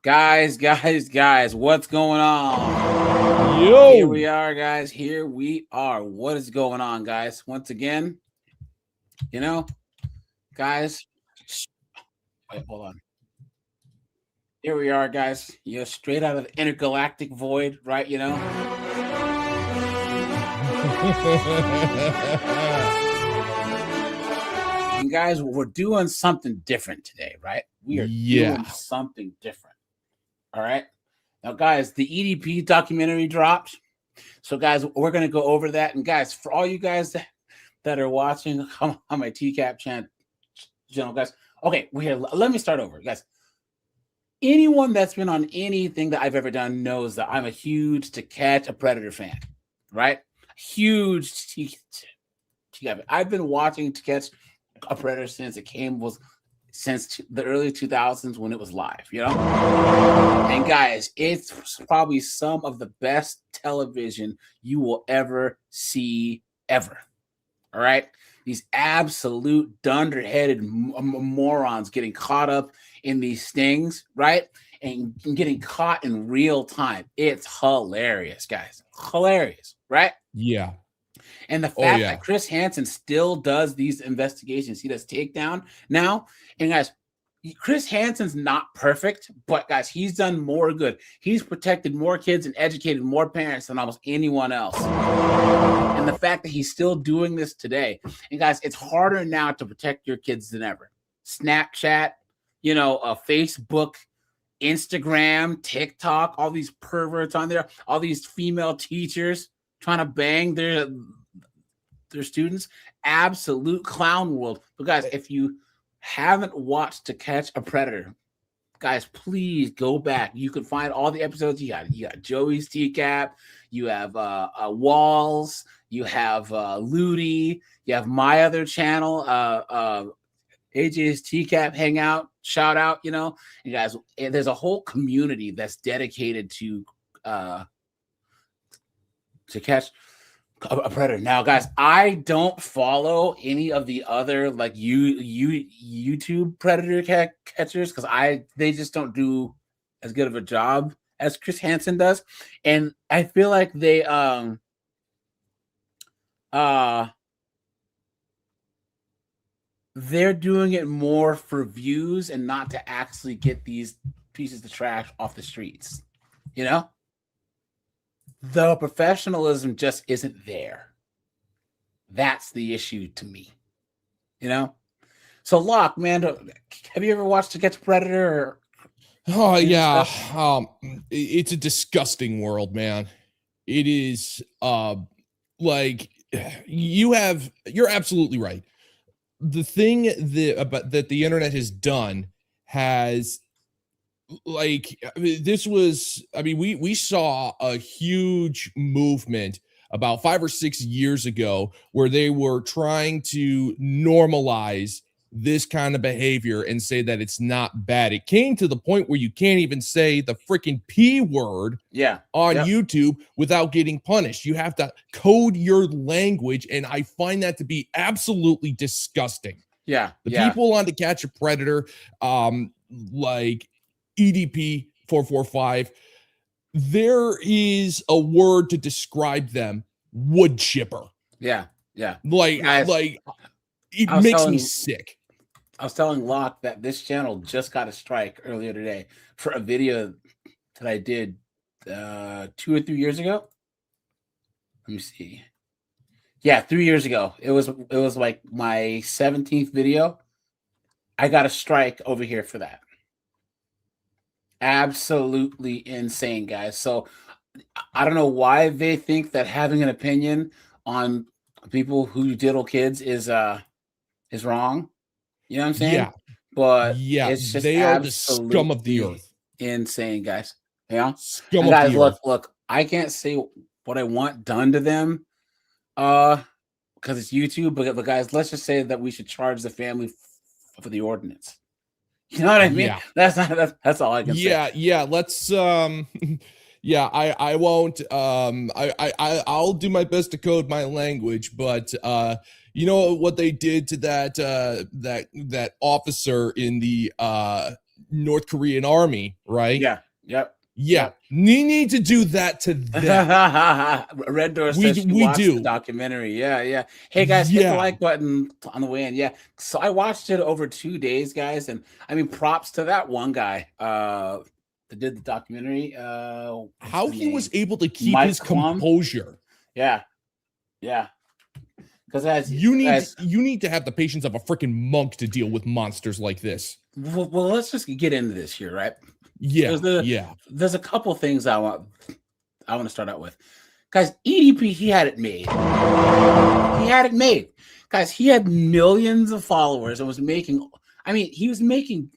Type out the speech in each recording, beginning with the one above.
Guys, what's going on? Yo, Here we are, guys. Here we are. What is going on, guys? Once again, you know, guys. Wait, hold on. Here we are, guys. You're straight out of the intergalactic void, right? And guys, we're doing something different today, right? We are doing something different. All right. Now, guys, the EDP documentary dropped. So, guys, we're going to go over that. And, guys, for all you guys that are watching on my TCAP channel, guys, okay, let me start over, guys. Anyone that's been on anything that I've ever done knows that I'm a huge To Catch a Predator fan, right? Huge TCAP. I've been watching To Catch a Predator since since the early 2000s when it was live, And guys, it's probably some of the best television you will ever see, ever. All right? These absolute dunderheaded morons getting caught up in these stings, right? And getting caught in real time. It's hilarious, guys. Hilarious, right? Yeah. And the fact that Chris Hansen still does these investigations, he does takedown now. And guys, Chris Hansen's not perfect, but guys, he's done more good. He's protected more kids and educated more parents than almost anyone else. And the fact that he's still doing this today. And guys, it's harder now to protect your kids than ever. Snapchat, Facebook, Instagram, TikTok, all these perverts on there, all these female teachers trying to bang their students. Absolute clown world. But guys, if you haven't watched To Catch a Predator, guys, please go back. You can find all the episodes. You got Joey's TCAP, you have Walls, you have Ludi, you have my other channel, AJ's TCAP Hangout, shout out, and guys, there's a whole community that's dedicated to catch a predator. Now, guys, I don't follow any of the other like YouTube predator catchers because they just don't do as good of a job as Chris Hansen does, and I feel like they're doing it more for views and not to actually get these pieces of trash off the streets, The professionalism just isn't there. That's the issue to me, So, Locke, man, have you ever watched To Catch a Predator? Oh, yeah. It's a disgusting world, man. It is like you're absolutely right. The thing that the internet has done has we saw a huge movement about 5 or 6 years ago where they were trying to normalize this kind of behavior and say that it's not bad. It came to the point where you can't even say the freaking P word on YouTube without getting punished. You have to code your language, and I find that to be absolutely disgusting. The people on To Catch a Predator, like EDP445, there is a word to describe them: wood chipper. It makes me sick. I was telling Locke that this channel just got a strike earlier today for a video that I did 2 or 3 years ago. Let me see. 3 years ago. It was like my 17th video. I got a strike over here for that. Absolutely insane, guys. So I don't know why they think that having an opinion on people who diddle kids is wrong. You know what I'm saying? Yeah. But it's just they are the scum of the earth. Insane, guys. Yeah. Scum of the earth. Look, I can't say what I want done to them because it's YouTube, but guys, let's just say that we should charge the family for the ordinance. You know what I mean? That's all I can say. Let's I won't I'll do my best to code my language, but you know what they did to that officer in the North Korean army, right? Yeah. Yep. Yeah. Yep. We need to do that to them. Red Door says she we watched do. the documentary. Yeah, yeah. Hey guys, hit the like button on the way in. Yeah. So I watched it over 2 days, guys, and I mean, props to that one guy that did the documentary. How he was able to keep Mike his Klum? composure. Yeah, yeah. Because you need to have the patience of a freaking monk to deal with monsters like this. Well, let's just get into this here, right? Yeah, There's a couple things I want to start out with. Guys, EDP, he had it made. He had it made. Guys, he had millions of followers and was making, I mean, he was making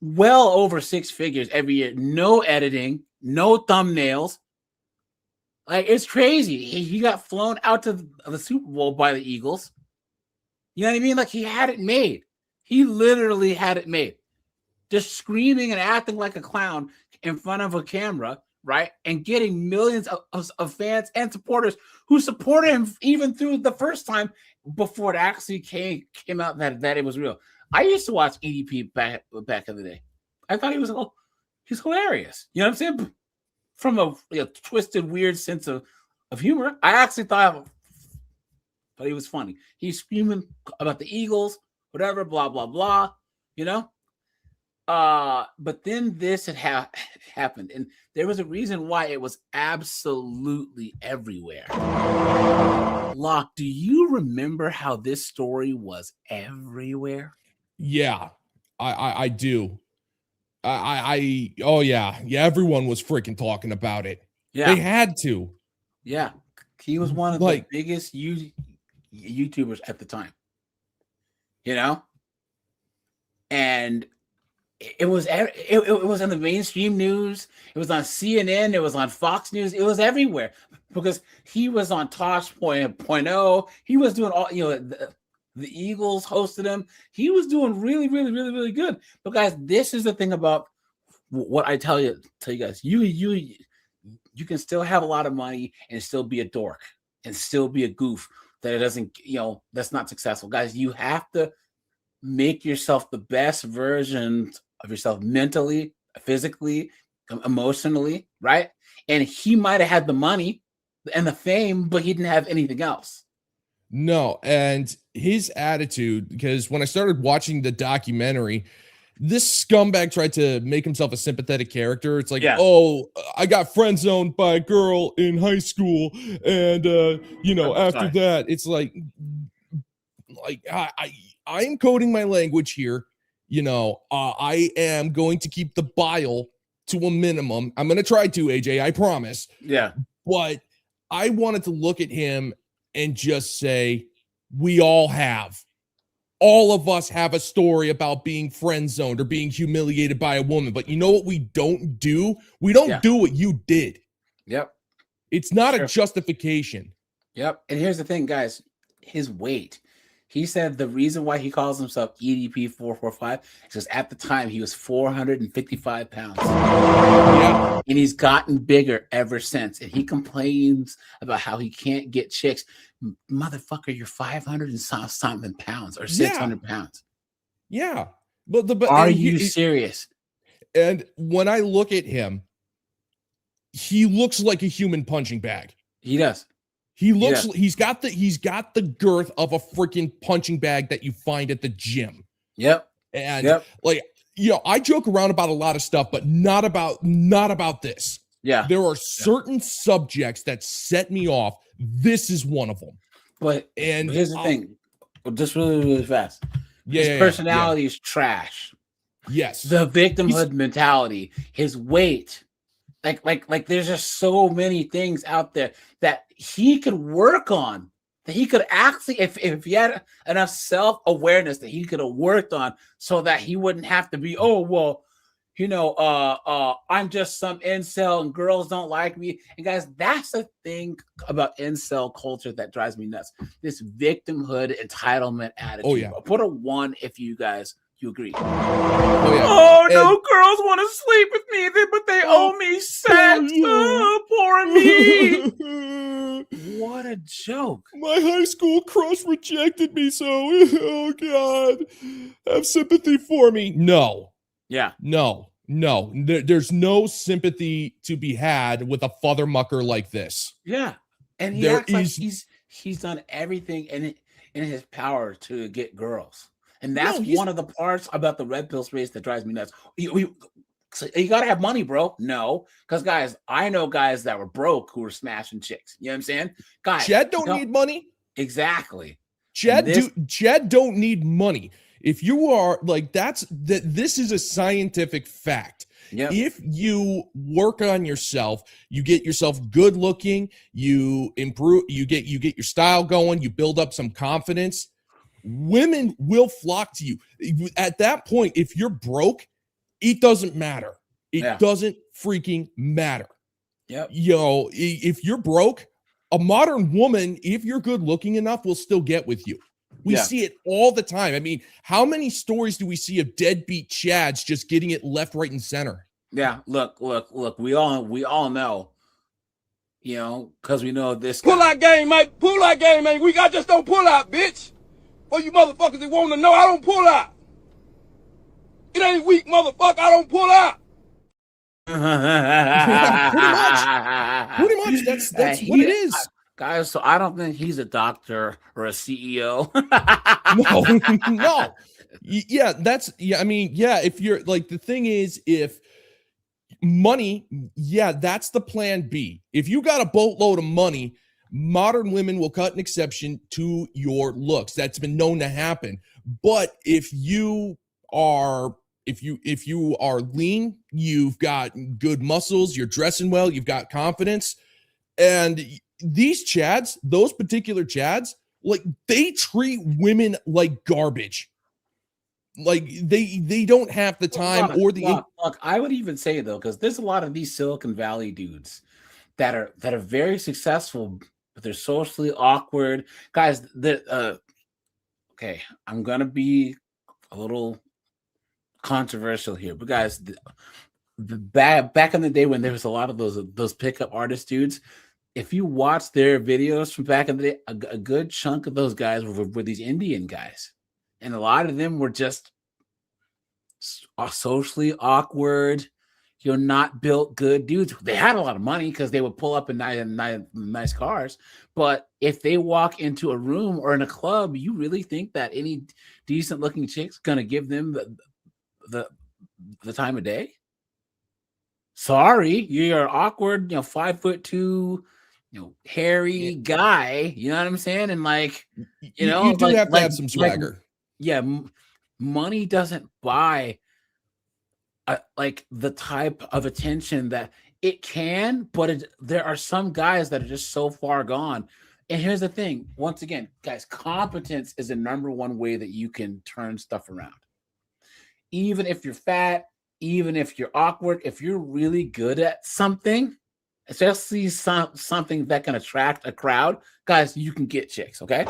well over 6 figures every year. No editing, no thumbnails. Like, it's crazy. He got flown out to the Super Bowl by the Eagles. You know what I mean? Like, he had it made. He literally had it made. Just screaming and acting like a clown in front of a camera, right? And getting millions of fans and supporters who supported him even through the first time before it actually came out that it was real. I used to watch EDP back in the day. I thought he's hilarious. You know what I'm saying? From a twisted, weird sense of humor. I actually thought he was funny. He's screaming about the Eagles, whatever, blah, blah, blah, you know? But then this had happened, and there was a reason why it was absolutely everywhere. Locke, do you remember how this story was everywhere? Yeah, I do. Oh yeah, everyone was freaking talking about it. Yeah, they had to. Yeah, he was one of the biggest YouTubers at the time. You know, and it was in the mainstream news. It was on CNN. It was on Fox News. It was everywhere because he was on Tosh Point Oh. He was doing all, the Eagles hosted him. He was doing really, really, really, really good. But guys, this is the thing about what I tell you guys. You can still have a lot of money and still be a dork and still be a goof that it doesn't, that's not successful. Guys, you have to make yourself the best version of yourself mentally, physically, emotionally, right? And he might have had the money and the fame, but he didn't have anything else. No, and his attitude, because when I started watching the documentary, this scumbag tried to make himself a sympathetic character. It's like, oh, I got friend zoned by a girl in high school, and after that, it's like I'm coding my language here. I am going to keep the bile to a minimum. I'm going to try to, AJ, I promise. Yeah. But I wanted to look at him and just say, all of us have a story about being friend zoned or being humiliated by a woman. But you know what we don't do? We don't do what you did. Yep. It's not a justification. Yep. And here's the thing, guys, his weight. He said the reason why he calls himself EDP445 is because at the time he was 455 pounds. Yeah. And he's gotten bigger ever since. And he complains about how he can't get chicks. Motherfucker, you're 500 and something pounds or 600 pounds. Yeah. But are you serious? And when I look at him, he looks like a human punching bag. He does. He's got the girth of a freaking punching bag that you find at the gym. Yep. And I joke around about a lot of stuff, but not about this. Yeah. There are certain subjects that set me off. This is one of them. But here's the thing. Just really, really fast. His personality is trash. Yes. The victimhood mentality, his weight. Like there's just so many things out there that he could work on, that he could actually, if he had enough self-awareness, that he could have worked on so that he wouldn't have to be, I'm just some incel and girls don't like me. And guys, that's the thing about incel culture that drives me nuts. This victimhood entitlement attitude. Oh, yeah. Put a 1 if you agree. Oh, no, girls want to sleep with me, but they owe me sex. Poor me. What a joke. My high school crush rejected me, so, oh, God. Have sympathy for me. No. Yeah. No, there's no sympathy to be had with a father mucker like this. Yeah. And he There acts like is he's done everything in his power to get girls. And that's no, he's one of the parts about the red pill race that drives me nuts. You got to have money, bro. No, because guys, I know guys that were broke who were smashing chicks. You know what I'm saying? Guys, Chad don't need money. Exactly. Chad don't need money. If you are like this is a scientific fact. Yep. If you work on yourself, you get yourself good looking, you improve, you get your style going, you build up some confidence, women will flock to you. At that point, if you're broke, it doesn't matter. It doesn't freaking matter. Yep. If you're broke, a modern woman, if you're good looking enough, will still get with you. We see it all the time. I mean, how many stories do we see of deadbeat Chads just getting it left, right, and center? Yeah. Look. We all know, because we know this guy. Pull out game, mate. Pull out game, man. I just don't pull out, bitch. For you motherfuckers that want to know, I don't pull out. It ain't weak, motherfucker. I don't pull out. Pretty much. That's what it is. Guys, so I don't think he's a doctor or a CEO. No. If you're like, the thing is, if money, that's the plan B. If you got a boatload of money, modern women will cut an exception to your looks. That's been known to happen. But if you are lean, you've got good muscles, you're dressing well, you've got confidence, and these Chads, those particular Chads, like, they treat women like garbage. Like, they don't have the time or the look, I would even say, though, because there's a lot of these Silicon Valley dudes that are very successful, but they're socially awkward. Guys, okay, I'm gonna be a little controversial here, but guys, back in the day when there was a lot of those pickup artist dudes, if you watch their videos from back in the day, a good chunk of those guys were these Indian guys, and a lot of them were just socially awkward, not built good dudes. They had a lot of money because they would pull up in nice cars, but if they walk into a room or in a club, you really think that any decent looking chick's gonna give them the time of day? Sorry, you're awkward, 5'2", hairy guy. You know what I'm saying? And like, you do have to have some swagger. Money doesn't buy like the type of attention that it can, but there are some guys that are just so far gone. And here's the thing: once again, guys, competence is the number one way that you can turn stuff around. Even if you're fat, even if you're awkward, if you're really good at something, especially something that can attract a crowd, guys, you can get chicks, okay?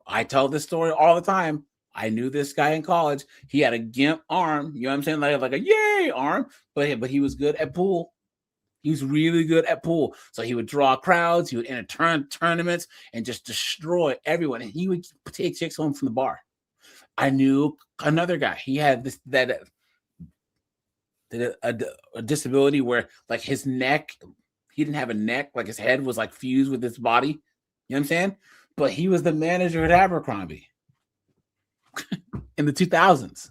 I tell this story all the time. I knew this guy in college. He had a gimp arm, you know what I'm saying? Like a yay arm, but he was good at pool. He was really good at pool. So he would draw crowds, he would enter tournaments and just destroy everyone. And he would take chicks home from the bar. I knew another guy. He had a disability where, like, his neck, he didn't have a neck, like his head was like fused with his body. You know what I'm saying? But he was the manager at Abercrombie in the 2000s.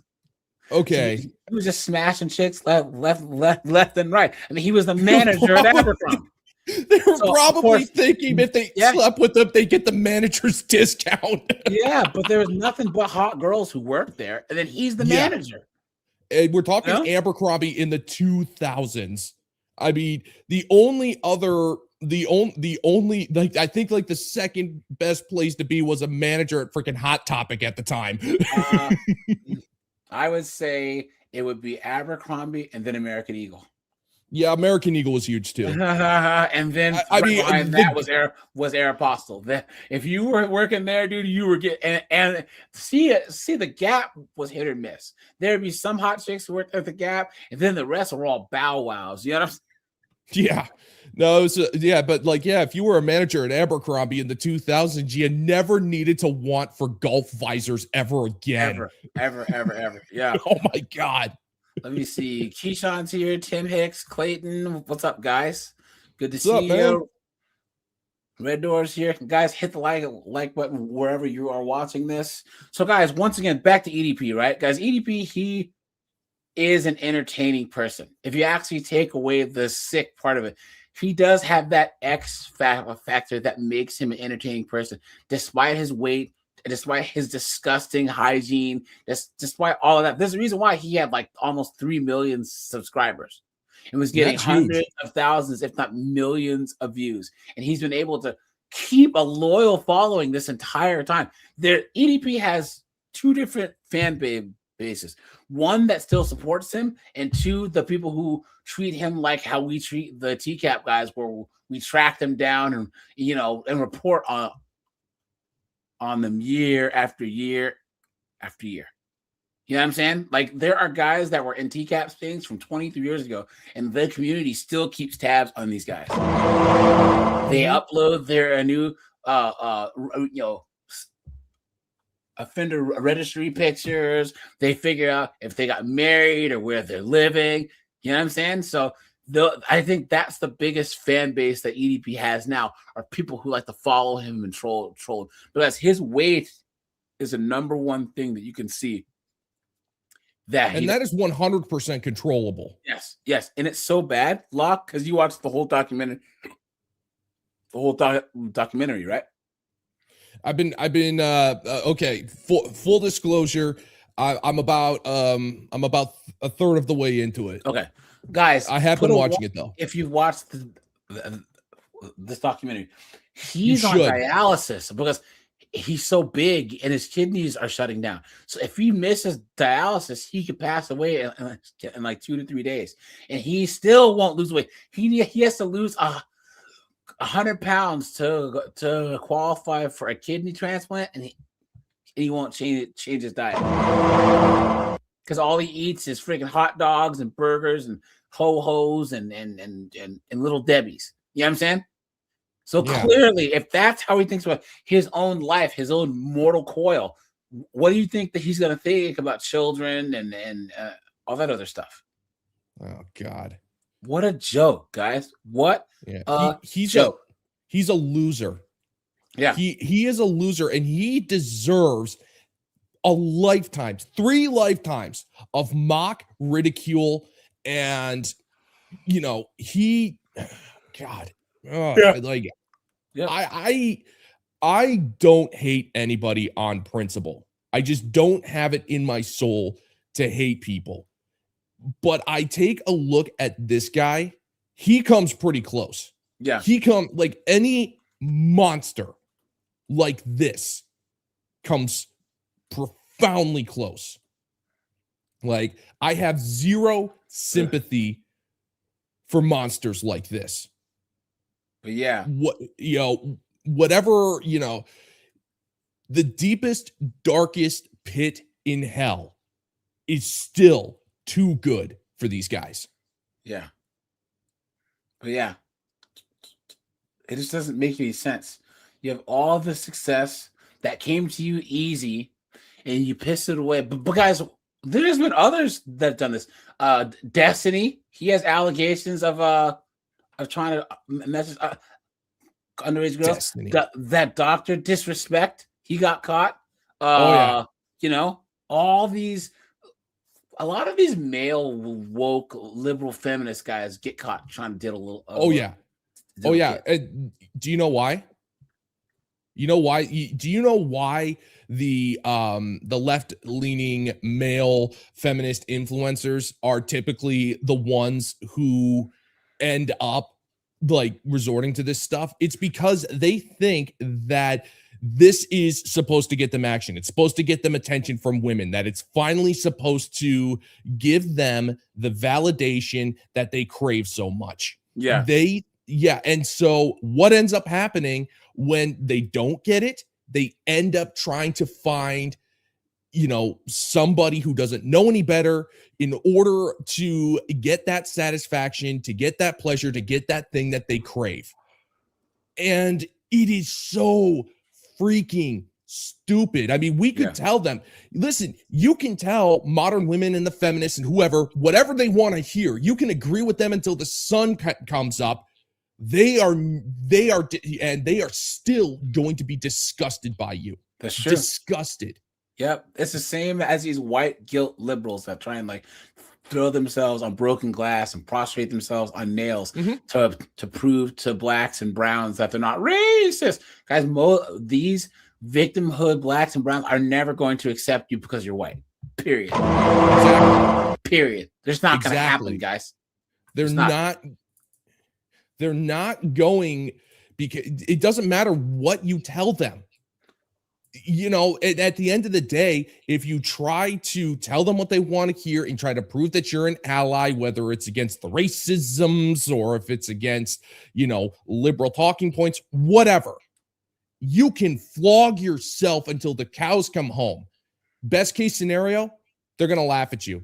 Okay. So he was just smashing chicks left and right. I mean, he was the manager at Abercrombie. They were probably thinking if they slept with them, they get the manager's discount. Yeah, but there was nothing but hot girls who worked there, and then he's the manager. And we're talking Abercrombie in the 2000s. I mean, the only like, I think like the second best place to be was a manager at freaking Hot Topic at the time. I would say it would be Abercrombie and then American Eagle. Yeah, American Eagle was huge too. And then that was Aeropostale. If you were working there, dude, you were getting and see the Gap was hit or miss. There'd be some hot chicks who worked at the Gap, and then the rest were all bow wows. You know what I'm saying? Yeah. No, but like, yeah, if you were a manager at Abercrombie in the 2000s, you never needed to want for golf visors ever again. Ever. Yeah. Oh my God. Let me see. Keyshawn's here. Tim Hicks, Clayton. What's up, guys? Good to What's see up, man? you. Red Doors here. Guys, hit the like button wherever you are watching this. So, guys, once again, back to EDP, right? Guys, EDP, he is an entertaining person. If you actually take away the sick part of it, he does have that X factor that makes him an entertaining person, despite his weight, despite his disgusting hygiene, despite all of that. There's a reason why he had like almost 3 million subscribers and was getting hundreds of thousands, if not millions of views. And he's been able to keep a loyal following this entire time. EDP has two different fan bases. One that still supports him, and two, the people who treat him like how we treat the TCAP guys, where we track them down and, you know, and report on them year after year after year. You know what I'm saying? Like, there are guys that were in TCAP things from 23 years ago, and the community still keeps tabs on these guys. They upload their new, offender registry pictures. They figure out if they got married or where they're living. You know what I'm saying? So I think that's the biggest fan base that EDP has now, are people who like to follow him and troll him. Because his weight is the number one thing that you can see. That is 100% controllable. Yes. And it's so bad, Locke, because you watched the whole documentary. Documentary, right? I've been okay. Full disclosure, I'm about a third of the way into it. Okay, guys, I have been watching it though. If you've watched this documentary, he's on dialysis because he's so big and his kidneys are shutting down. So if he misses dialysis, he could pass away in like 2 to 3 days, and he still won't lose weight. He has to lose 100 pounds to qualify for a kidney transplant, and he won't change his diet because all he eats is freaking hot dogs and burgers and ho-hos and little Debbies. You know what I'm saying? So clearly, if that's how he thinks about his own life, his own mortal coil, what do you think that he's going to think about children and all that other stuff? Oh God. What a joke, guys. What he's a loser. Yeah. He is a loser, and he deserves 3 lifetimes of mock ridicule. And I don't hate anybody on principle. I just don't have it in my soul to hate people. But I take a look at this guy. He comes pretty close. Yeah. He comes like any monster like this comes profoundly close. Like, I have zero sympathy for monsters like this. But yeah. Whatever, the deepest, darkest pit in hell is still too good for these guys. Yeah. But yeah, it just doesn't make any sense. You have all the success that came to you easy, and you piss it away. But guys, there's been others that have done this. Destiny, he has allegations of trying to message underage girls. That doctor Disrespect, he got caught. A lot of these male woke liberal feminist guys get caught trying to diddle a little. Do you know why? Do you know why the left-leaning male feminist influencers are typically the ones who end up like resorting to this stuff? It's because they think that this is supposed to get them action. It's supposed to get them attention from women, that it's finally supposed to give them the validation that they crave so much. And so what ends up happening when they don't get it, they end up trying to find, somebody who doesn't know any better in order to get that satisfaction, to get that pleasure, to get that thing that they crave. And it is so freaking stupid. I mean, we could tell them, listen, you can tell modern women and the feminists and whoever, whatever they want to hear, you can agree with them until the sun comes up. They are still going to be disgusted by you. That's true. Disgusted. Yep. It's the same as these white guilt liberals that try and like throw themselves on broken glass and prostrate themselves on nails to prove to blacks and browns that they're not racist. Guys, these victimhood blacks and browns are never going to accept you because you're white. Period. Exactly. Period. There's not going to happen, guys. They're not going, because it doesn't matter what you tell them. At the end of the day, if you try to tell them what they want to hear and try to prove that you're an ally, whether it's against the racisms or if it's against, liberal talking points, whatever, you can flog yourself until the cows come home. Best case scenario, they're going to laugh at you.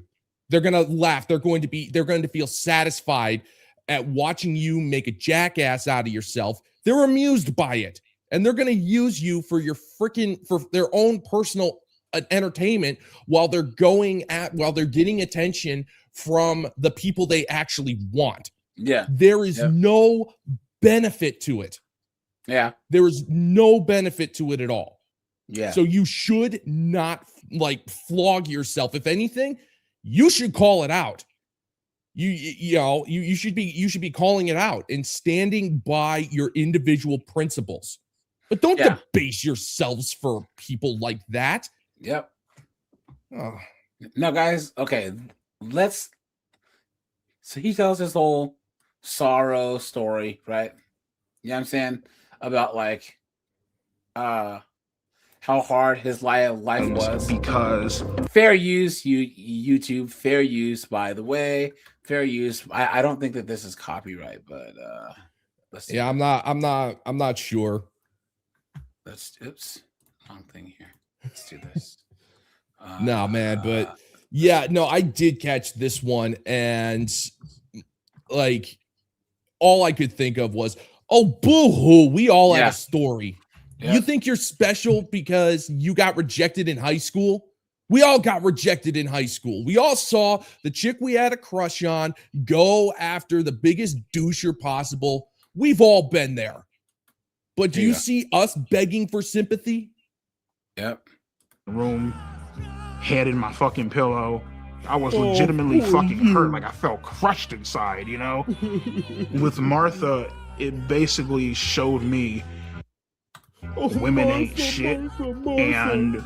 They're going to laugh. They're going to feel satisfied at watching you make a jackass out of yourself. They're amused by it. And they're going to use you for their own personal entertainment while they're getting attention from the people they actually want. Yeah. There is no benefit to it. Yeah. There is no benefit to it at all. Yeah. So you should not flog yourself. If anything, you should call it out. You should be calling it out and standing by your individual principles. But don't debase yourselves for people like that. Yep. Oh. Now, guys, okay, so he tells his whole sorrow story, right? You know what I'm saying? About how hard his life was. Because fair use, YouTube, fair use, by the way. Fair use. I don't think that this is copyright, but let's see. Yeah, I'm not sure. Oops, wrong thing here. Let's do this. No, man, but yeah, no, I did catch this one, and all I could think of was, oh, boo-hoo, we all have a story. Yep. You think you're special because you got rejected in high school? We all got rejected in high school. We all saw the chick we had a crush on go after the biggest doucher possible. We've all been there. But do you see us begging for sympathy? Yep. Room, head in my fucking pillow. I was legitimately fucking hurt. Like I felt crushed inside, With Martha, it basically showed me women ain't shit. And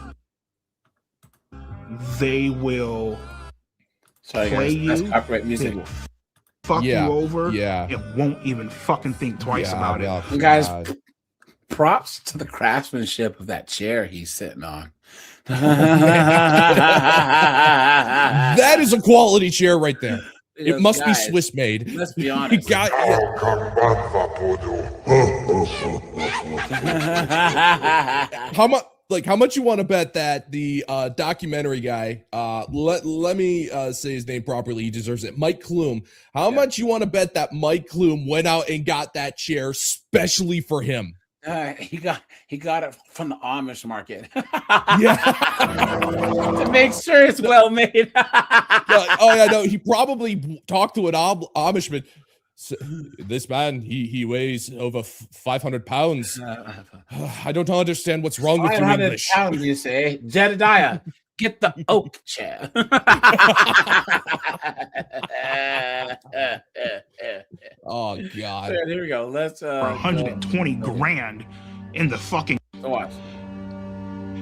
they will play you. That's copyright music. They will fuck you over. Yeah. And won't even fucking think twice about it. And guys, props to the craftsmanship of that chair he's sitting on. That is a quality chair right there. It must be Swiss made. Let's be honest. How much you want to bet that the documentary guy, let me say his name properly, he deserves it, Mike Kloom. How much you want to bet that Mike Kloom went out and got that chair specially for him? He got it from the Amish market. Yeah. To make sure it's well made. No, he probably talked to an Amishman. So, this man, he weighs over 500 pounds. I don't understand what's wrong with your English. 500 pounds, you say? Jedediah, get the oak chair. Oh, God. Here we go. Let's 120 grand in the fucking... Watch.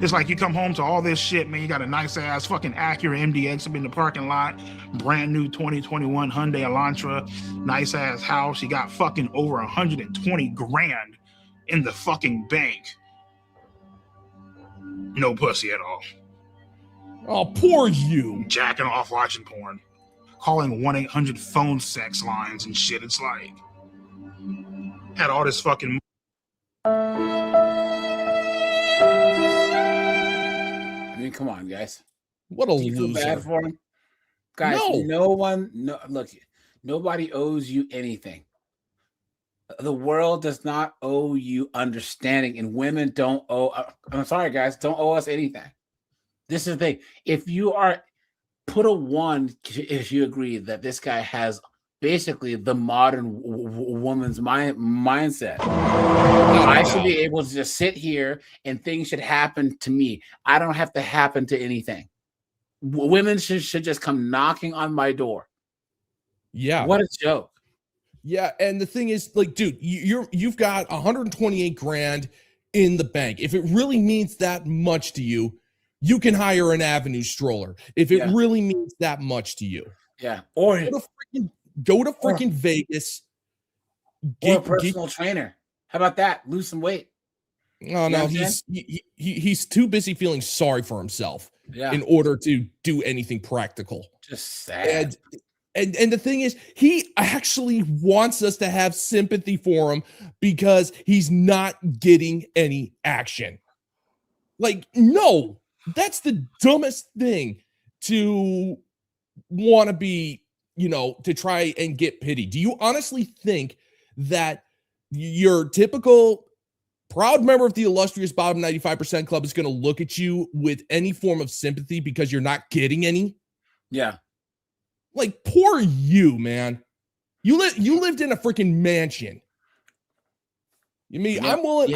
It's like you come home to all this shit, man. You got a nice ass fucking Acura MDX up in the parking lot, brand new 2021 Hyundai Elantra, nice ass house. You got fucking over 120 grand in the fucking bank. No pussy at all. Oh, poor you. Jacking off, watching porn, calling 1-800 phone sex lines and shit. It's like had all this fucking. mean, come on, guys. What a Do you feel loser. bad for him? Guys, look, nobody owes you anything. The world does not owe you understanding, and women don't owe. I'm sorry, guys, don't owe us anything. This is the thing. If you are put a 1, if you agree that this guy has basically the modern woman's mindset, I should be able to just sit here and things should happen to me. I don't have to happen to anything. Women should just come knocking on my door. Yeah. What a joke. Yeah, and the thing is, like, dude, you've got 128 grand in the bank. If it really means that much to you, you can hire an Avenue stroller. If it really means that much to you, or go to freaking Vegas, or a personal trainer. How about that? Lose some weight. Oh no, he's too busy feeling sorry for himself in order to do anything practical. Just sad. And the thing is, he actually wants us to have sympathy for him because he's not getting any action. Like, no, that's the dumbest thing to want to be, to try and get pity. Do you honestly think that your typical proud member of the illustrious bottom 95% club is going to look at you with any form of sympathy because you're not getting any? Yeah. Like, poor you, man. You lived in a freaking mansion. You mean I'm willing to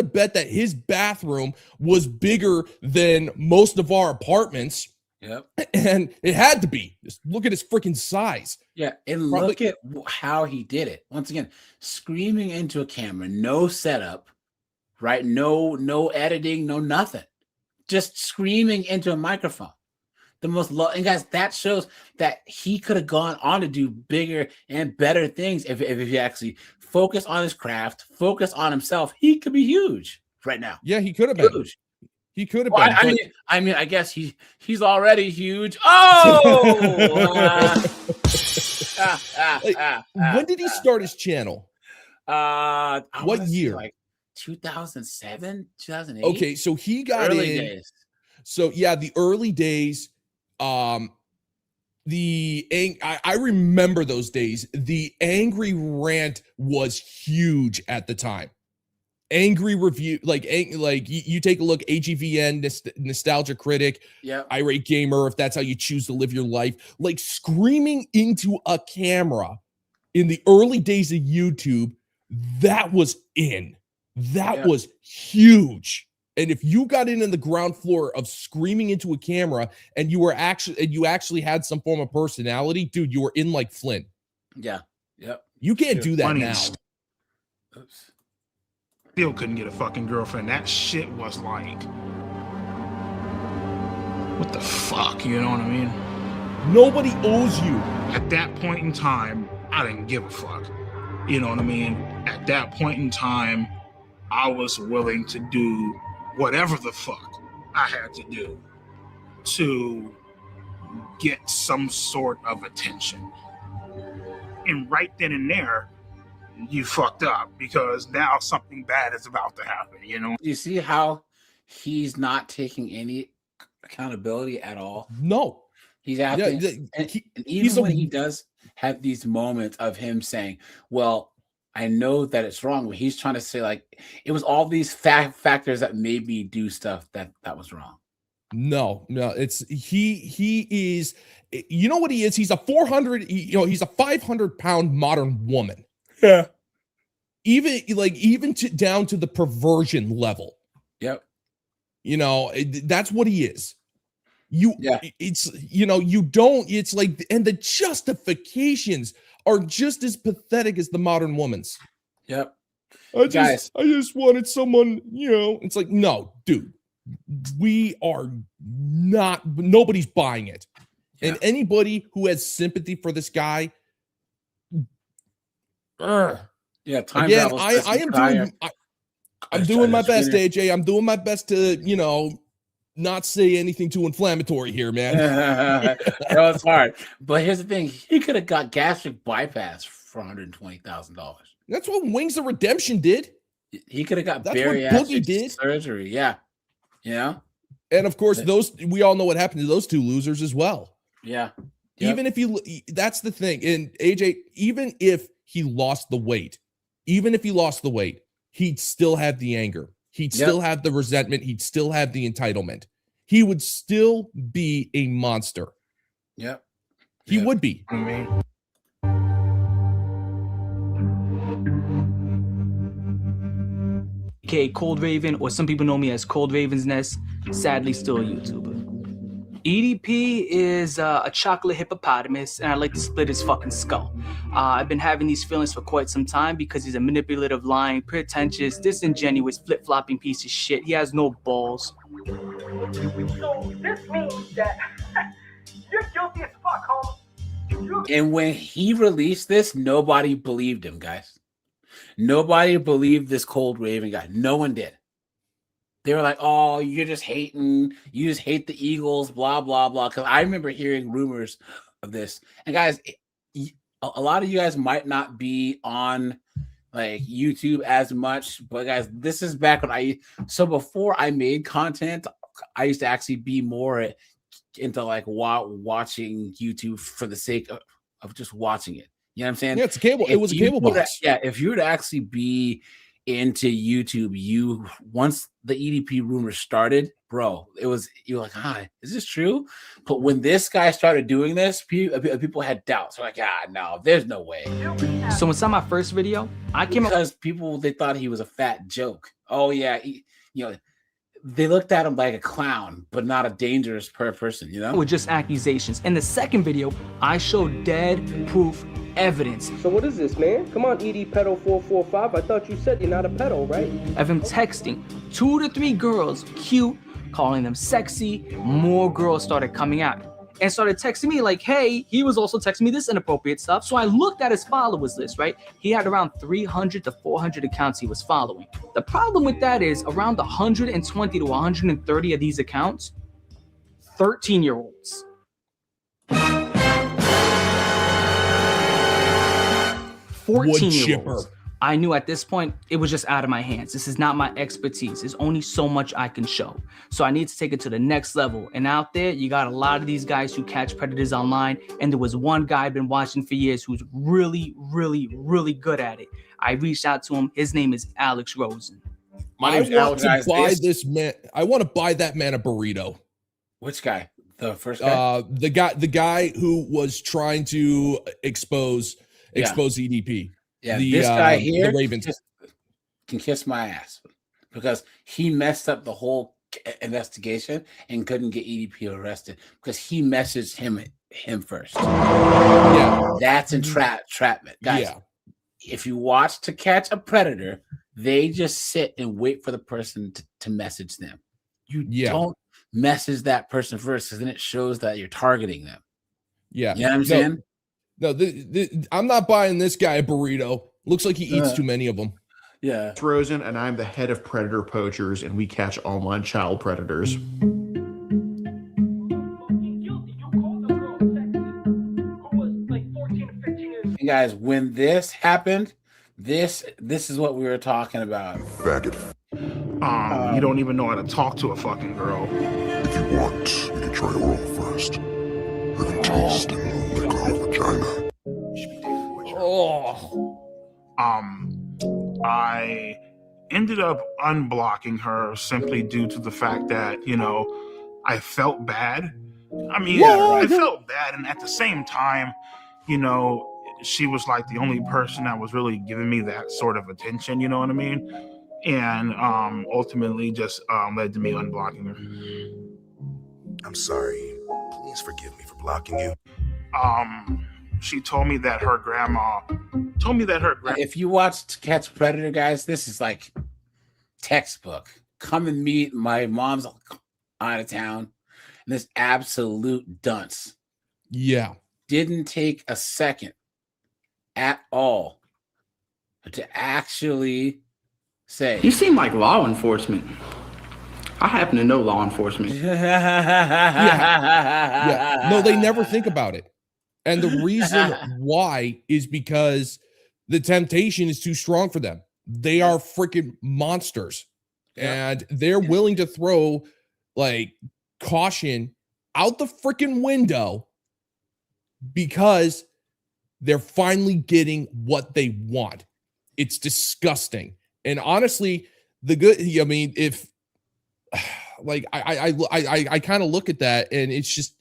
bet that his bathroom was bigger than most of our apartments. Yep. And it had to be. Just look at his freaking size. Yeah, and look at how he did it. Once again, screaming into a camera, no setup, right? No editing, no nothing. Just screaming into a microphone. And guys, that shows that he could have gone on to do bigger and better things if he actually focused on his craft, focus on himself. He could be huge right now. Yeah, he could have been huge. He could have been. I mean, I guess he's already huge. Oh! When did he start his channel? What year? Like 2007, 2008. Okay, so he got early in. Days. So yeah, the early days. I remember those days. The angry rant was huge at the time. Angry review, like you take a look, AGVN, Nostalgia Critic, Irate Gamer, if that's how you choose to live your life, like screaming into a camera in the early days of YouTube, that was was huge. And if you got in the ground floor of screaming into a camera and you actually had some form of personality, dude, you were in like Flynn. Yeah. Yep. You can't do that now. Oops. Still couldn't get a fucking girlfriend. That shit was like, what the fuck? You know what I mean? Nobody owes you. At that point in time, I didn't give a fuck. You know what I mean? At that point in time, I was willing to do whatever the fuck I had to do to get some sort of attention. And right then and there, you fucked up because now something bad is about to happen, you know? You see how he's not taking any accountability at all? No. He's acting, even when he does have these moments of him saying, well, I know that it's wrong, but he's trying to say, like, it was all these factors that made me do stuff that was wrong. No, it's he is, you know what he is? He's a 500-pound modern woman. Yeah. Even down to the perversion level. Yep. That's what he is. It's like, and the justifications are just as pathetic as the modern woman's. Yep. I just wanted someone, it's like, no, dude, nobody's buying it. Yeah. And anybody who has sympathy for this guy, time again, I'm doing my best, AJ. I'm doing my best to, not say anything too inflammatory here, man. It's hard. But here's the thing. He could have got gastric bypass for $120,000. That's what Wings of Redemption did. He could have got bariatric surgery. Yeah. Yeah. And of course, we all know what happened to those two losers as well. Yeah. Yep. Even if that's the thing. And AJ, even if he lost the weight, he'd still have the anger. He'd still have the resentment. He'd still have the entitlement. He would still be a monster. Yep. He would be. AKA Cold Raven, or some people know me as Cold Raven's Nest, sadly still a YouTuber. EDP is a chocolate hippopotamus, and I like to split his fucking skull. I've been having these feelings for quite some time because he's a manipulative, lying, pretentious, disingenuous, flip-flopping piece of shit. He has no balls. So this means that you're guilty as fuck, homie. And when he released this, nobody believed him, guys. Nobody believed this Cold Raven guy. No one did. They were like, oh, you're just hating. You just hate the Eagles, blah, blah, blah. Because I remember hearing rumors of this. And guys, a lot of you guys might not be on like YouTube as much. But guys, this is back when before I made content, I used to actually be more into like watching YouTube for the sake of just watching it. You know what I'm saying? Yeah, it's a cable. It was a cable box. If you were to actually be into YouTube, once the EDP rumors started, bro, you're like, hi, is this true? But when this guy started doing this, people had doubts. They're like, no, there's no way. So inside my first video, I came because they thought he was a fat joke. Oh yeah, they looked at him like a clown, but not a dangerous person, with just accusations. In the second video, I showed dead proof evidence. So what is this, man? Come on, ED445. I thought you said you're not a pedo, right? Of him texting 2 to 3 girls, cute, calling them sexy. More girls started coming out and started texting me like, hey, he was also texting me this inappropriate stuff. So I looked at his followers list, right? He had around 300 to 400 accounts he was following. The problem with that is around 120 to 130 of these accounts, 13-year-olds. 14-year-olds. I knew at this point it was just out of my hands. This is not my expertise. There's only so much I can show. So I need to take it to the next level. And out there, you got a lot of these guys who catch predators online. And there was one guy I've been watching for years who's really, really, really good at it. I reached out to him. His name is Alex Rosen. My name's Alex. I want to buy that man a burrito. Which guy? The first guy? The guy who was trying to expose EDP. Yeah, this guy here the Ravens can kiss my ass because he messed up the whole investigation and couldn't get EDP arrested because he messaged him first. Yeah, that's entrapment, guys. Yeah. If you watch To Catch a Predator, they just sit and wait for the person to message them. You don't message that person first because then it shows that you're targeting them. Yeah, you know what I'm saying? No, I'm not buying this guy a burrito. Looks like he eats too many of them. Yeah. It's Rosen, and I'm the head of Predator Poachers, and we catch online child predators. And guys, when this happened, this is what we were talking about. Faggot. You don't even know how to talk to a fucking girl. If you want, you can try oral first. Then taste and lick her vagina. I ended up unblocking her simply due to the fact that, I felt bad. I mean, I felt bad. And at the same time, she was like the only person that was really giving me that sort of attention, you know what I mean? And ultimately just led to me unblocking her. I'm sorry. Please forgive me for blocking you. She told me that her grandma if you watch To Catch Predator, guys, this is like textbook. Come and meet my mom's out of town. And this absolute dunce. Yeah. Didn't take a second at all to actually say. You seem like law enforcement. I happen to know law enforcement. Yeah. No, they never think about it. And the reason why is because the temptation is too strong for them. They are freaking monsters. and they're willing to throw like caution out the freaking window because they're finally getting what they want. It's disgusting. And honestly, I mean, if like I kind of look at that and it's just,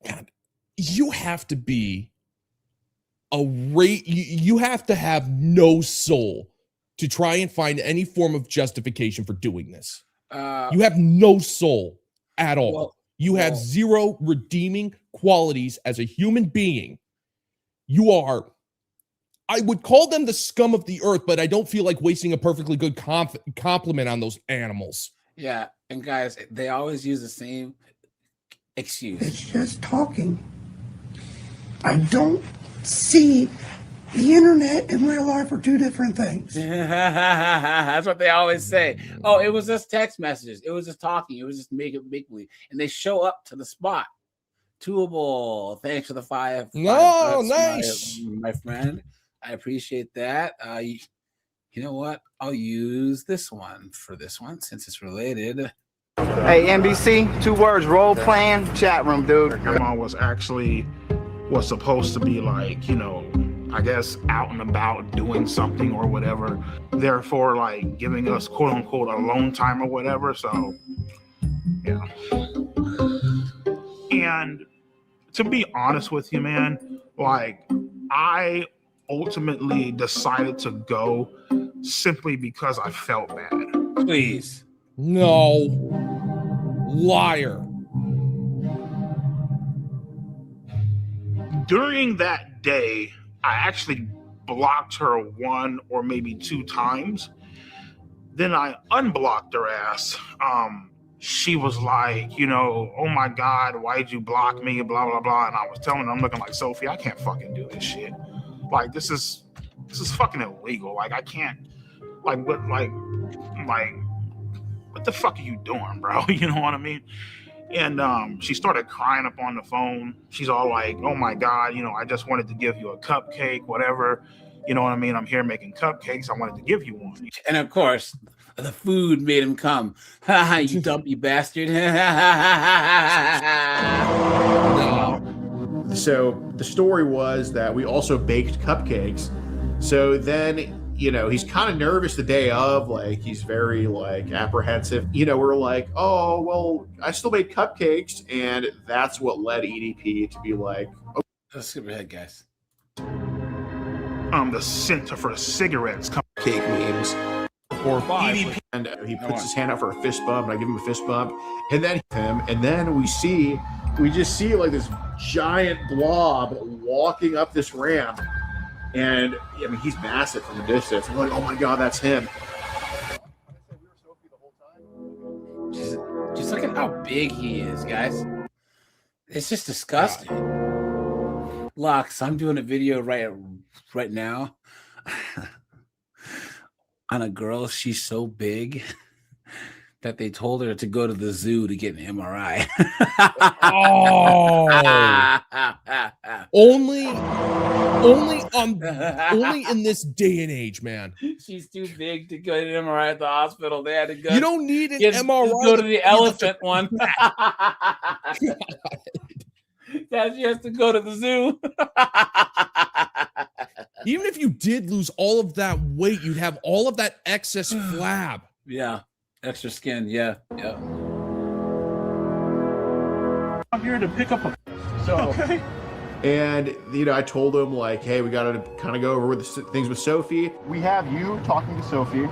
God, you have to be you have to have no soul to try and find any form of justification for doing this. You have no soul at all. You have zero redeeming qualities as a human being. You are, I would call them the scum of the earth, but I don't feel like wasting a perfectly good compliment on those animals. Yeah, and guys, they always use the same excuse. It's just talking. I don't see the internet and real life are two different things. That's what they always say. Oh, it was just text messages. It was just talking. It was just make believe. And they show up to the spot. Toolable. Thanks for the five. No, nice, my friend. I appreciate that. You know what? I'll use this one for this one since it's related. Hey, NBC, 2 words, role playing, chat room, dude. Grandma was supposed to be like, you know, I guess out and about doing something or whatever. Therefore, like giving us quote unquote alone time or whatever. So, yeah. And to be honest with you, man, like I ultimately decided to go simply because I felt bad. Please. No. Liar. During that day, I actually blocked her 1 or maybe 2 times. Then I unblocked her ass. She was like, you know, oh my God, why'd you block me? Blah, blah, blah. And I was telling her, I'm looking like, Sophie, I can't fucking do this shit. Like, this is fucking illegal. Like, I can't, like, what the fuck are you doing, bro? You know what I mean? And she started crying up on the phone. She's all like, oh my God, you know, I just wanted to give you a cupcake, whatever. You know what I mean? I'm here making cupcakes. I wanted to give you one. And of course, the food made him come. Ha ha, you dumpy bastard. So the story was that we also baked cupcakes. So then, you know, he's kind of nervous the day of, like, he's very, like, apprehensive. You know, we're like, oh, well, I still made cupcakes. And that's what led EDP to be like, oh. Let's skip ahead, guys. The center for cigarettes. Cake memes. 4-5. EDP. And he puts his hand out for a fist bump, and I give him a fist bump. And then we just see, like, this giant blob walking up this ramp. And I mean, he's massive from a distance. I'm like, oh my God, that's him. Just look at how big he is, guys. It's just disgusting. Lux, I'm doing a video right now on a girl. She's so big that they told her to go to the zoo to get an MRI. Only in this day and age, man. She's too big to go to an MRI at the hospital. They had to go. You don't need an MRI. Go to the elephant one. That she has to go to the zoo. Even if you did lose all of that weight, you'd have all of that excess flab. Yeah. Extra skin, yeah. I'm here to pick up a. So. Okay. And, you know, I told him, like, hey, we got to kind of go over with things with Sophie. We have you talking to Sophie,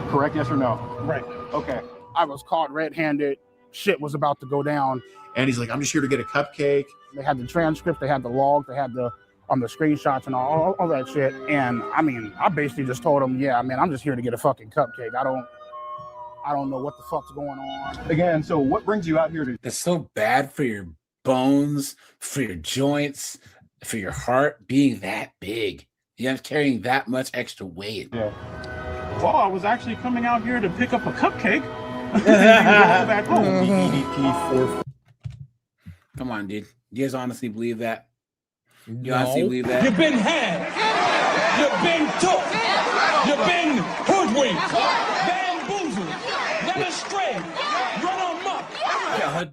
correct? Yes or no? Right. Okay. I was caught red-handed. Shit was about to go down. And he's like, I'm just here to get a cupcake. They had the transcript, they had the log, they had the screenshots and all that shit. And, I mean, I basically just told him, yeah, man, I'm just here to get a fucking cupcake. I don't know what the fuck's going on. Again, so what brings you out here to... It's so bad for your bones, for your joints, for your heart being that big. You're carrying that much extra weight. Yeah. Well, I was actually coming out here to pick up a cupcake. Back home. EDP445. Come on, dude. You guys honestly believe that? You honestly believe that? You've been had. You've been took. You've been hoodwinked, bamboozled, led astray, run amok.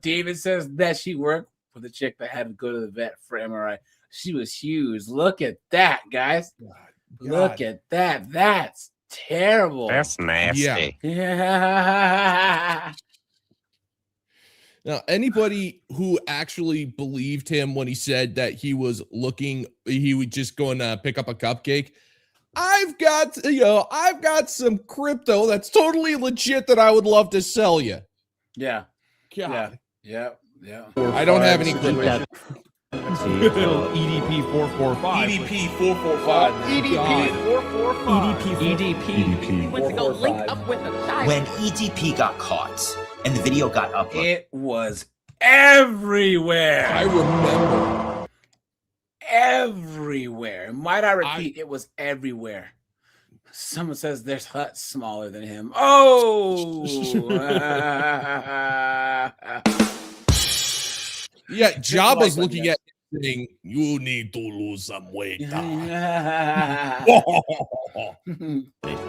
David says that she worked for the chick that had to go to the vet for MRI. She was huge. Look at that, guys. God. Look at that. That's terrible. That's nasty. Yeah. Now, anybody who actually believed him when he said that he was just going to pick up a cupcake, I've got some crypto that's totally legit that I would love to sell you. Yeah. God. Yeah. I don't have any crypto. EDP445. EDP445. EDP445. When EDP got caught and the video got uploaded, It was everywhere. I remember. Everywhere. Might I repeat, it was everywhere. Someone says there's huts smaller than him. Oh. Yeah, Jabba's looking at him saying, you need to lose some weight.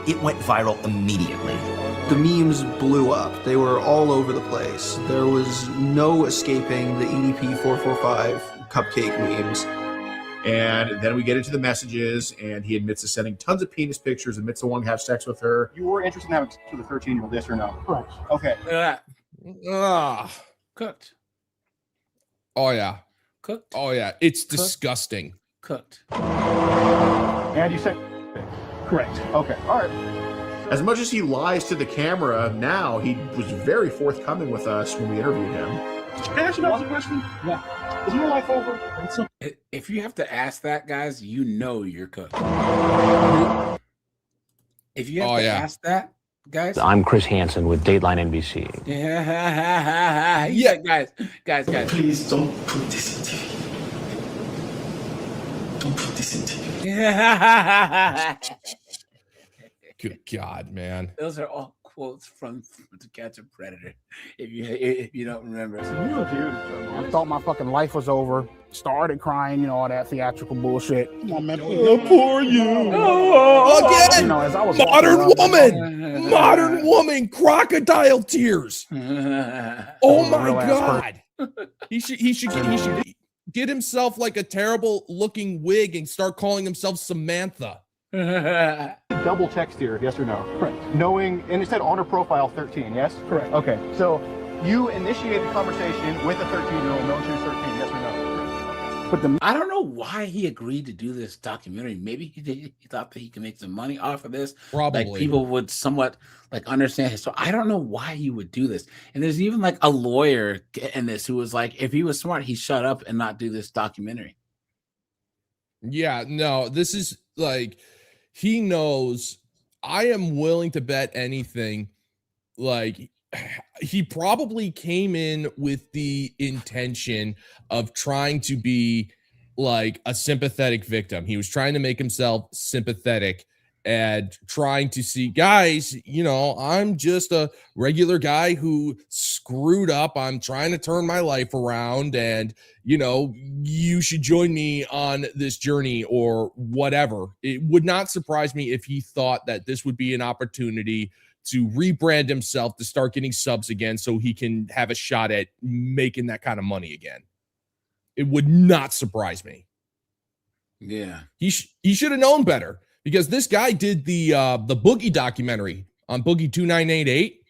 it went viral immediately. The memes blew up. They were all over the place. There was no escaping the EDP445 cupcake memes. And then we get into the messages, and he admits to sending tons of penis pictures, admits to wanting to have sex with her. You were interested in having sex with a 13-year-old, yes or no? Correct. Okay. Cooked. Oh, yeah. Cooked. Oh, yeah. It's disgusting. Cooked. And you said correct. Okay. All right. As much as he lies to the camera now, he was very forthcoming with us when we interviewed him. Can I ask you a question? Yeah. Is your life over? If you have to ask that, guys, you know you're cooked. If you have to ask that, guys. I'm Chris Hansen with Dateline NBC. Yeah, guys. Please don't put this in TV. Don't put this in TV. Good God, man. Those are all quotes from To Catch a Predator. If you don't remember. I thought my fucking life was over. Started crying, all that theatrical bullshit. Poor you. Again, as I was modern woman, crocodile tears. Oh my God. He should get himself like a terrible looking wig and start calling himself Samantha. Double text here, yes or no? Correct. Knowing, and it said on her profile 13, yes? Correct. Okay, so you initiated the conversation with a 13-year-old, knowing she was 13, yes or no? But I don't know why he agreed to do this documentary. Maybe he thought that he could make some money off of this. Probably. Like people would somewhat like understand. So I don't know why he would do this. And there's even like a lawyer in this who was like, if he was smart, he'd shut up and not do this documentary. Yeah, no, this is like, he knows. I am willing to bet anything. Like, he probably came in with the intention of trying to be like a sympathetic victim. He was trying to make himself sympathetic and trying to see, guys, I'm just a regular guy who screwed up. I'm trying to turn my life around, and you should join me on this journey or whatever. It would not surprise me if he thought that this would be an opportunity to rebrand himself, to start getting subs again so he can have a shot at making that kind of money again. It would not surprise me. Yeah. He should have known better, because this guy did the Boogie documentary on Boogie 2988.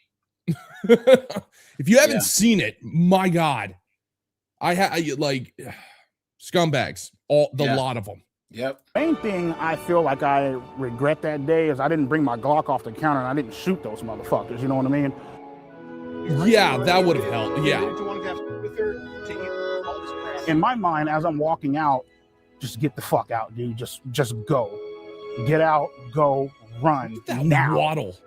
If you haven't seen it, my God, I like scumbags, lot of them. Yep. Main thing I feel like I regret that day is I didn't bring my Glock off the counter and I didn't shoot those motherfuckers. You know what I mean? Yeah, that would have helped. Yeah. In my mind, as I'm walking out, just get the fuck out, dude. Just go. Get out, go, run. That now. Waddle.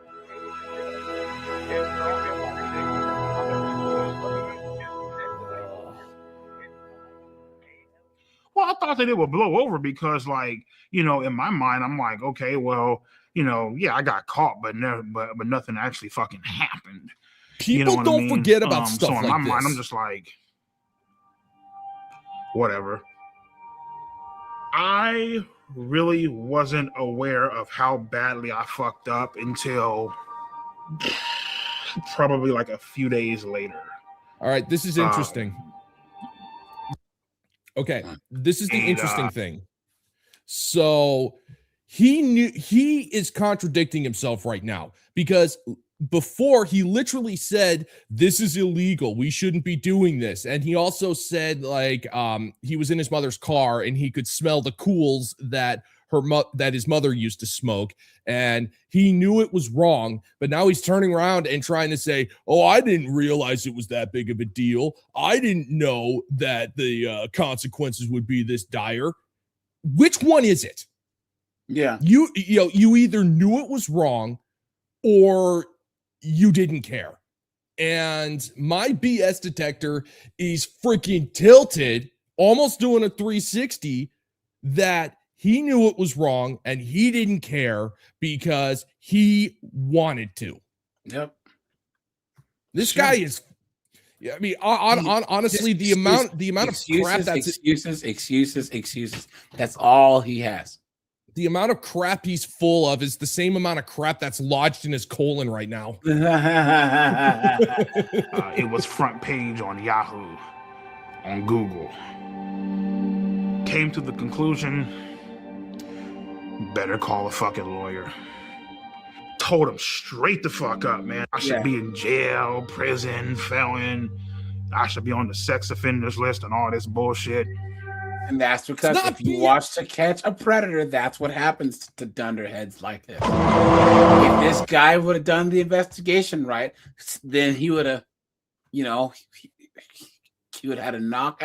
Well, I thought that it would blow over because, like, in my mind, I'm like, okay, well, I got caught, but nothing actually fucking happened. People don't forget about stuff so like in my this. mind, I'm just like, whatever. I really wasn't aware of how badly I fucked up until probably like a few days later. All right, this is interesting. Okay, this is the interesting thing. So he is contradicting himself right now, because before he literally said this is illegal, we shouldn't be doing this, and he also said like he was in his mother's car and he could smell the cools that his mother used to smoke, and he knew it was wrong, but now he's turning around and trying to say, oh, I didn't realize it was that big of a deal, I didn't know that the consequences would be this dire. Which one is it? Yeah, you either knew it was wrong or you didn't care. And my BS detector is freaking tilted, almost doing a 360, that he knew it was wrong and he didn't care because he wanted to. Yep. This guy is, I mean, honestly, the amount of crap that's excuses. That's all he has. The amount of crap he's full of is the same amount of crap that's lodged in his colon right now. It was front page on Yahoo, on Google. Came to the conclusion, better call a fucking lawyer. Told him straight the fuck up, man. I should be in jail, prison, felon. I should be on the sex offenders list and all this bullshit. And that's because if you watch To Catch a Predator, that's what happens to dunderheads like this. If this guy would have done the investigation right, then he would have, he would have had a knock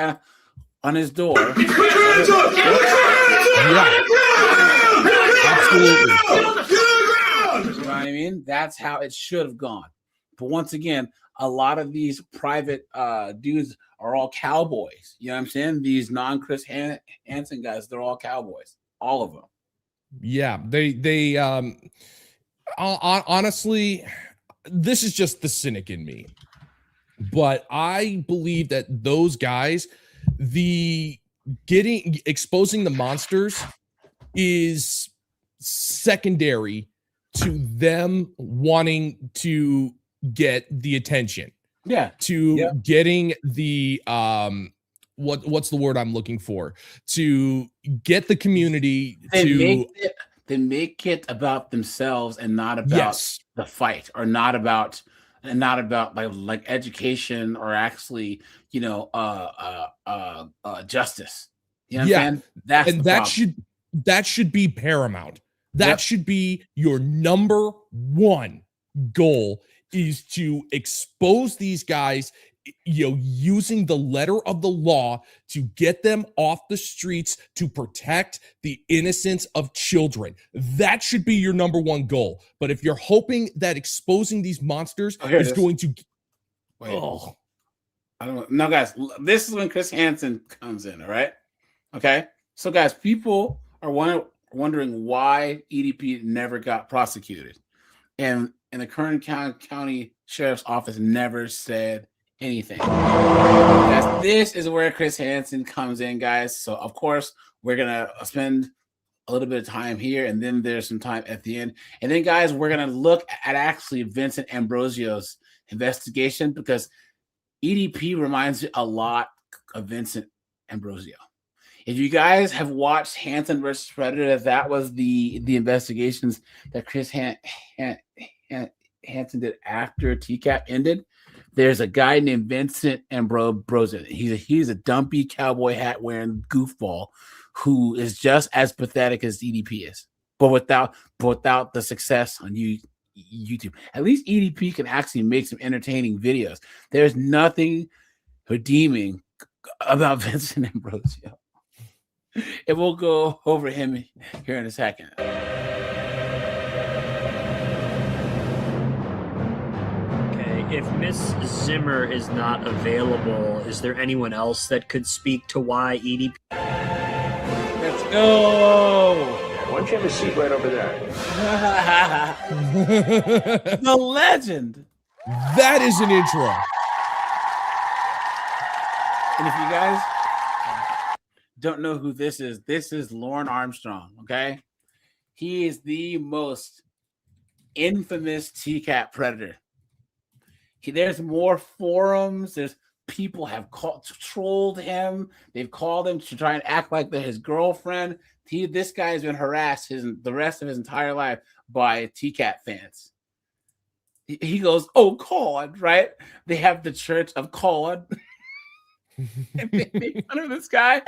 on his door. Absolutely. You know what I mean? That's how it should have gone. But once again, a lot of these private dudes are all cowboys. You know what I'm saying? These non-Chris Hansen guys, they're all cowboys. All of them. Yeah, they honestly, this is just the cynic in me. But I believe that those guys, exposing the monsters is secondary to them wanting to get the attention. Getting the what's the word I'm looking for, to get the community they make it about themselves and not about the fight, or not about like education, or actually justice. You know what I'm saying? That should be paramount. That should be your number one goal, is to expose these guys, using the letter of the law to get them off the streets, to protect the innocence of children. That should be your number one goal. But if you're hoping that exposing these monsters is going to... I don't know. No, guys, this is when Chris Hansen comes in, all right? Okay? So, guys, people are wondering why EDP never got prosecuted. And the Kern County Sheriff's Office never said anything. This is where Chris Hansen comes in, guys. So, of course, we're going to spend a little bit of time here, and then there's some time at the end. And then, guys, we're going to look at actually Vincent Ambrosio's investigation, because EDP reminds me a lot of Vincent Ambrosio. If you guys have watched Hansen versus Predator, that was the investigations that Chris Hansen did after TCAP ended. There's a guy named Vincent Ambrosio. He's a dumpy cowboy hat wearing goofball who is just as pathetic as EDP is, but without the success on YouTube. At least EDP can actually make some entertaining videos. There's nothing redeeming about Vincent Ambrosio. And we'll go over him here in a second. Okay, if Miss Zimmer is not available, is there anyone else that could speak to why EDP? Let's go! Why don't you have a seat right over there? The legend. That is an intro. And if you guys don't know who this is Lauren Armstrong. Okay, he is the most infamous TCAT predator. There's more forums. There's people have trolled him. They've called him to try and act like they're his girlfriend. This guy has been harassed the rest of his entire life by TCAT fans. He goes, "Oh, God," right? They have the Church of God. And they make fun of this guy.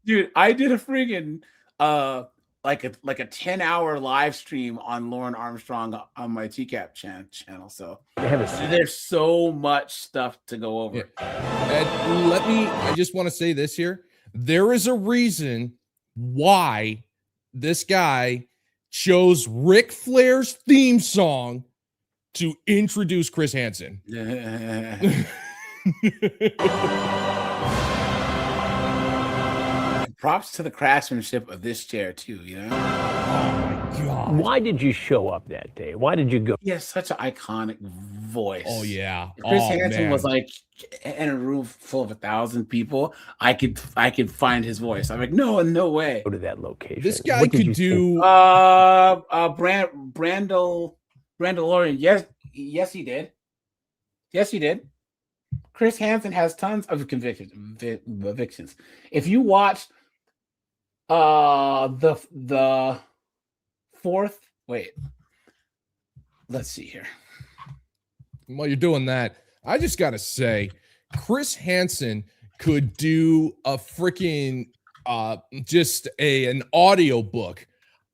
Dude, I did a freaking like a 10-hour live stream on Lauren Armstrong on my TCAP channel. So there's so much stuff to go over. Yeah. And I just want to say this here. There is a reason why this guy chose Ric Flair's theme song to introduce Chris Hansen. Props to the craftsmanship of this chair too, you know? Oh my God. Why did you show up that day? Why did you go? He has such an iconic voice. Oh yeah. Chris Hansen was like in a room full of 1,000 people. I could find his voice. I'm like, no way. Go to that location. This guy could do Brandalorian. Yes, he did. Chris Hansen has tons of convictions. If you watch the fourth, let's see here. While you're doing that, I just gotta say, Chris Hansen could do a freaking an audio book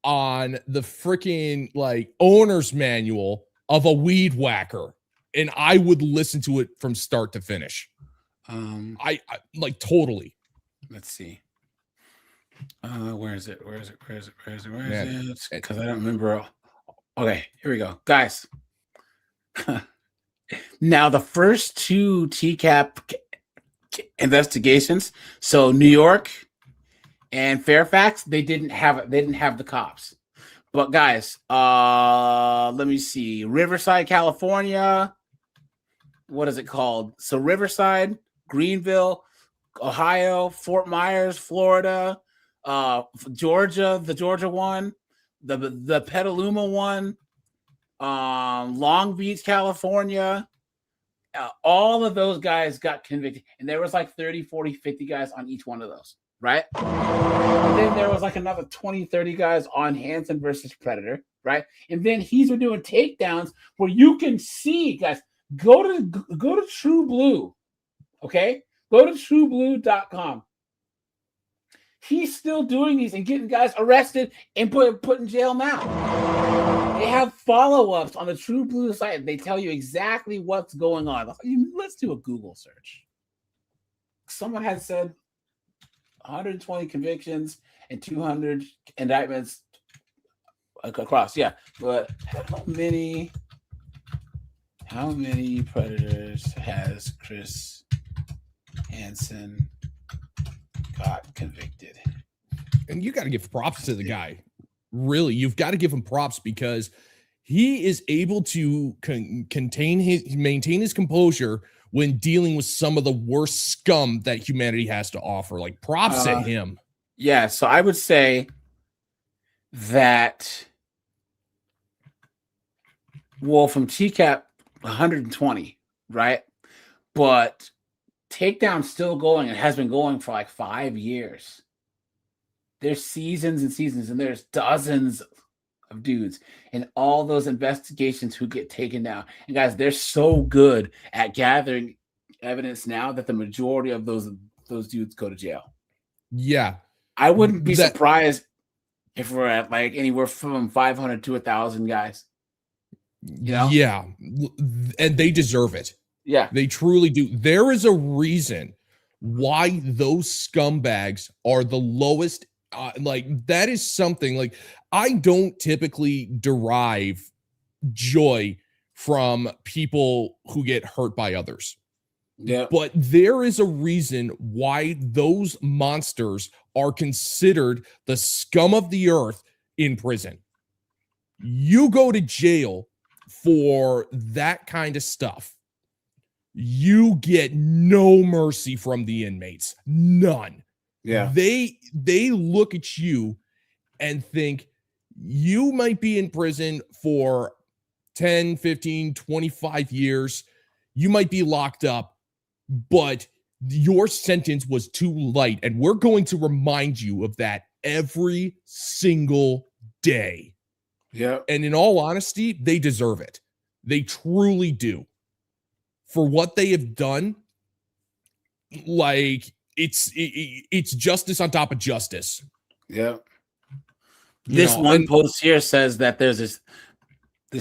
on the freaking like owner's manual of a weed whacker, and I would listen to it from start to finish. I like totally. Let's see. Where is it? Because I don't remember. Okay, here we go, guys. Now the first two TCAP investigations, so New York and Fairfax, they didn't have the cops. But guys, let me see. Riverside, California. What is it called? So Riverside, Greenville, Ohio, Fort Myers, Florida, Georgia, the Georgia one, the Petaluma one, Long Beach, California. All of those guys got convicted, and there was like 30, 40, 50 guys on each one of those, right? And then there was like another 20, 30 guys on Hansen versus Predator, right? And then he's been doing takedowns where you can see, guys, go to True Blue, okay? Go to trueblue.com. He's still doing these and getting guys arrested and put in jail now. They have follow-ups on the True Blue site. They tell you exactly what's going on. Let's do a Google search. Someone had said 120 convictions and 200 indictments across. Yeah, but how many predators has Chris Hansen got convicted? And you got to give props to the guy. Really, you've got to give him props because he is able to maintain his composure when dealing with some of the worst scum that humanity has to offer. Like, props to him. Yeah, so I would say that, well, from TCAP 120, right? But Takedown's still going and has been going for like 5 years. There's seasons and seasons, and there's dozens of dudes in all those investigations who get taken down. And guys, they're so good at gathering evidence now that the majority of those dudes go to jail. Yeah. I wouldn't be surprised if we're at like anywhere from 500 to 1,000 guys. You know? Yeah. And they deserve it. Yeah. They truly do. There is a reason why those scumbags are the lowest. Like, that is something, like, I don't typically derive joy from people who get hurt by others. Yeah. But there is a reason why those monsters are considered the scum of the earth in prison. You go to jail for that kind of stuff. you get no mercy from the inmates. None. Yeah. They look at you and think you might be in prison for 10, 15, 25 years. You might be locked up, but your sentence was too light. And we're going to remind you of that every single day. Yeah. And in all honesty, they deserve it. They truly do. For what they have done, like it's justice on top of justice. Yeah. This one post here says that there's this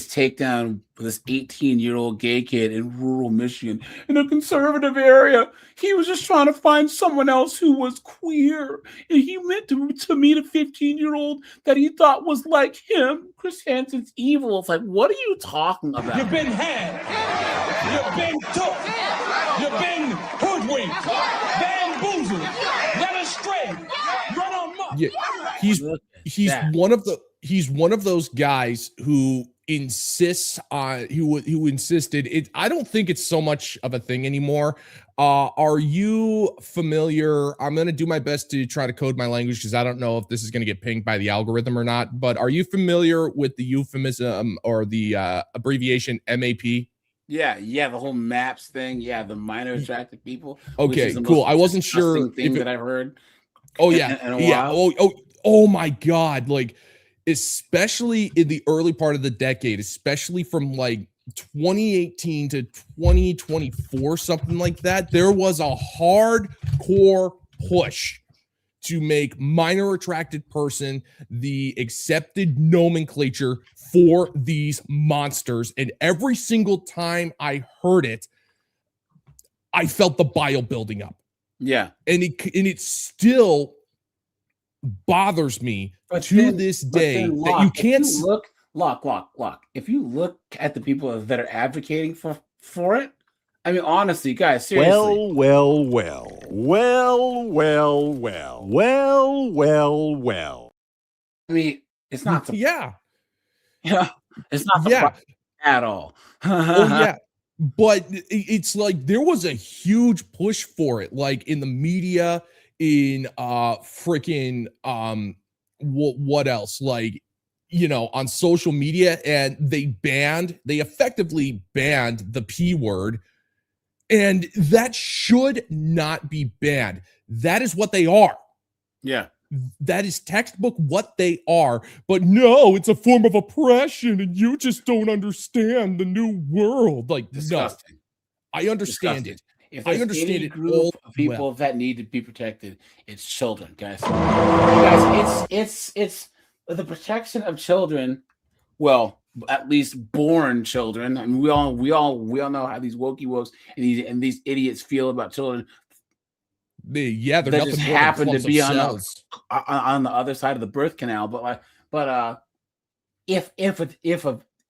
takedown of this 18-year-old gay kid in rural Michigan in a conservative area. He was just trying to find someone else who was queer, and he meant to meet a 15-year-old that he thought was like him. Chris Hansen's evil. It's like, what are you talking about? You've been had. You've been took. You've been hoodwinked, bamboozled, led astray, run amok. Yeah, he's one of those guys who insists on who insisted it. I don't think it's so much of a thing anymore. Are you familiar? I'm going to do my best to try to code my language because I don't know if this is going to get pinged by the algorithm or not, but are you familiar with the euphemism or the abbreviation MAP? Yeah, the whole MAPS thing. Yeah, the minor attracted people. Okay, cool. I wasn't sure thing that I've heard. Oh yeah, yeah. Oh my God! Like, especially in the early part of the decade, especially from like 2018 to 2024, something like that, there was a hardcore push to make minor attracted person the accepted nomenclature for these monsters. And every single time I heard it, I felt the bile building up. Yeah. And it still bothers me this day that you can't look. If you look at the people that are advocating for it, I mean, honestly, guys, seriously. Well. I mean, it's not. Yeah. It's not at all. Oh yeah. But it's like there was a huge push for it, like in the media, in freaking what else, like, you know, on social media, and they effectively banned the P word, and that should not be banned. That is what they are. Yeah. That is textbook what they are. But no, it's a form of oppression and you just don't understand the new world. Like, disgusting. No, I understand it. If there's any group of people that need to be protected, it's children, guys. Guys, it's the protection of children. Well, at least born children. I mean, we all know how these wokey wokes and these idiots feel about children. They're that nothing just more happen than to be clumps of on the other side of the birth canal. But if a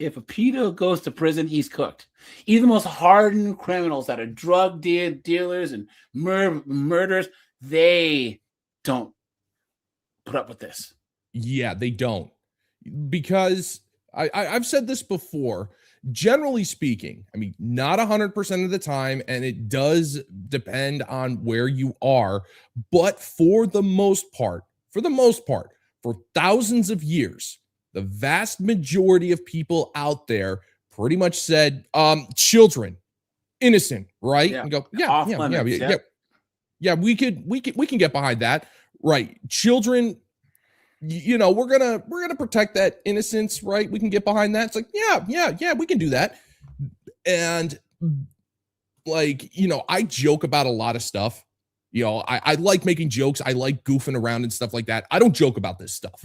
pedo goes to prison, he's cooked. Even the most hardened criminals that are drug dealers and murderers, they don't put up with this. Yeah, they don't. Because I've said this before. Generally speaking, I mean, not 100% of the time, and it does depend on where you are, but for the most part, for thousands of years, the vast majority of people out there pretty much said, children, innocent, right? Yeah. And go, we can get behind that, right? Children, you know, we're gonna protect that innocence, right? We can get behind that. It's like, yeah, we can do that. And like, you know, I joke about a lot of stuff. You know, I like making jokes. I like goofing around and stuff like that. I don't joke about this stuff.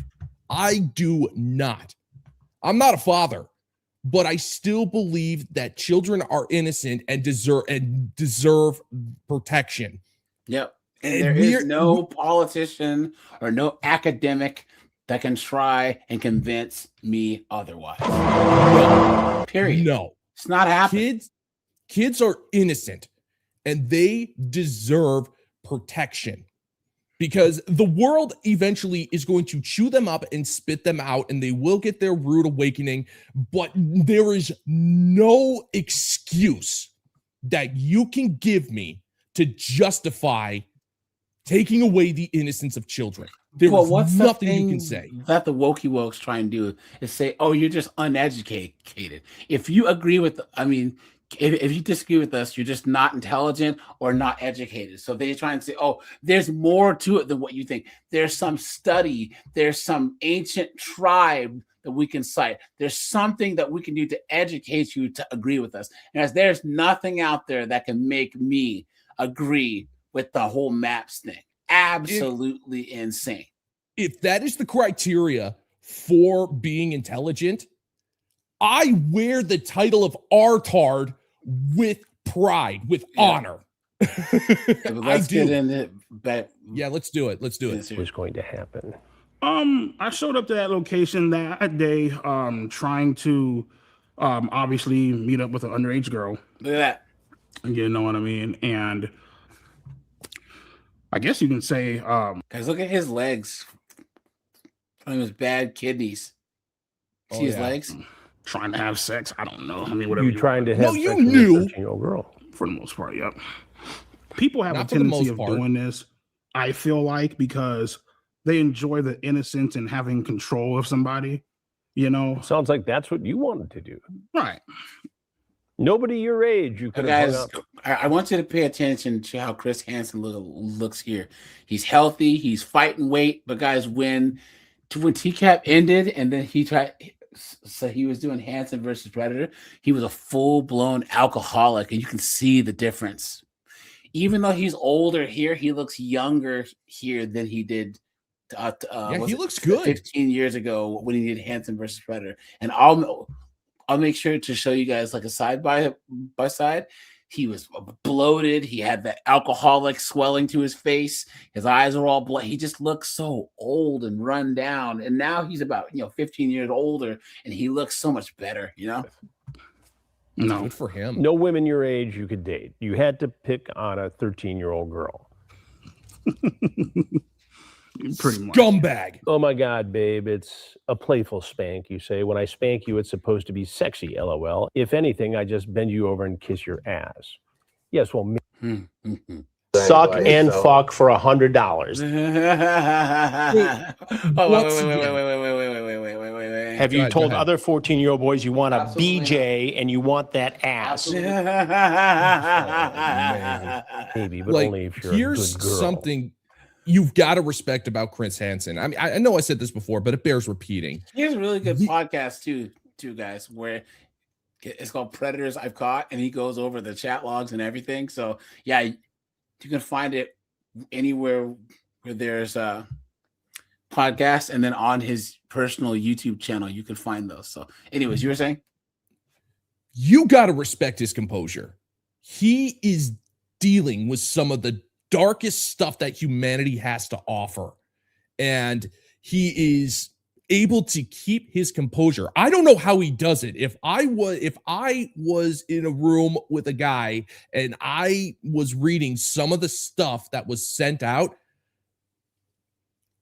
I do not. I'm not a father, but I still believe that children are innocent and deserve protection. Yep. And there is no politician or no academic that can try and convince me otherwise. No. Period. No. It's not happening. Kids are innocent and they deserve protection because the world eventually is going to chew them up and spit them out and they will get their rude awakening. But there is no excuse that you can give me to justify taking away the innocence of children. There is nothing you can say. That the wokey wokes try and do is say, oh, you're just uneducated. If you agree with, if you disagree with us, you're just not intelligent or not educated. So they try and say, oh, there's more to it than what you think. There's some study, there's some ancient tribe that we can cite. There's something that we can do to educate you to agree with us. And as there's nothing out there that can make me agree with the whole maps thing. Absolutely insane. If that is the criteria for being intelligent, I wear the title of Artard with pride, with honor. Let's get into it. Yeah, let's do it. Let's do it. What's going to happen? I showed up to that location that day, trying to obviously meet up with an underage girl. Look at that. You know what I mean? And I guess you can say, guys, look at his legs. From his bad kidneys. See his legs? Trying to have sex. I don't know. I mean, whatever. You trying to have sex with a 13-year-old girl? For the most part, yep. People have a tendency of doing this, I feel like, because they enjoy the innocence and having control of somebody, you know? Sounds like that's what you wanted to do. Right. Nobody your age, you could have hung up. I want you to pay attention to how Chris Hansen looks here. He's healthy. He's fighting weight. But guys, when TCAP ended and then he was doing Hansen versus Predator, he was a full-blown alcoholic, and you can see the difference. Even though he's older here, he looks younger here than he did. He looks good. 15 years ago when he did Hansen versus Predator. And I'll make sure to show you guys like a side by side. He was bloated. He had that alcoholic swelling to his face. His eyes are all blood. He just looks so old and run down. And now he's about 15 years older, and he looks so much better. No, good for him. No women your age you could date. You had to pick on a 13-year-old girl. Pretty much. Scumbag. Oh my God, babe, it's a playful spank. You say, when I spank you, it's supposed to be sexy, LOL. If anything, I just bend you over and kiss your ass. Yes, well, suck and fuck for $100. Wait. Have you told other 14-year-old boys you want a BJ and you want that ass? Maybe, but only if you're a good girl. Something you've got to respect about Chris Hansen. I mean, I know I said this before, but it bears repeating. He has a really good podcast too, guys, where it's called Predators I've Caught, and he goes over the chat logs and everything. So yeah, you can find it anywhere where there's a podcast, and then on his personal YouTube channel, you can find those. So anyways, you were saying? You got to respect his composure. He is dealing with some of the darkest stuff that humanity has to offer, and he is able to keep his composure. I don't know how he does it. If I was in a room with a guy and I was reading some of the stuff that was sent out,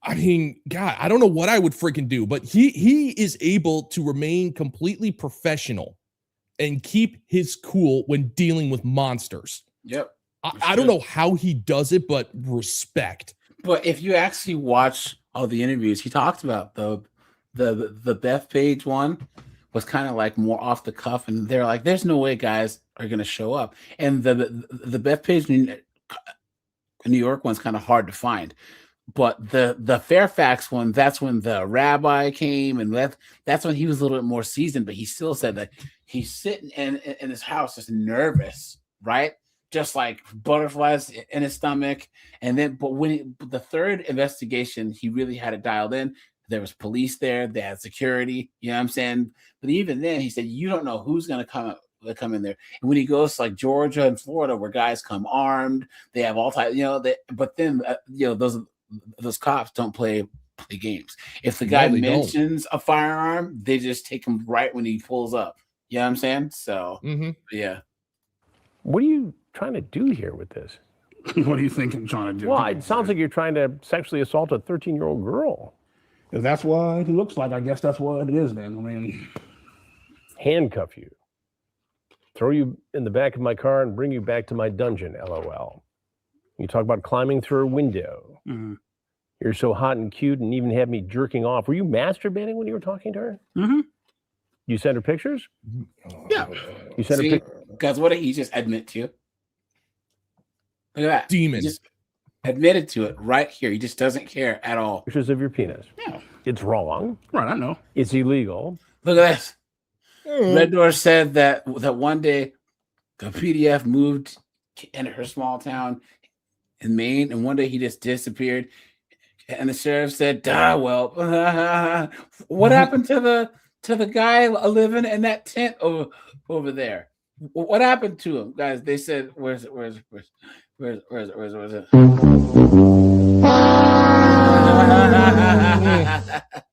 I mean, God, I don't know what I would freaking do, but he is able to remain completely professional and keep his cool when dealing with monsters. Yep. I don't know how he does it, but respect. But if you actually watch all the interviews, he talked about the Bethpage one was kind of like more off the cuff, and they're like, "There's no way guys are going to show up." And the Bethpage New York one's kind of hard to find, but the Fairfax one, that's when the rabbi came, and that's when he was a little bit more seasoned. But he still said that he's sitting in his house just nervous, right? Just like butterflies in his stomach. And then, but when the third investigation, he really had it dialed in. There was police there, they had security, you know what I'm saying? But even then, he said, you don't know who's going to come in there. And when he goes to like Georgia and Florida, where guys come armed, they have all types, but then, those cops don't play games. If the guy mentions a firearm, they just take him right when he pulls up. You know what I'm saying? So, yeah. What are you trying to do here with this? What do you think I'm trying to do? Well, it sounds like you're trying to sexually assault a 13-year-old girl. If that's what it looks like, I guess that's what it is then. I mean, handcuff you. throw you in the back of my car and bring you back to my dungeon, LOL. You talk about climbing through a window. Mm-hmm. You're so hot and cute and even had me jerking off. Were you masturbating when you were talking to her? Mm-hmm. You sent her pictures? Yeah. You sent her pictures? Guys, what did he just admit to? Look at that. Demon. He just admitted to it right here. He just doesn't care at all. Pictures of your penis. Yeah. It's wrong. Right, I know. It's illegal. Look at this. Red Door said that one day the PDF moved into her small town in Maine, and one day he just disappeared. And the sheriff said, well, what happened to the guy living in that tent over there? What happened to him, guys? They said, where's it?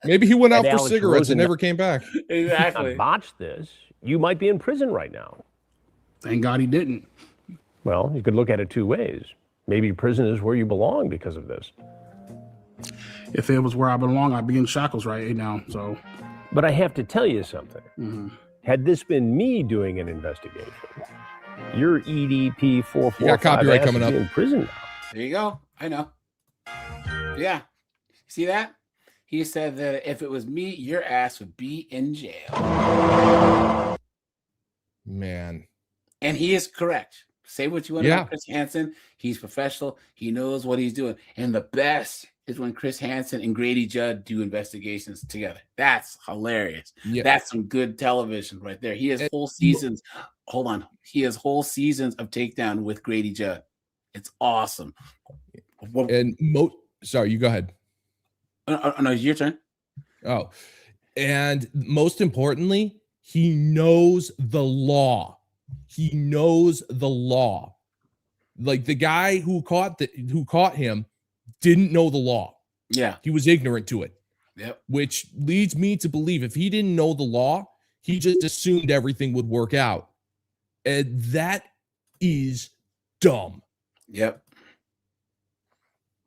Maybe he went out for cigarettes and never came back. Exactly. Botched this. You might be in prison right now. Thank God he didn't. Well, you could look at it two ways. Maybe prison is where you belong because of this. If it was where I belong, I'd be in shackles right now. So, but I have to tell you something. Mm-hmm. Had this been me doing an investigation, your EDP445 got copyright coming up in prison now. There you go. I know. Yeah. See that? He said that if it was me, your ass would be in jail. Man. And he is correct. Say what you want about Chris Hansen. He's professional. He knows what he's doing. And the best is when Chris Hansen and Grady Judd do investigations together. That's hilarious. Yeah. That's some good television right there. He has whole seasons. Hold on. He has whole seasons of Takedown with Grady Judd. It's awesome. And sorry, you go ahead. No, it's your turn. Oh, and most importantly, he knows the law. He knows the law. Like the guy who caught him didn't know the law. Yeah. He was ignorant to it. Yep. Which leads me to believe if he didn't know the law, he just assumed everything would work out. And that is dumb. Yep.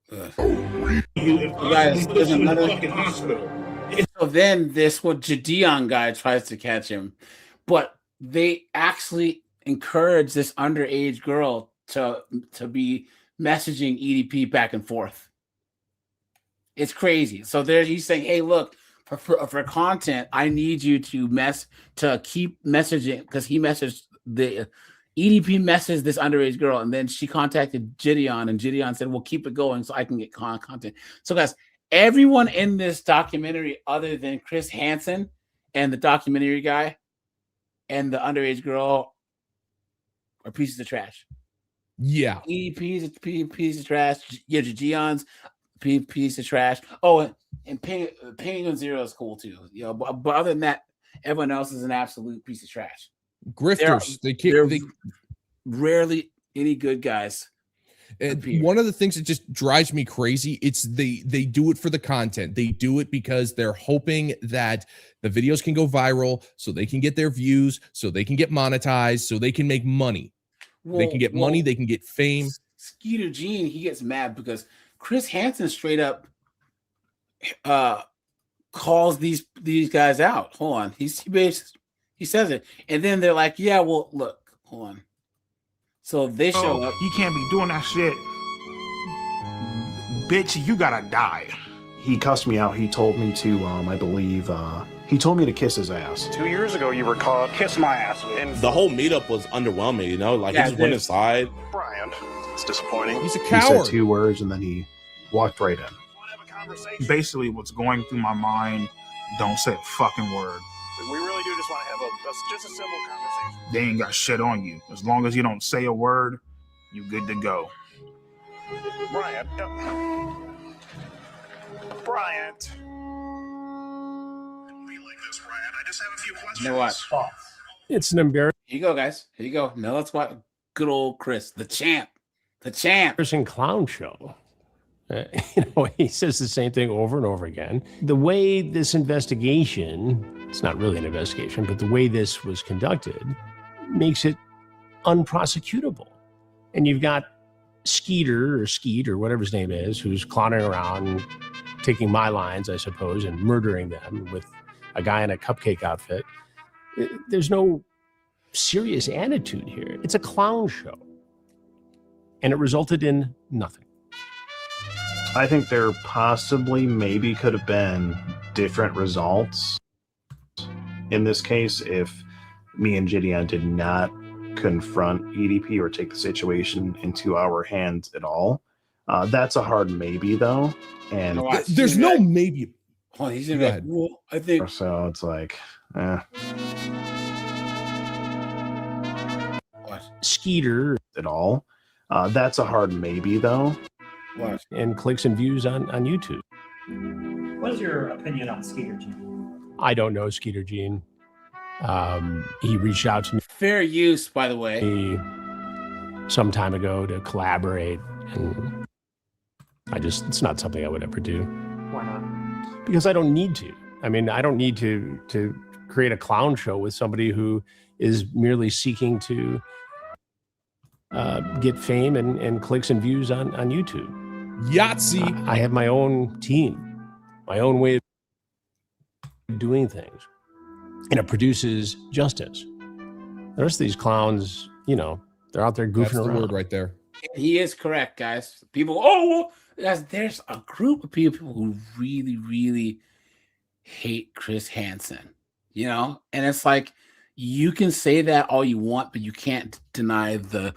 Guys, there's another. So then this Jadeon guy tries to catch him, but they actually encourage this underage girl to be messaging EDP back and forth. It's crazy. So he's saying, "Hey, look, for content, I need you to keep messaging," because he messaged the EDP messaged this underage girl, and then she contacted Gideon, and Gideon said, "Well, keep it going so I can get content." So, guys, everyone in this documentary, other than Chris Hansen and the documentary guy and the underage girl, are pieces of trash. Yeah, EDP's a piece of trash. Yeah, Gideon's piece of trash. Oh, and Penguin Zero is cool too. You know, but other than that, everyone else is an absolute piece of trash. Grifters. They're rarely any good guys. And one of the things that just drives me crazy, it's they do it for the content. They do it because they're hoping that the videos can go viral so they can get their views, so they can get monetized, so they can make money. They can get money, they can get fame. Skeeter Gene, he gets mad because Chris Hansen straight up calls these guys out. Hold on. He says it. And then they're like, yeah, well, look, hold on. So they show up. You can't be doing that shit. Bitch, you gotta die. He cussed me out. He told me to, I believe, he told me to kiss his ass. 2 years ago, you were called Kiss my ass. And the whole meetup was underwhelming, you know? Like, he just went inside. Brian, it's disappointing. He's a He coward. said 2 words and then he walked right in. Basically, what's going through my mind, don't say a fucking word. We really do just want to have just a simple conversation. They ain't got shit on you. As long as you don't say a word, you good to go. Bryant. Bryant. I just have a few questions. You know what? It's an embarrassing. Here you go, guys. Here you go. Now let's watch good old Chris, the champ. The champ. Embarrassing clown show. He says the same thing over and over again. The way this investigation, it's not really an investigation, but the way this was conducted makes it unprosecutable. And you've got Skeet or whatever his name is, who's clowning around, taking my lines, I suppose, and murdering them with a guy in a cupcake outfit. There's no serious attitude here. It's a clown show. And it resulted in nothing. I think there possibly maybe could have been different results in this case if me and Gideon did not confront EDP or take the situation into our hands at all. That's a hard maybe, though. And there's no maybe. Oh, he's in that. Well, I think so. It's like, Skeeter at all. That's a hard maybe, though. What? And clicks and views on YouTube. What is your opinion on Skeeter Gene? I don't know Skeeter Gene. He reached out to me. Fair use, by the way. Some time ago to collaborate, and it's not something I would ever do. Why not? Because I don't need to. I mean, I don't need to create a clown show with somebody who is merely seeking to get fame and clicks and views on YouTube. Yahtzee. I have my own team, my own way of doing things, and it produces justice. The rest of these clowns, they're out there goofing That's the around. word right there. He is correct, guys. People, there's a group of people who really, really hate Chris Hansen, and it's like, you can say that all you want, but you can't deny the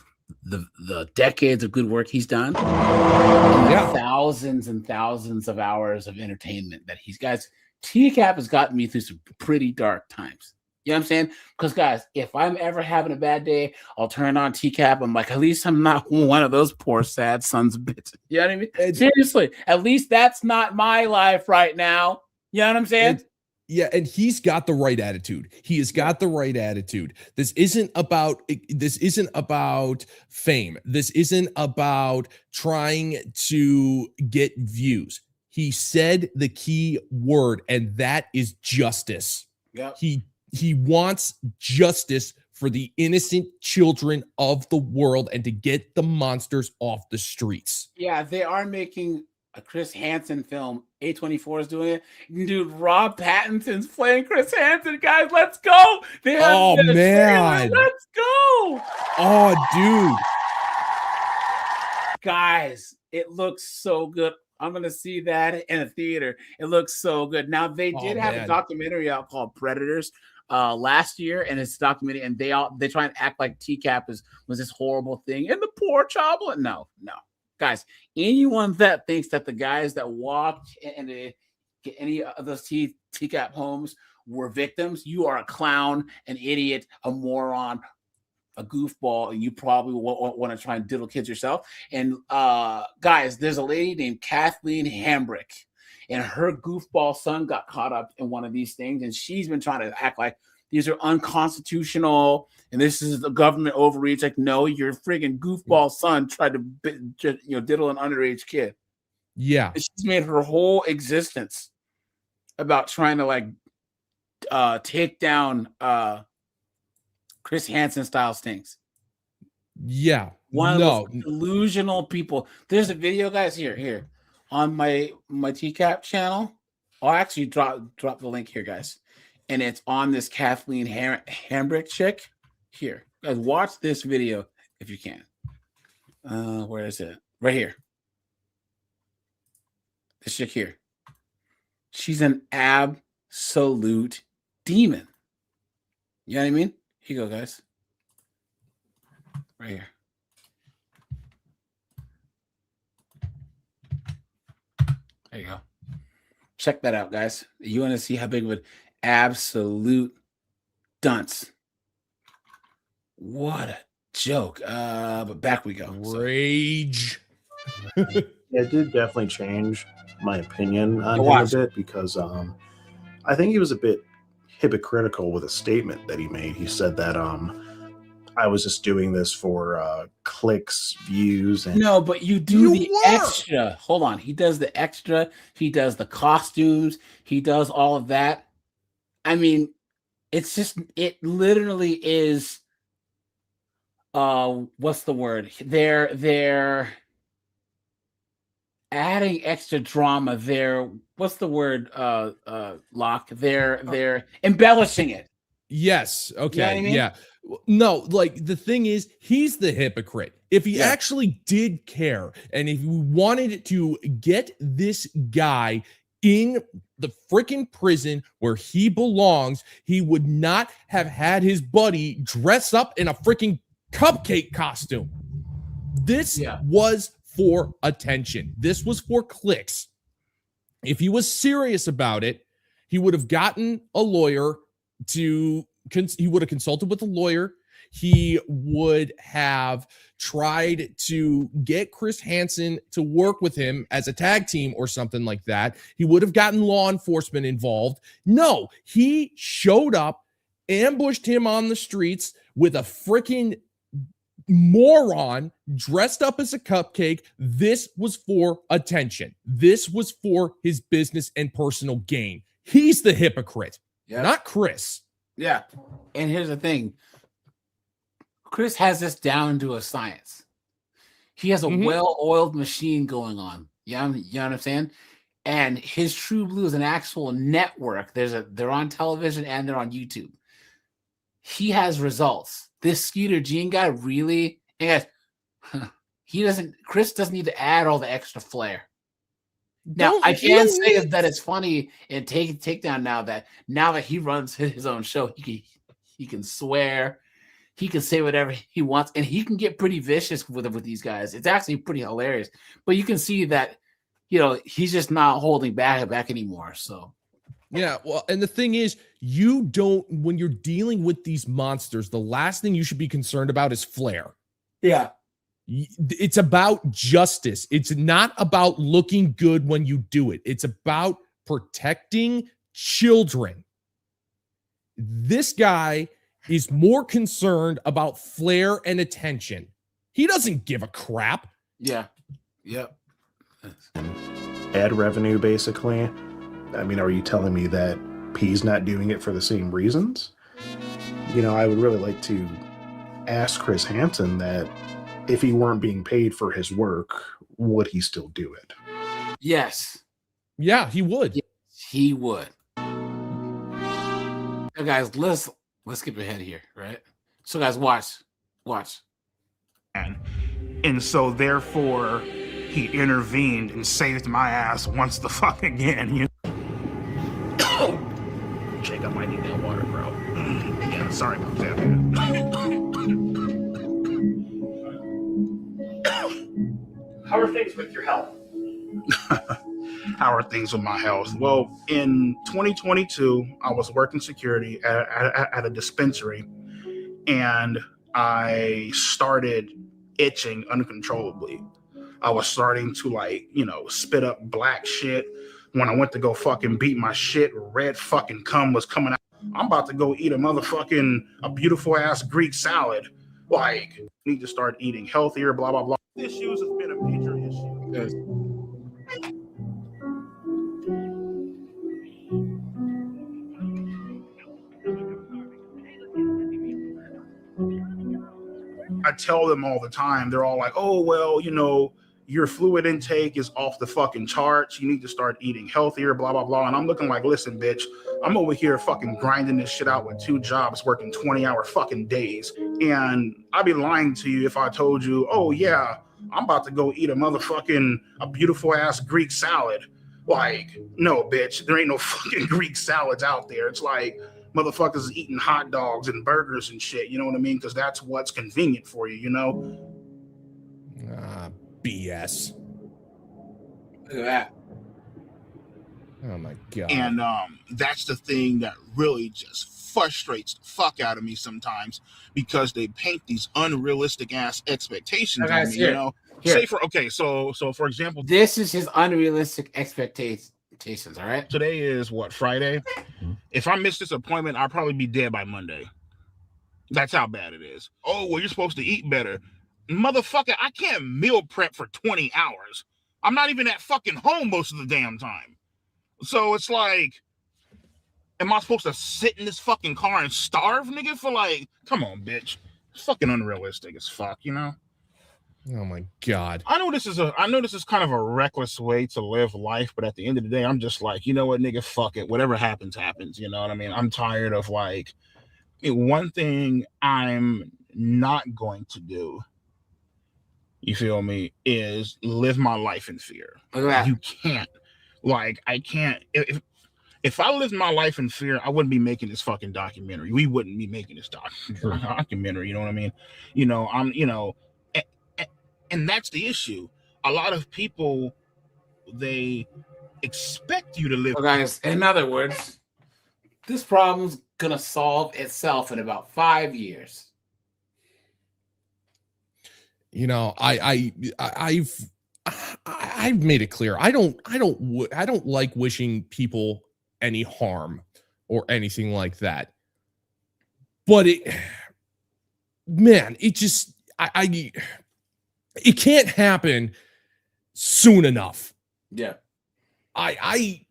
decades of good work he's done. Yeah. Thousands and thousands of hours of entertainment that guys, TCAP has gotten me through some pretty dark times. You know what I'm saying? Because, guys, if I'm ever having a bad day, I'll turn on TCAP. I'm like, at least I'm not one of those poor, sad sons of bitches. You know what I mean? Seriously, at least that's not my life right now. You know what I'm saying? Yeah, and he's got the right attitude. He has got the right attitude. This isn't about fame. This isn't about trying to get views. He said the key word, and that is justice. Yep. He wants justice for the innocent children of the world and to get the monsters off the streets. Yeah, they are making a Chris Hansen film. A24 is doing it. Dude, Rob Pattinson's playing Chris Hansen. Guys, let's go. Oh, man. Let's go. Oh, dude. Guys, it looks so good. I'm going to see that in a theater. It looks so good. Now, they did have a documentary out called Predators last year, and it's a documentary, and they try and act like TCAP was this horrible thing. And the poor child. No. Guys, anyone that thinks that the guys that walked into any of those TCAP homes were victims, you are a clown, an idiot, a moron, a goofball, and you probably want to try and diddle kids yourself. And guys, there's a lady named Kathleen Hambrick, and her goofball son got caught up in one of these things, and she's been trying to act like these are unconstitutional, and this is the government overreach. Like, no, your friggin' goofball son tried to diddle an underage kid. Yeah. And she's made her whole existence about trying to take down Chris Hansen style stings. Yeah. One of those delusional people. There's a video, guys, here on my TCAP channel. I'll actually drop the link here, guys. And it's on this Kathleen Hambrick chick. Here, guys, watch this video if you can. Where is it? Right here. This chick here. She's an absolute demon. You know what I mean? Here you go, guys. Right here. There you go. Check that out, guys. You want to see how big of an absolute dunce. What a joke. But back we go. Rage. It did definitely change my opinion on him a bit because I think he was a bit hypocritical with a statement that he made. He said that I was just doing this for clicks, views, and no, but you do the extra. Hold on. He does the extra. He does the costumes. He does all of that. I mean, it literally is what's the word? They're adding extra drama. What's the word? Locke. They're embellishing it. Yes. Okay. You know what I mean? Yeah. No, like the thing is, he's the hypocrite. If he actually did care and if he wanted to get this guy in the freaking prison where he belongs, he would not have had his buddy dress up in a freaking cupcake costume. This was for attention. This was for clicks. If he was serious about it, he would have gotten a lawyer he would have consulted with a lawyer. He would have tried to get Chris Hansen to work with him as a tag team or something like that. He would have gotten law enforcement involved. No, he showed up, ambushed him on the streets with a freaking moron dressed up as a cupcake. This was for attention. This was for his business and personal gain. He's the hypocrite, not Chris. Yeah. And here's the thing. Chris has this down to a science. He has a well-oiled machine going on. You know what I'm saying? And his True Blue is an actual network. They're on television and they're on YouTube. He has results. This Skeeter Gene guy really, and guys, Chris doesn't need to add all the extra flair. Now, I can say that it's funny and takedown now that he runs his own show, he can swear, he can say whatever he wants, and he can get pretty vicious with these guys. It's actually pretty hilarious. But you can see that, he's just not holding back anymore. So yeah, well, and the thing is, when you're dealing with these monsters, the last thing you should be concerned about is flair. Yeah. It's about justice. It's not about looking good when you do it. It's about protecting children. This guy is more concerned about flair and attention. He doesn't give a crap. Yeah. Yep. Ad revenue, basically. I mean, are you telling me that P's not doing it for the same reasons? I would really like to ask Chris Hansen that if he weren't being paid for his work, would he still do it? Yes. Yeah, he would. Yes, he would. Now, guys, let's skip ahead here, right? So, guys, watch. And so, therefore, he intervened and saved my ass once the fuck again. Jake, I might need that water, bro. Yeah, sorry about that. How are things with your health? How are things with my health? Well, in 2022, I was working security at a dispensary, and I started itching uncontrollably. I was starting to spit up black shit. When I went to go fucking beat my shit, red fucking cum was coming out. I'm about to go eat a beautiful ass Greek salad. Need to start eating healthier, blah, blah, blah. Issues has been a major issue. Yes. I tell them all the time, they're all like, oh, well, your fluid intake is off the fucking charts. You need to start eating healthier, blah, blah, blah. And I'm looking like, listen, bitch, I'm over here fucking grinding this shit out with 2 jobs, working 20-hour fucking days. And I'd be lying to you if I told you, oh, yeah, I'm about to go eat a beautiful ass Greek salad. No, bitch, there ain't no fucking Greek salads out there. It's like motherfuckers eating hot dogs and burgers and shit. You know what I mean? Because that's what's convenient for you, BS. Look at that. Oh my God. And that's the thing that really just frustrates the fuck out of me sometimes, because they paint these unrealistic ass expectations on me, Say for example, this is his unrealistic expectations, all right? Today is what, Friday? Mm-hmm. If I miss this appointment, I'll probably be dead by Monday. That's how bad it is. Oh, well, you're supposed to eat better. Motherfucker, I can't meal prep for 20 hours. I'm not even at fucking home most of the damn time. So it's like, am I supposed to sit in this fucking car and starve, nigga, for come on, bitch. It's fucking unrealistic as fuck, Oh my God. I know this is kind of a reckless way to live life, but at the end of the day, I'm just like, you know what, nigga, fuck it. Whatever happens, happens. You know what I mean? I'm tired of one thing I'm not going to do, you feel me, is live my life in fear. Look at that. You can't. Like, I can't. If I lived my life in fear, I wouldn't be making this fucking documentary. We wouldn't be making this documentary. You know what I mean? And that's the issue. A lot of people, they expect you to live. Well, guys, in other words, this problem's gonna solve itself in about 5 years. You know, I've made it clear. I don't like wishing people any harm or anything like that. But it just it can't happen soon enough. Yeah. I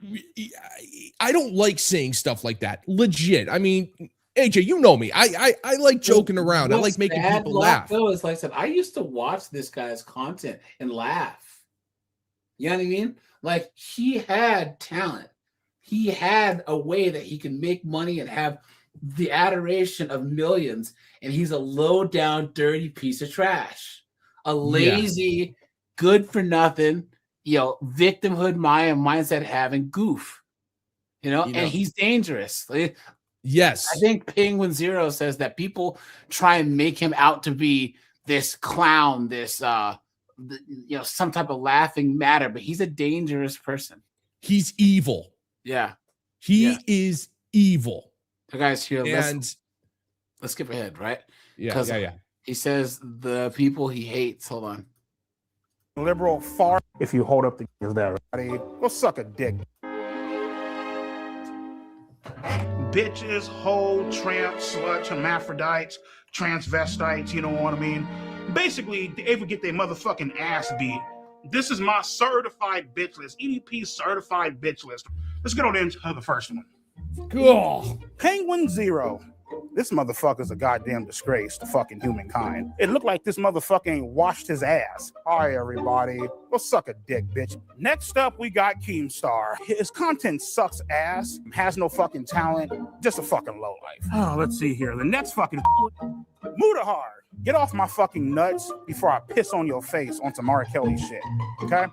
don't like saying stuff like that. Legit. I mean, AJ, you know me. I like joking around. I like making people laugh. Though, is like I said, I used to watch this guy's content and laugh. You know what I mean? Like, he had talent. He had a way that he can make money and have the adoration of millions. And he's a low down, dirty piece of trash. A lazy, good for nothing, victimhood mindset having goof. And he's dangerous. Yes. I think Penguin Zero says that people try and make him out to be this clown, this some type of laughing matter, but he's a dangerous person. He's evil. Yeah. He is evil. So guys, here, let's skip ahead, right? Yeah. He says the people he hates. Hold on. Liberal far. If you hold up the there, go suck a dick. Bitches, hoe, tramp, slut, hermaphrodites, transvestites, you know what I mean? Basically, they ever get their motherfucking ass beat. This is my certified bitch list, EDP certified bitch list. Let's get on into the first one. Cool. Penguin Zero. This motherfucker's a goddamn disgrace to fucking humankind. It looked like this motherfucker washed his ass. Hi, everybody. Go suck a dick, bitch. Next up, we got Keemstar. His content sucks ass, has no fucking talent, just a fucking lowlife. Oh, let's see here. The next fucking Mudahar. Get off my fucking nuts before I piss on your face on some R. Kelly shit, okay?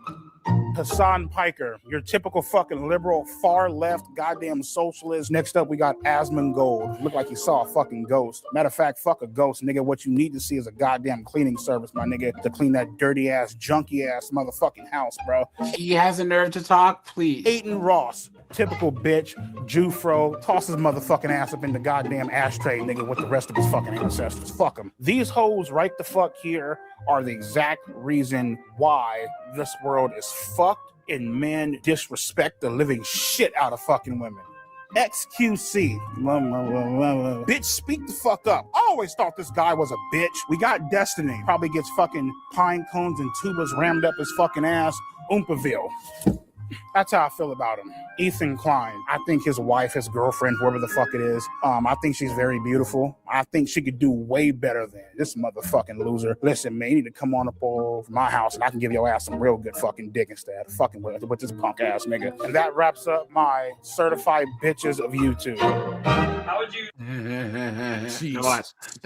Hassan Piker, your typical fucking liberal, far left, goddamn socialist. Next up, we got Asmongold. Look like he saw a fucking ghost. Matter of fact, fuck a ghost, nigga. What you need to see is a goddamn cleaning service, my nigga, to clean that dirty ass, junky ass motherfucking house, bro. He has a nerve to talk, please. Aiden Ross, typical bitch, Jufro, toss his motherfucking ass up in the goddamn ashtray, nigga, with the rest of his fucking ancestors. Fuck him. These hoes right the fuck here are the exact reason why this world is fucked and men disrespect the living shit out of fucking women. XQC. Bitch, speak the fuck up. I always thought this guy was a bitch. We got Destiny. Probably gets fucking pine cones and tubas rammed up his fucking ass. Oompaville. That's how I feel about him. Ethan Klein. I think his wife, his girlfriend, whoever the fuck it is, I think she's very beautiful. I think she could do way better than this motherfucking loser. Listen, man, you need to come on up over my house and I can give your ass some real good fucking dick instead of fucking with this punk ass nigga. And that wraps up my certified bitches of YouTube. How would you?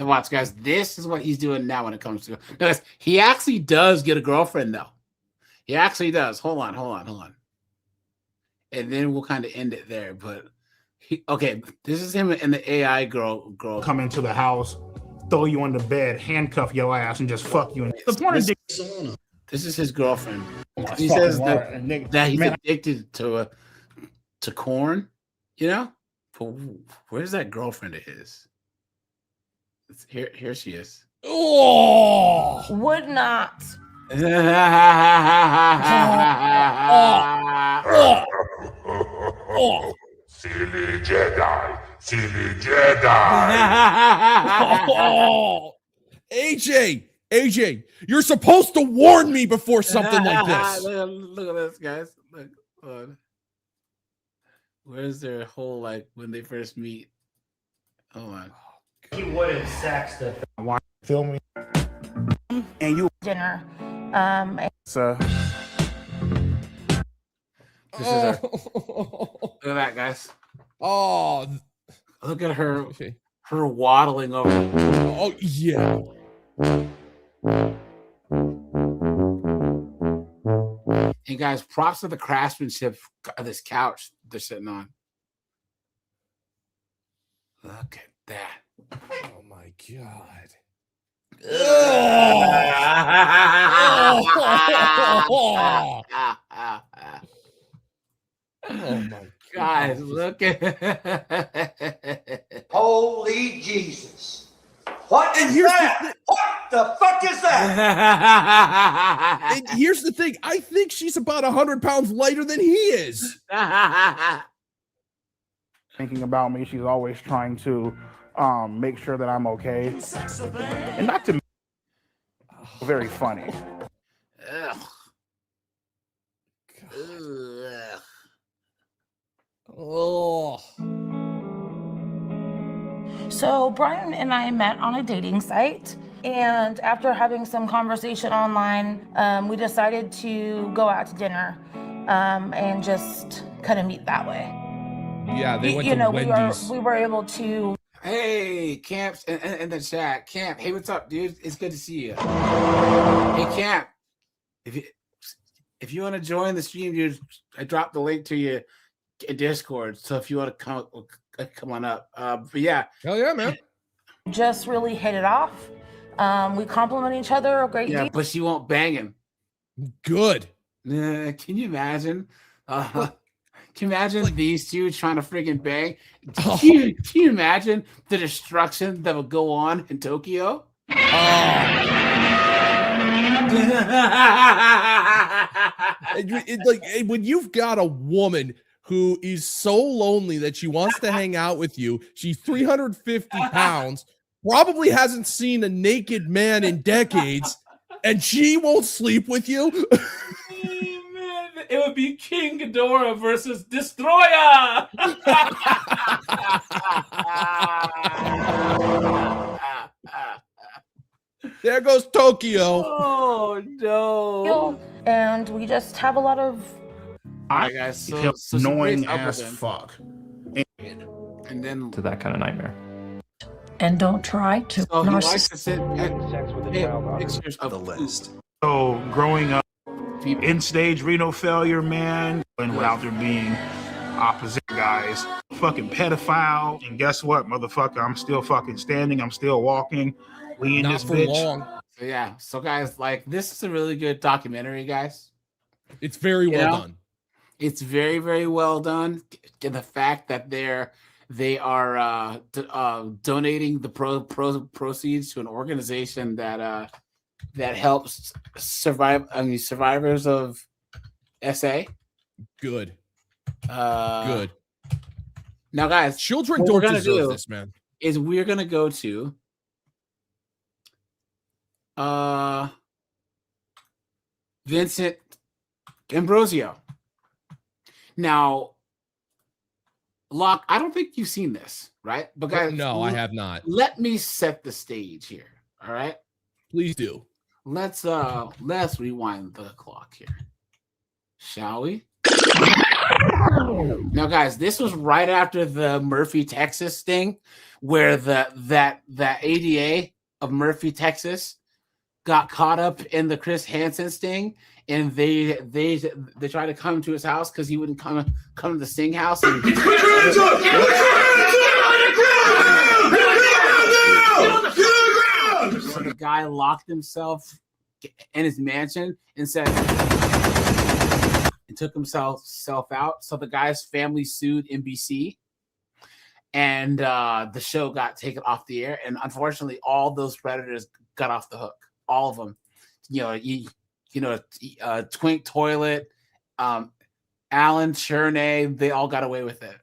Watch, guys. This is what he's doing now when it comes to. Guys, he actually does get a girlfriend though. He actually does. Hold on. And then we'll kind of end it there. But this is him and the AI girl. Come into the house, throw you on the bed, handcuff your ass, and just fuck you. This is his girlfriend. He says that he's addicted to corn. But where's that girlfriend of his? Here she is. Oh, would not. Silly Jedi. AJ, you're supposed to warn me before something like this. Look at this, guys. Look, where's their whole when they first meet? Hold on. He would have sexed her. Why feel me? And you dinner. Sir. This is her. Look at that, guys. Oh, look at her. her waddling over. Oh yeah. And guys, props to the craftsmanship of this couch they're sitting on. Look at that. Oh my god. Oh my guys, God. look at Holy Jesus. What And is here's that? What the fuck is that? And here's the thing. I think she's about 100 pounds lighter than he is. Thinking about me, she's always trying to make sure that I'm okay. And not to very funny. Ugh. Ugh. Oh. So Brian and I met on a dating site, and after having some conversation online, we decided to go out to dinner and just kind of meet that way. Yeah, they went to Wendy's. We were able to. Hey, Camps in the chat. Camp, hey, what's up, dude? It's good to see you. Hey, Camp, if you want to join the stream, dude, I dropped the link to you in Discord. So if you want to come on up. But yeah, hell yeah, man. Just really hit it off. We compliment each other a great deal. But she won't bang him. Good. Can you imagine? Can you imagine these two trying to freaking bang? Can you imagine the destruction that would go on in Tokyo? Like when you've got a woman who is so lonely that she wants to hang out with you, she's 350 pounds, probably hasn't seen a naked man in decades, and she won't sleep with you. It would be King Ghidorah versus Destroyer. There goes Tokyo. Oh no! And we just have a lot of. Guys, so annoying as fuck. And then to that kind of nightmare. And don't try to. So he likes to sit pictures of the list. So growing up, end stage renal failure, man, and without there being opposite guys, fucking pedophile. And guess what, motherfucker? I'm still fucking standing. I'm still walking. We in this bitch. Long. So yeah. So guys, like this is a really good documentary, guys. It's very well done. It's very, very well done. And the fact that they are donating the proceeds to an organization that helps survivors of SA. Good. Good. Now, guys, children don't deserve this, man. Is we're gonna go to Vincent Ambrosio. Now, Locke, I don't think you've seen this, right? But guys, no, I have not. Let me set the stage here. All right. Please do. Let's rewind the clock here. Shall we? Now, guys, this was right after the Murphy, Texas thing, where that ADA of Murphy, Texas got caught up in the Chris Hansen sting, and they tried to come to his house because he wouldn't come to the Sting house. And so the guy locked himself in his mansion and said and took himself out. So the guy's family sued NBC, and the show got taken off the air. And unfortunately, all those predators got off the hook. All of them. Twink Toilet, Alan Chernay, they all got away with it.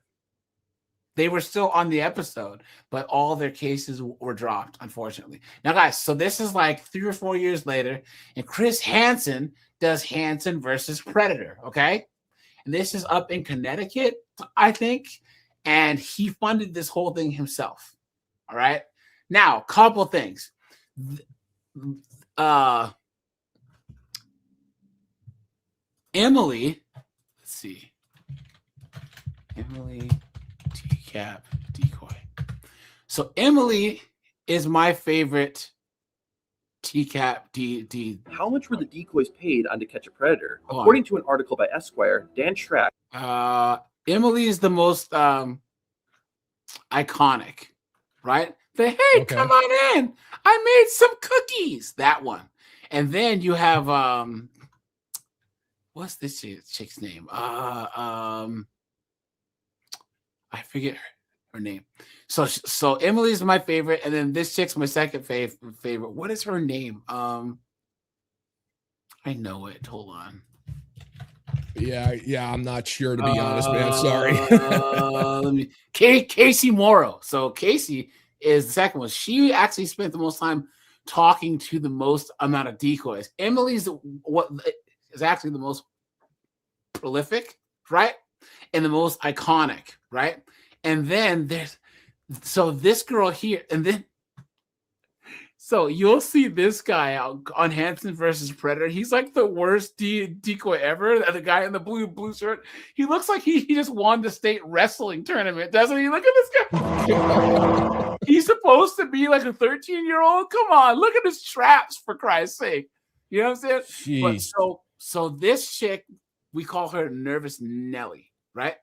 They were still on the episode, but all their cases were dropped, unfortunately. Now, guys, so this is like 3 or 4 years later, and Chris Hansen does Hansen versus Predator, okay? And this is up in Connecticut, I think, and he funded this whole thing himself, all right? Now, couple things. Emily, let's see. Emily Decoy. So Emily is my favorite TCAP. How much were the decoys paid on To Catch a Predator? According to an article by Esquire, Dan Schrack. Emily is the most iconic, right? Hey, come on in. I made some cookies. That one. And then you have what's this chick's name? I forget her name. So Emily's my favorite, and then this chick's my second favorite. What is her name? I know it. Hold on. Yeah, I'm not sure, to be honest, man. Sorry. Let me Casey Morrow. So Casey is the second one. She actually spent the most time talking to the most amount of decoys. Emily's what is actually the most prolific, right? And the most iconic, right? And then there's this girl here, and then so you'll see this guy out on Hansen versus Predator. He's like the worst decoy ever. The guy in the blue shirt. He looks like he just won the state wrestling tournament, doesn't he? Look at this guy. He's supposed to be like a 13-year-old. Come on, look at his traps, for Christ's sake. You know what I'm saying? But so this chick, we call her Nervous Nelly, right?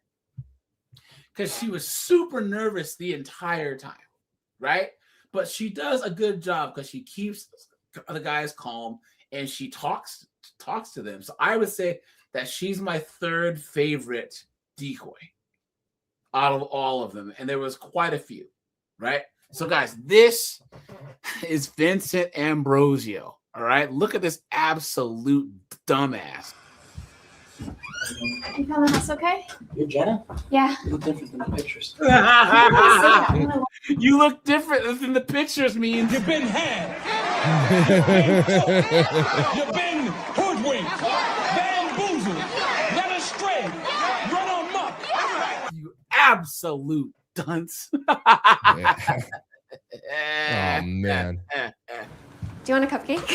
Because she was super nervous the entire time, right? But she does a good job because she keeps the guys calm and she talks to them. So I would say that she's my third favorite decoy out of all of them. And there was quite a few, right? So guys, this is Vincent Ambrosio. All right. Look at this absolute dumbass. You found the house okay? You're Jenna? Yeah. You look different than the pictures. You look different than the pictures mean. You've been had. You've been hoodwinked, bamboozled, led astray, run amok. You absolute dunce. Oh, man. Do you want a cupcake?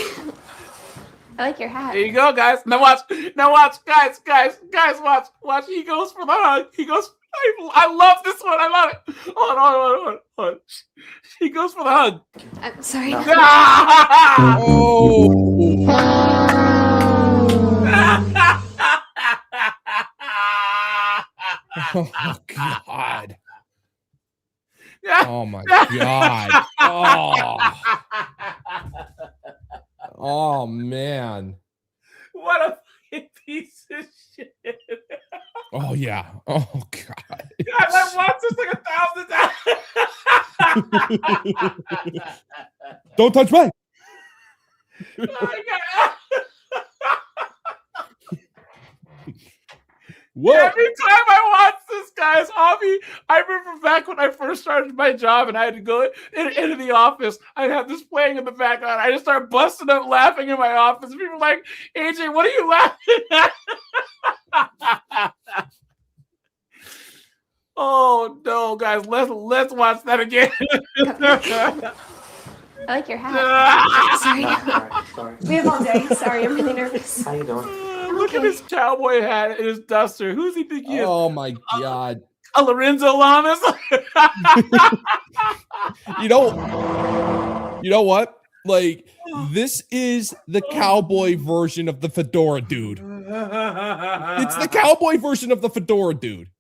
I like your hat. There you go, guys. Now watch, guys, watch. He goes for the hug. He goes. I love this one. I love it. Hold on. He goes for the hug. I'm sorry. Oh God. Oh my God. Oh man. What a fucking piece of shit. Oh yeah. Oh God. God, I've watched this like 1,000 times. Don't touch me. Oh my God. Whoa. Every time I watch this guy's hobby, I remember back when I first started my job and I had to go into the office, I'd have this playing in the background. I just start busting up laughing in my office. People are like, AJ, what are you laughing at? Oh no, guys, let's watch that again. I like your hat. Sorry. We have all day. Sorry, I'm really nervous. How you doing? Look at his cowboy hat and his duster. Who's he think he is? Oh my God. Lorenzo Lamas. You know what? Like, this is the cowboy version of the fedora dude. It's the cowboy version of the fedora dude.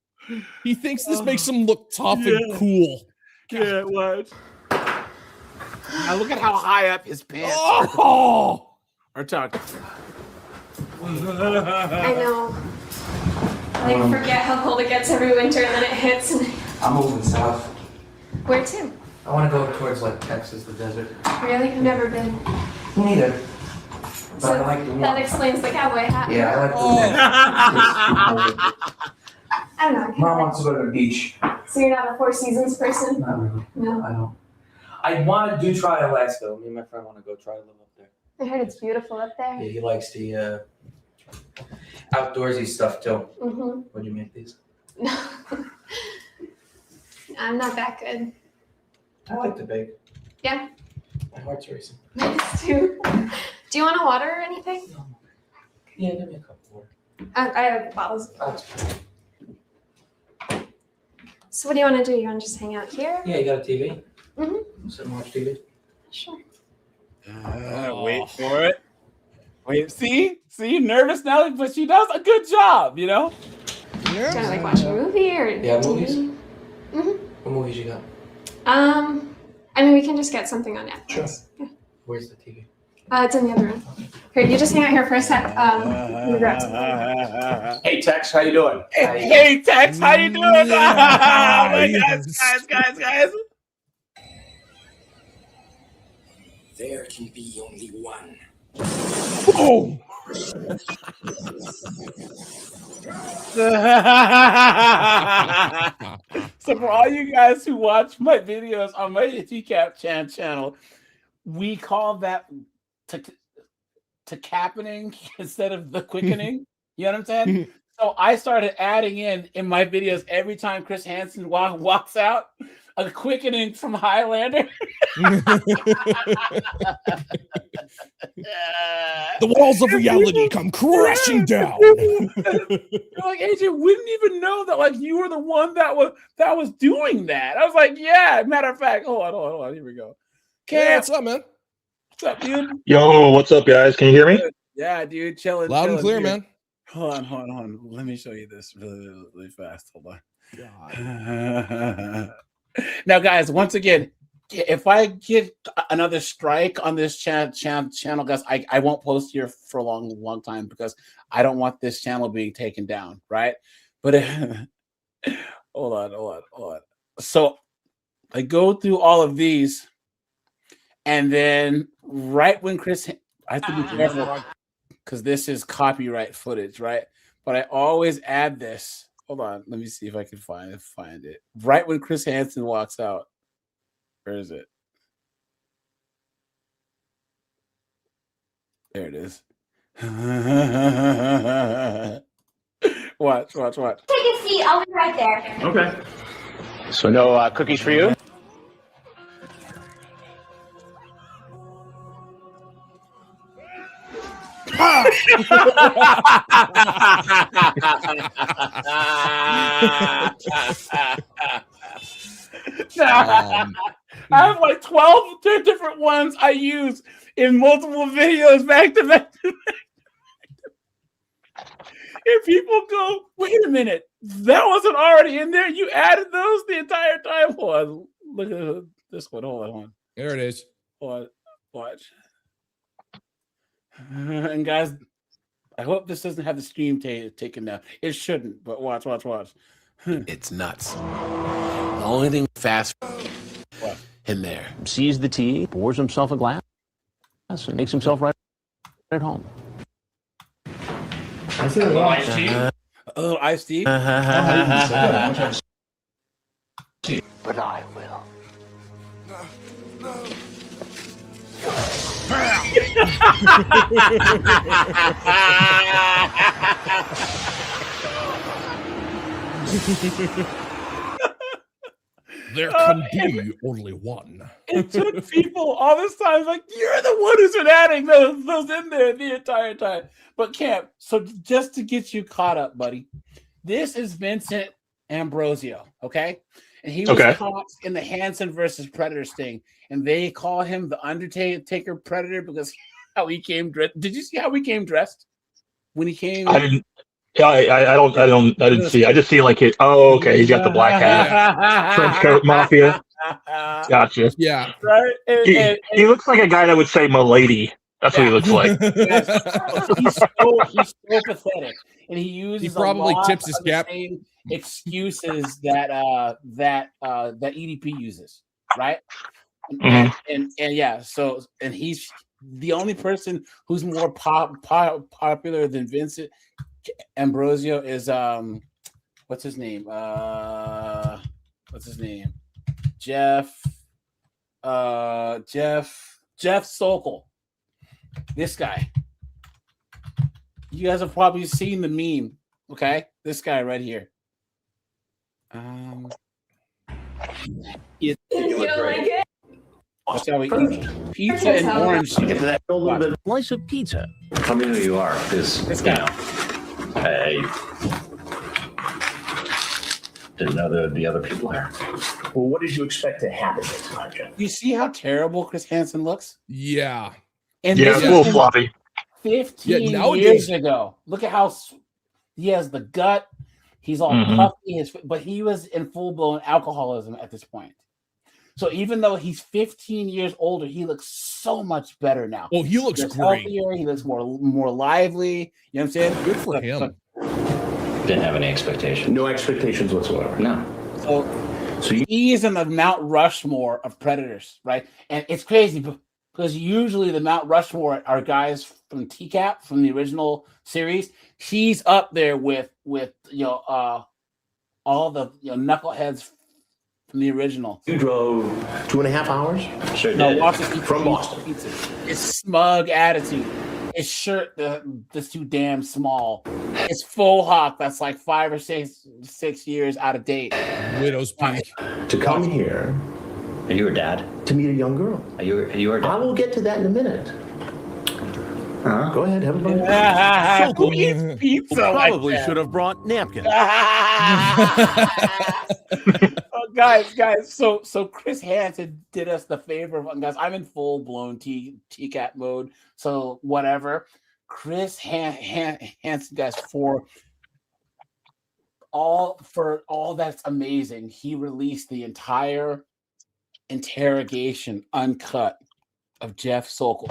He thinks this makes him look tough and cool. Yeah, it was. Now look at how high up his pants are tucked. I know. I forget how cold it gets every winter, and then it hits. And I'm moving south. Where to? I want to go towards like Texas, the desert. Really? I've never been. Me neither. But So I like the that explains the cowboy hat. Yeah, I like the I don't know. Mom wants to go to the beach. So you're not a Four Seasons person? Not really. No. I don't. I want to try Alaska. Me and my friend want to go try to live up there. I heard it's beautiful up there. Yeah, he likes the outdoorsy stuff too. Mm-hmm. What'd you make these? I'm not that good. I like to bake. Yeah. My heart's racing. Mine's too. Do you want a water or anything? Yeah, give me a cup of water. I have bottles. So what do you want to do? You want to just hang out here? Yeah, you got a TV? Sit and watch TV. Sure. Wait for it. Wait, see, nervous now, but she does a good job, you know. Yeah. Kind of like watching a movie or movies. Mm-hmm. What movies you got? I mean, we can just get something on Netflix. Sure. Yeah. Where's the TV? It's in the other room. Here, you just hang out here for a sec. Let me grab something. Hey, Tex, how you doing? Hey, Tex, how you doing? Oh my guys. There can be only one. Oh. So for all you guys who watch my videos on my TCAP channel, we call that to cappening instead of the quickening. You know what I'm saying? So I started adding in my videos every time Chris Hansen walks out a quickening from Highlander. The walls of reality come crashing down. Like, AJ, wouldn't even know that like you were the one that was doing that. I was like, yeah. Matter of fact, hold on. Here we go. Hey, what's up, man? What's up, dude? Yo, what's up, guys? Can you hear me? Yeah, dude, chilling. Loud and clear, dude. Man. Hold on. Let me show you this really fast. Hold on. Now, guys, once again, if I get another strike on this channel, guys, I won't post here for a long time because I don't want this channel being taken down, right? But hold on. So I go through all of these, and then right when Chris, I have to be careful because this is copyright footage, right? But I always add this. Hold on, let me see if I can find it. Right when Chris Hansen walks out. Where is it? There it is. Watch. Take a seat. I'll be right there. Okay. So no cookies for you? I have like 12 different ones I use in multiple videos back to back. If people go, wait a minute, that wasn't already in there. You added those the entire time. Hold on, look at this one. Hold on. There it is. Watch. And guys, I hope this doesn't have the stream taken down. It shouldn't, but watch. It's nuts. The only thing fast in there. Sees the tea, pours himself a glass, and makes himself right at home. I said a little iced tea. A little iced tea? But I will. There can be only one. It took people all this time, like, you're the one who's been adding those in there the entire time. But Camp, so just to get you caught up, buddy, this is Vincent Ambrosio, okay? And he was caught in the Hansen versus Predator sting, and they call him the Undertaker Predator because how he came dressed. Did you see how he came dressed when he came? I didn't. Yeah, I didn't see. I just see like it. Oh, okay. He's got the black hat, French coat, mafia. Gotcha. Yeah. Right. He looks like a guy that would say "milady." That's what he looks like. He's so pathetic, and he uses. He probably tips his cap. Same excuses that EDP uses, right? And yeah. So he's the only person who's more popular than Vincent Ambrosio is what's his name? Jeff Sokol. This guy. You guys have probably seen the meme, okay? This guy right here. You don't like it? Watch how we eat pizza and orange. Get to that A little bit of slice of pizza. Tell me who you are, because this guy. Hey, Didn't know the other people there. Well, what did you expect to happen this time, Jen? You see how terrible Chris Hansen looks? Yeah. And Yeah, this it's a is little floppy. 15 nowadays- years ago. Look at how he has the gut. He's all Mhm. puffy, but he was in full-blown alcoholism at this point. So even though he's 15 years older, he looks so much better now. Oh, he looks great. Healthier. He looks more lively. You know what I'm saying? Good for him. Didn't have any expectations. No expectations whatsoever. No. So he is in the Mount Rushmore of predators, right? And it's crazy because usually the Mount Rushmore are guys from TCAP, from the original series. He's up there with all the knuckleheads from the original. You drove 2.5 hours? Sure No, did. Boston From Boston. His smug attitude. His shirt that's too damn small. His faux hawk that's like 5 or 6 years out of date. Widow's peak. To come here. Are you her dad? To meet a young girl. Are you her dad? I will get to that in a minute. Go ahead, have a bite. So who eats pizza Probably like should have brought napkins. Oh, guys, so Chris Hansen did us the favor of, guys, I'm in full-blown TCAT mode, so whatever. Chris Hansen, guys, for all that's amazing, he released the entire interrogation uncut of Jeff Sokol.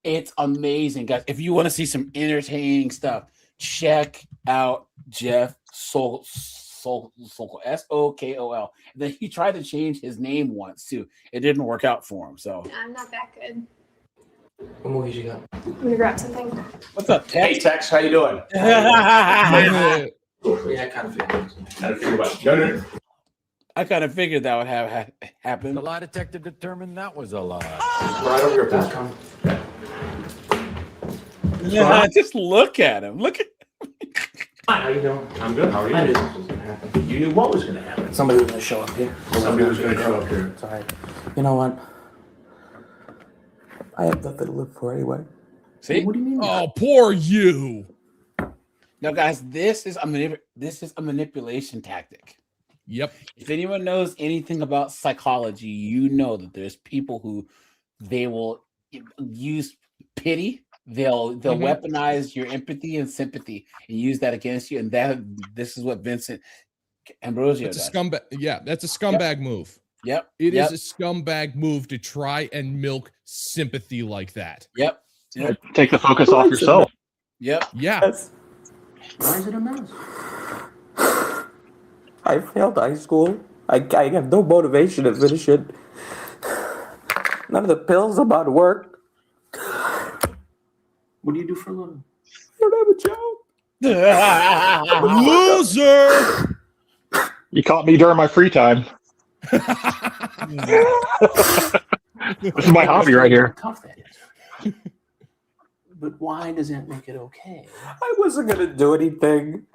It's amazing, guys. If you want to see some entertaining stuff, check out Jeff Sokol, Sokol. Then he tried to change his name once too. It didn't work out for him. So I'm not that good. What movies you got? I'm gonna grab something. What's up, Tex? Hey, Tex, how you doing? Yeah, I kind of figured. I kind of figured that would have happened. The lie detector determined that was a lie. Right over your back. Yeah, just look at him. Look at Hi, how you doing? I'm good. How are you? I knew this was going to happen. You knew what was going to happen. Somebody was going to show up here. Somebody was going to show up here. It's all right. You know what? I have nothing to live for anyway. See? What do you mean? Oh, poor you. Now, guys, this is a manipulation tactic. Yep. If anyone knows anything about psychology, you know that there's people who they will use pity. They'll weaponize your empathy and sympathy and use that against you. And this is what Vincent Ambrosio does. That's a scumbag. Yeah, that's a scumbag move. Yep. It is a scumbag move to try and milk sympathy like that. Yep. Take the focus off yourself. Yep. Yeah. Why is it a mess? I failed high school. I have no motivation to finish it. None of the pills about work. What do you do for a living? I don't have a job. Loser. You caught me during my free time. This is my hobby right here. Tough that is. But why does that make it okay? I wasn't gonna do anything.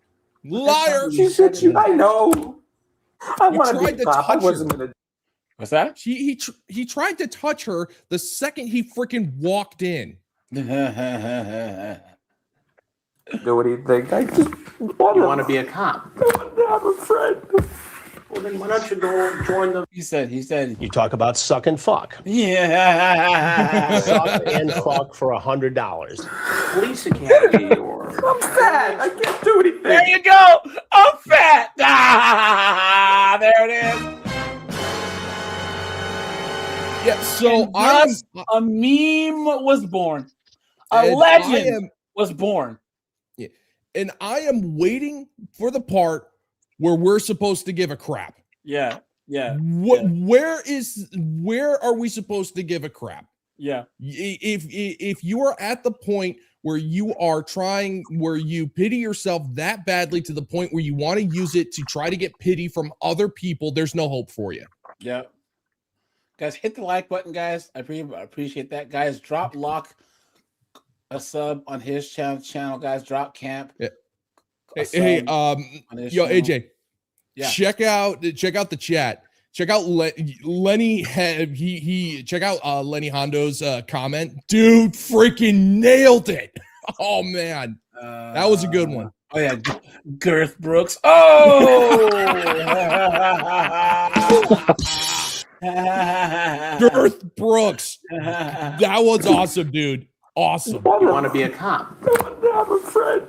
Liar. She said I know. I You want to tried be to a cop. I touch wasn't her. gonna. What's that? He tried to touch her the second he freaking walked in. Do anything. I just want to be a cop. have a friend. Well, then why don't you go join the... He said. You talk about suck and fuck. Yeah. Suck and fuck for $100. Police academy or... I'm fat. I can't do anything. There you go. I'm fat. Ah, there it is. Yeah, so And thus, a meme was born. A And legend was born. Yeah, and I am waiting for the part where we're supposed to give a crap. Yeah. Where are we supposed to give a crap? Yeah. If you are at the point where you pity yourself that badly to the point where you want to use it to try to get pity from other people, there's no hope for you. Yeah. Guys, hit the like button, guys. I appreciate that. Guys, drop Lock a sub on his channel, guys. Drop Camp. Yeah. a Hey, sub on his yo, channel. AJ. Yeah. Check out the chat. Check out Lenny. Check out Lenny Hondo's comment. Dude, freaking nailed it. Oh man, that was a good one. Oh yeah, Girth Brooks. Oh, Girth Brooks. That was awesome, dude. Awesome. You want to be a cop? I'm a friend.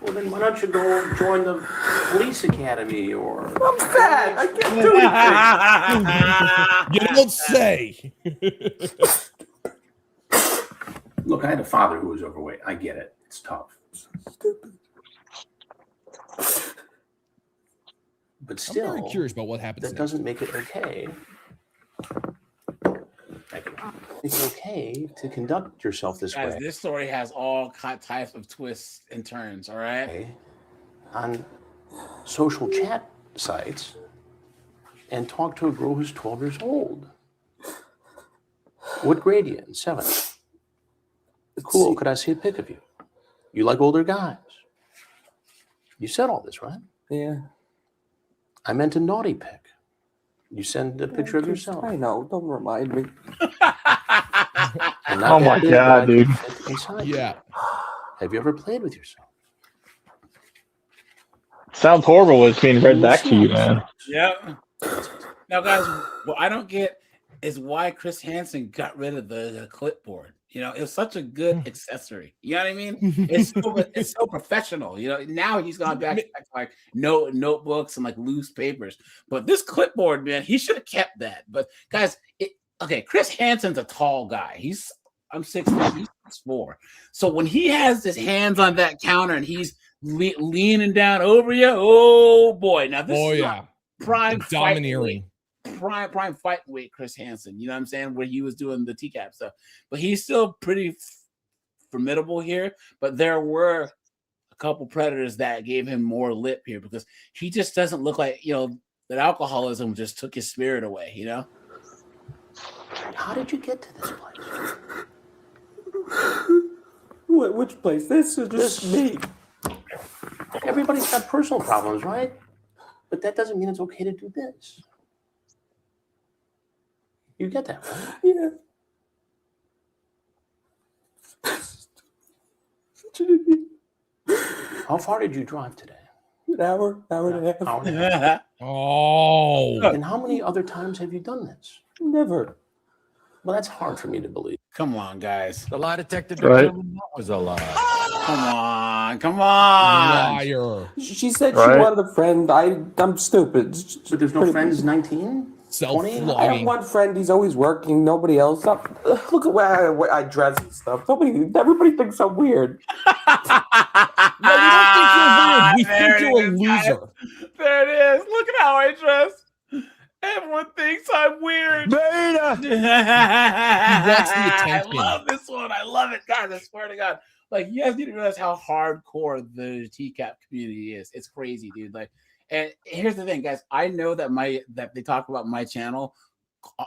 Well, then why don't you go join the police academy or... I'm fat. I can't do anything. You don't say. Look, I had a father who was overweight. I get it. It's tough. Stupid. But still, I'm very curious about what happens. That doesn't make it okay. It's okay to conduct yourself this Guys, way. this story has all types of twists and turns. All right. On social chat sites and talk to a girl who's 12 years old. What grade are you in? 7th. Cool. Could I see a pic of you? You like older guys. You said all this, right? Yeah. I meant a naughty pic. You send a picture of yourself. I know. Don't remind me. Oh my God, dude. Yeah. Have you ever played with yourself? Sounds horrible when it's being read back to you, man. Yep. Now, guys, what I don't get is why Chris Hansen got rid of the clipboard. You know, it was such a good accessory. You know what I mean? It's so professional. You know, now he's gone back to like notebooks and like loose papers. But this clipboard, man, he should have kept that. But guys, okay, Chris Hansen's a tall guy. I'm 6'3", he's 6'4". So when he has his hands on that counter and he's leaning down over you, oh boy! Now this is prime domineering. Prime fight weight Chris Hansen, you know what I'm saying, where he was doing the TCAP stuff, but he's still pretty formidable here. But there were a couple predators that gave him more lip here because he just doesn't look like, you know, that alcoholism just took his spirit away, you know. How did you get to this place? Which place? This is just me. Everybody's got personal problems, right? But that doesn't mean it's okay to do this. You get that, right? Yeah. How far did you drive today? An hour and a half. Hour and a half. Oh. And how many other times have you done this? Never. Well, that's hard for me to believe. Come on, guys. The lie detector Right. determined that was a lie. Come on. Liar. She said Right. she wanted a friend. I'm stupid. But there's no friends 19? 20? I have one friend. He's always working. Nobody else. Look at where I dress and stuff. Everybody thinks I'm weird. No, we don't think you're weird. We think you're a loser. There it is. Look at how I dress. Everyone thinks I'm weird. Beta. I love this one. I love it, guys. I swear to God. Like, you guys need to realize how hardcore the TCAP community is. It's crazy, dude. Like, and here's the thing, guys. I know that they talk about my channel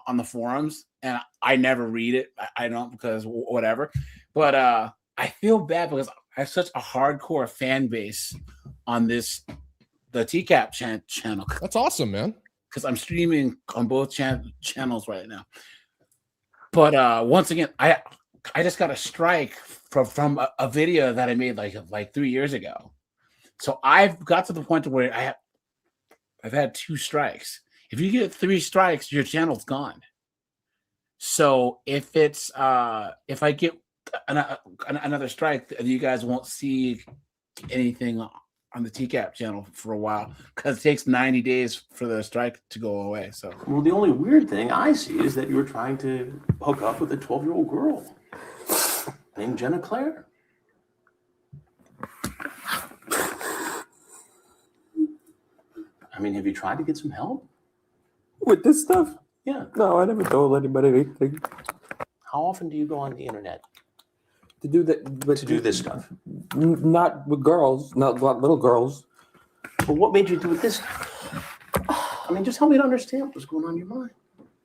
on the forums, and I never read it. I don't, because whatever. But I feel bad because I have such a hardcore fan base on the TCAP channel. That's awesome, man. Because I'm streaming on both channels right now. But once again, I just got a strike from a video that I made like 3 years ago. So I've got to the point where I've had 2 strikes. If you get 3 strikes, your channel's gone. So if I get another strike, you guys won't see anything on the TCAP channel for a while because it takes 90 days for the strike to go away. So, well, the only weird thing I see is that you were trying to hook up with a 12-year-old girl named Jenna Claire. I mean, have you tried to get some help with this stuff? Yeah. No, I never told anybody anything. How often do you go on the internet to do that? To do this stuff? Not with girls, not little girls. But what made you do it this time? I mean, just help me to understand what's going on in your mind.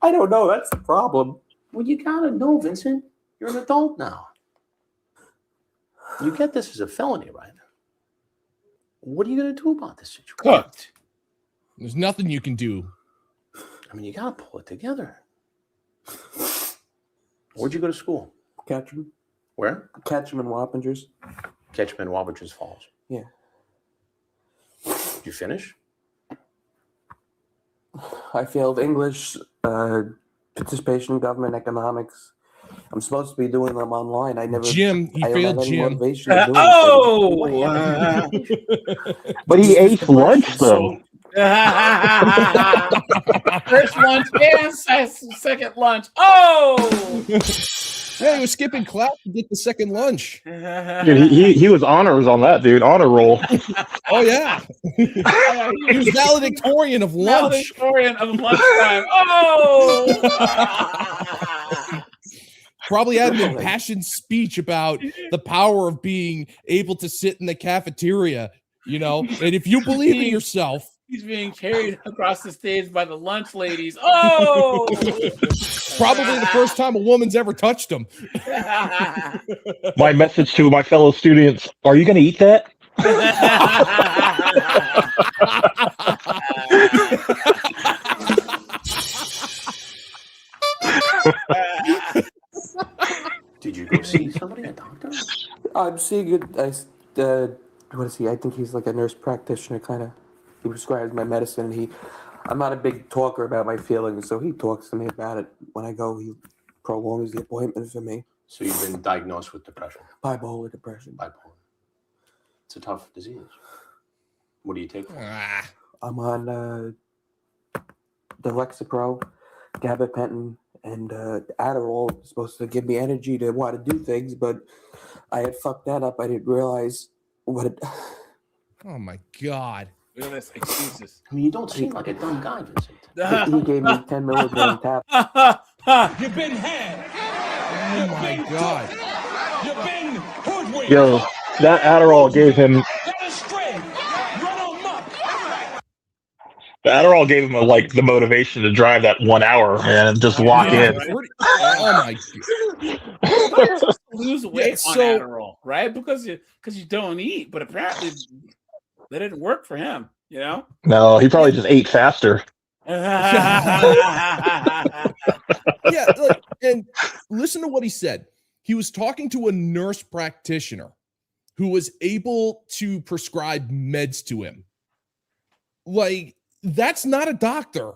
I don't know. That's the problem. Well, you gotta know, Vincent. You're an adult now. You get this as a felony, right? What are you gonna do about this situation? Cooked. There's nothing you can do. I mean, you gotta pull it together. Where'd you go to school? Ketchum. Where? Ketchum and Wappingers. Ketchum and Wappingers Falls. Yeah. Did you finish? I failed English, participation in government economics. I'm supposed to be doing them online. I don't failed have any gym. motivation to do anything. But he ate lunch though. First lunch and second lunch. Oh, yeah, he was skipping class to get the second lunch. Dude, he was honors on that, dude. Honor roll. Oh yeah, he was valedictorian of lunch. Valedictorian of lunchtime. Oh. Probably had an impassioned speech about the power of being able to sit in the cafeteria, and if you believe in yourself. He's being carried across the stage by the lunch ladies. Oh! Probably the first time a woman's ever touched him. My message to my fellow students, are you going to eat that? Did you go see somebody, a doctor? I'm seeing it. What is he? I think he's like a nurse practitioner, kind of. He prescribes my medicine. I'm not a big talker about my feelings, so he talks to me about it. When I go, he prolongs the appointment for me. So you've been diagnosed with depression? Bipolar depression. Bipolar. It's a tough disease. What do you take? I'm on the Lexapro, gabapentin, and Adderall. It's supposed to give me energy to want to do things, but I had fucked that up. I didn't realize what it... Oh my God. Look at this excuses. I mean, you don't seem like a dumb guy, Vincent. He gave me 10 milligram tap. You've been had. Oh my God. You've been hoodwinked. Yo, that Adderall gave him. The Adderall gave him the motivation to drive that 1 hour and just lock in. Right? Oh my God. Lose weight on Adderall, right? Because you don't eat, but apparently that didn't work for him, No, he probably just ate faster. Yeah, and listen to what he said. He was talking to a nurse practitioner who was able to prescribe meds to him. That's not a doctor.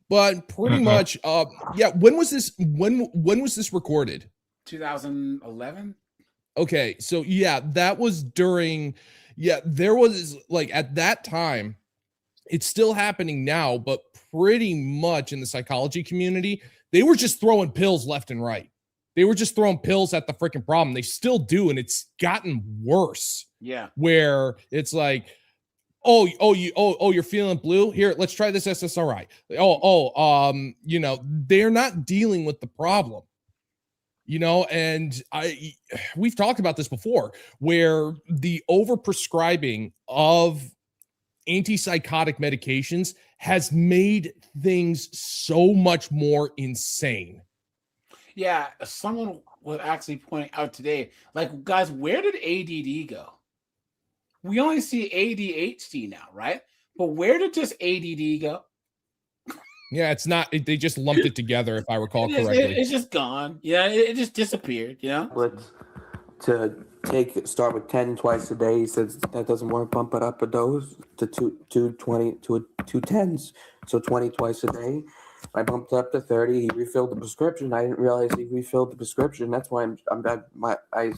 But pretty much, when was this recorded? 2011. Okay, so that was during. There was at that time, it's still happening now, but pretty much in the psychology community, they were just throwing pills left and right. They were just throwing pills at the freaking problem. They still do, and it's gotten worse. Yeah. Where it's like, you're feeling blue? Here, let's try this SSRI. They're not dealing with the problem. And we've talked about this before, where the overprescribing of antipsychotic medications has made things so much more insane. Yeah, someone was actually pointing out today, guys, where did ADD go? We only see ADHD now, right? But where did just ADD go? Yeah, it's not. They just lumped it together, if I recall correctly. It's just gone. Yeah, it just disappeared. Let's start with 10 twice a day. He says that doesn't work. Bump it up a dose to 220 to 210s, so 20 twice a day. I bumped it up to 30. He refilled the prescription. I didn't realize he refilled the prescription. That's why I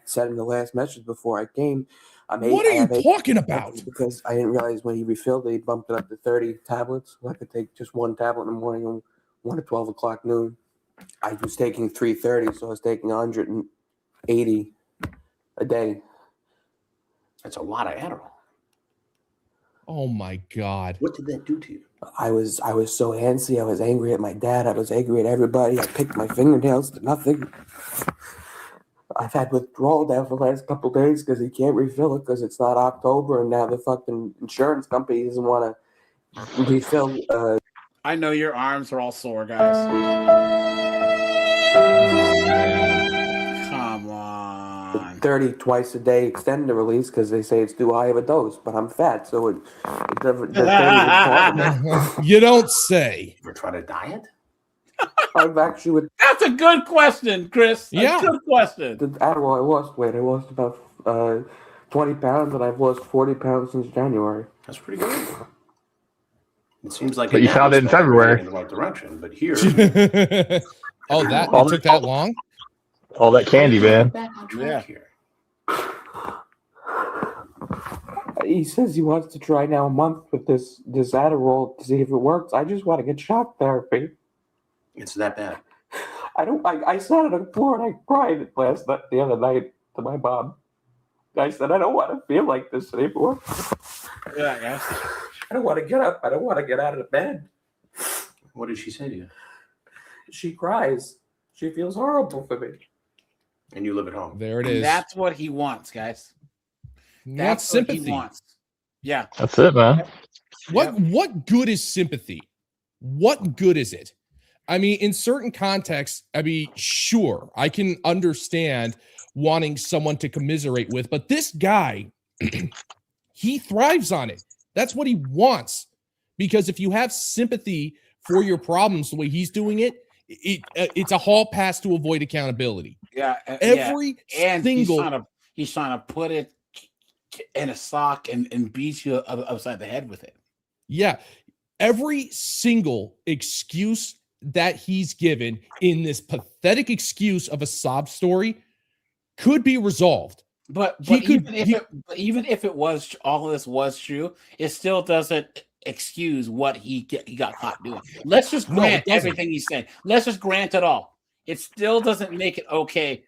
said in the last message before I came. What are you talking about? Because I didn't realize when he refilled it, he bumped it up to 30 tablets. I could take just one tablet in the morning and one at 12 o'clock noon. I was taking 330, so I was taking 180 a day. That's a lot of Adderall. Oh my God. What did that do to you? I was so antsy. I was angry at my dad. I was angry at everybody. I picked my fingernails to nothing. I've had withdrawal now for the last couple of days because he can't refill it because it's not October, and now the fucking insurance company doesn't want to refill. I know your arms are all sore, guys. Come on. 30 twice a day extended release because they say it's too high of a dose, but I'm fat, so it doesn't. You don't say. You ever try to diet? I've actually. That's a good question, Chris. Yeah. Good question. The Adderall, I lost weight. I lost about 20 pounds, and I've lost 40 pounds since January. That's pretty good. It seems like But you found it in February. in the right direction, but here. Oh, it took that long? All that candy, man. Back on track here. He says he wants to try now a month with this Asteroid to see if it works. I just want to get shock therapy. It's that bad. I sat on the floor and I cried the other night to my mom. I said, I don't want to feel like this anymore. Yeah. I don't want to get up. I don't want to get out of the bed. What did she say to you? She cries. She feels horrible for me. And you live at home. There it is. That's what he wants, guys. That's sympathy. What he wants. Yeah. That's it, man. What good is sympathy? What good is it? I mean, in certain contexts, sure, I can understand wanting someone to commiserate with, but this guy, he thrives on it. That's what he wants. Because if you have sympathy for your problems the way he's doing it, it's a hall pass to avoid accountability. Yeah. Every single... He's trying to put it in a sock and beat you upside the head with it. Yeah. Every single excuse that he's given in this pathetic excuse of a sob story could be resolved. But even if it was all of this was true, it still doesn't excuse what he got caught doing. Let's just grant everything he said. Let's just grant it all. It still doesn't make it okay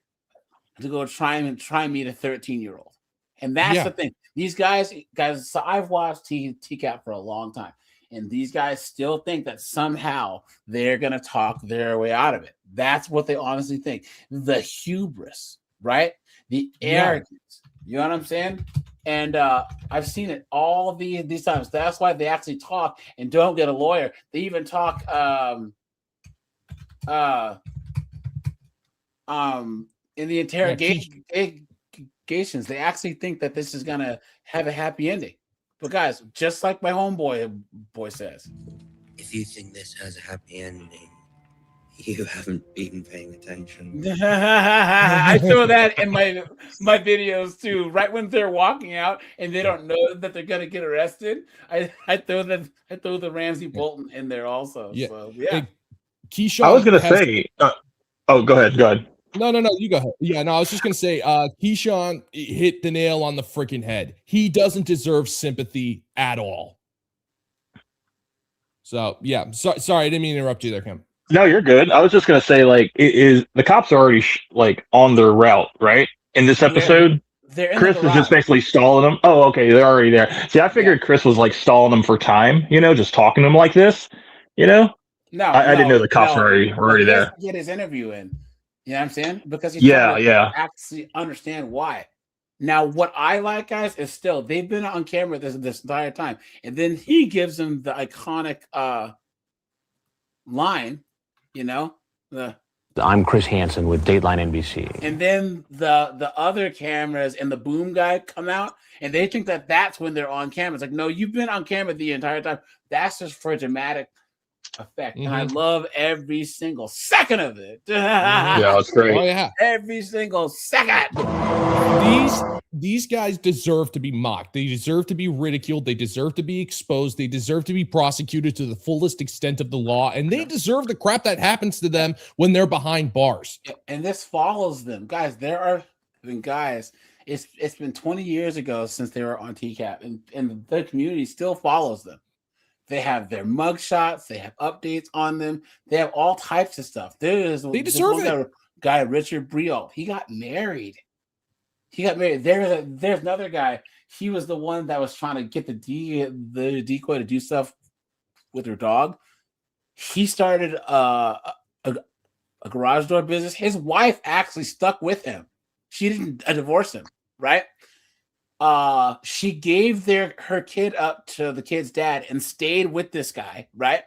to go try and meet a 13-year-old. And that's the thing. These guys, so I've watched TCAP for a long time. And these guys still think that somehow they're going to talk their way out of it. That's what they honestly think. The hubris, right? The arrogance. You know what I'm saying? And I've seen it all these times. That's why they actually talk and don't get a lawyer. They even talk in the interrogations. They actually think that this is going to have a happy ending. But guys, just like my homeboy says, if you think this has a happy ending, you haven't been paying attention. I throw that in my videos too. Right when they're walking out and they don't know that they're gonna get arrested, I throw the Ramsey Bolton in there also. Yeah. So, yeah. Keyshawn, I was gonna say. Go ahead. No, you go ahead. Yeah, no, I was just gonna say, Keyshawn hit the nail on the freaking head. He doesn't deserve sympathy at all. So yeah, sorry, I didn't mean to interrupt you there, Kim. No, you're good. I was just gonna say, the cops are already on their route, right? In this episode, Chris is just basically stalling them. Oh, okay, they're already there. See, I figured Chris was stalling them for time, just talking to them like this, No, I didn't know the cops were already there. Get his interview in. You know what I'm saying? Because he's trying to actually understand why. Now, what I like, guys, is still they've been on camera this entire time, and then he gives them the iconic line, I'm Chris Hansen with Dateline NBC. And then the other cameras and the boom guy come out, and they think that that's when they're on camera. It's like, no, you've been on camera the entire time. That's just for dramatic effect. And I love every single second of it. Yeah, it's great. Oh, yeah. Every single second. These guys deserve to be mocked. They deserve to be ridiculed. They deserve to be exposed. They deserve to be prosecuted to the fullest extent of the law. And they deserve the crap that happens to them when they're behind bars. And this follows them. Guys, it's been 20 years ago since they were on TCAP, and the community still follows them. They have their mugshots. They have updates on them. They have all types of stuff. They deserve it. Guy, Richard Briot, he got married. There's another guy. He was the one that was trying to get the decoy to do stuff with her dog. He started a garage door business. His wife actually stuck with him. She didn't divorce him, right? She gave her kid up to the kid's dad and stayed with this guy, right?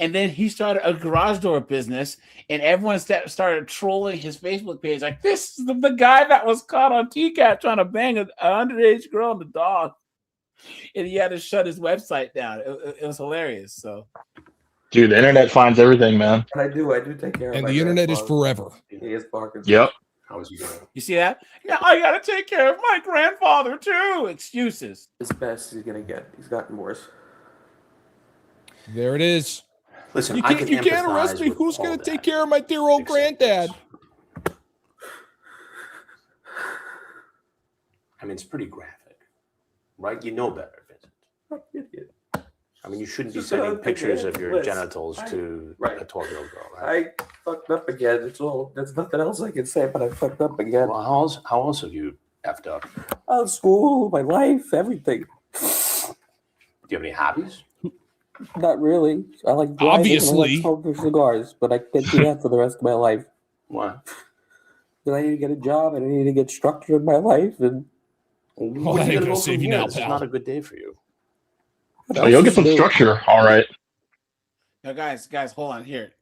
And then he started a garage door business, and everyone started trolling his Facebook page. Like, this is the guy that was caught on TCAT trying to bang an underage girl and the dog. And he had to shut his website down. It was hilarious. So, dude, the internet finds everything, man. And I do take care of and my the internet is dog. forever. He is Parkinson's. Yep. How is he doing? You see that? Now I gotta take care of my grandfather too. Excuses. As best he's gonna get. He's gotten worse. There it is. Listen, you can't arrest me. Who's going to take care of my dear old granddad? I mean, it's pretty graphic, right? You know better, Vincent. I mean, you shouldn't be sending pictures of your genitals to a 12-year-old girl, right? I fucked up again. There's nothing else I can say, but I fucked up again. Well, how else have you effed up? School, my life, everything. Do you have any hobbies? Not really. I like driving. Obviously. I like smoking cigars, but I can't do that for the rest of my life. Why? Because I need to get a job and I need to get structure in my life. And that ain't gonna save you now, This is pal. not a good day for you. Oh, you'll get some structure. All right. Now, guys, hold on here.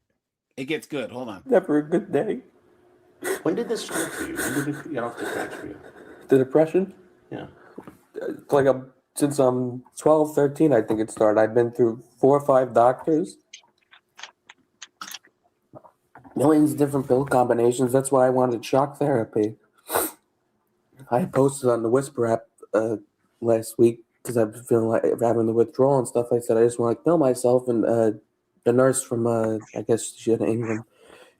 It gets good. Hold on. Never a good day. When did this start for you? When did it get off the tracks for you? The depression? Yeah. It's like since I'm 12, 13, I think it started. I've been through 4 or 5 doctors. Millions of different pill combinations. That's why I wanted shock therapy. I posted on the Whisper app last week because I've been feeling like having the withdrawal and stuff. I said I just want to kill myself. And the nurse from, I guess she's in England,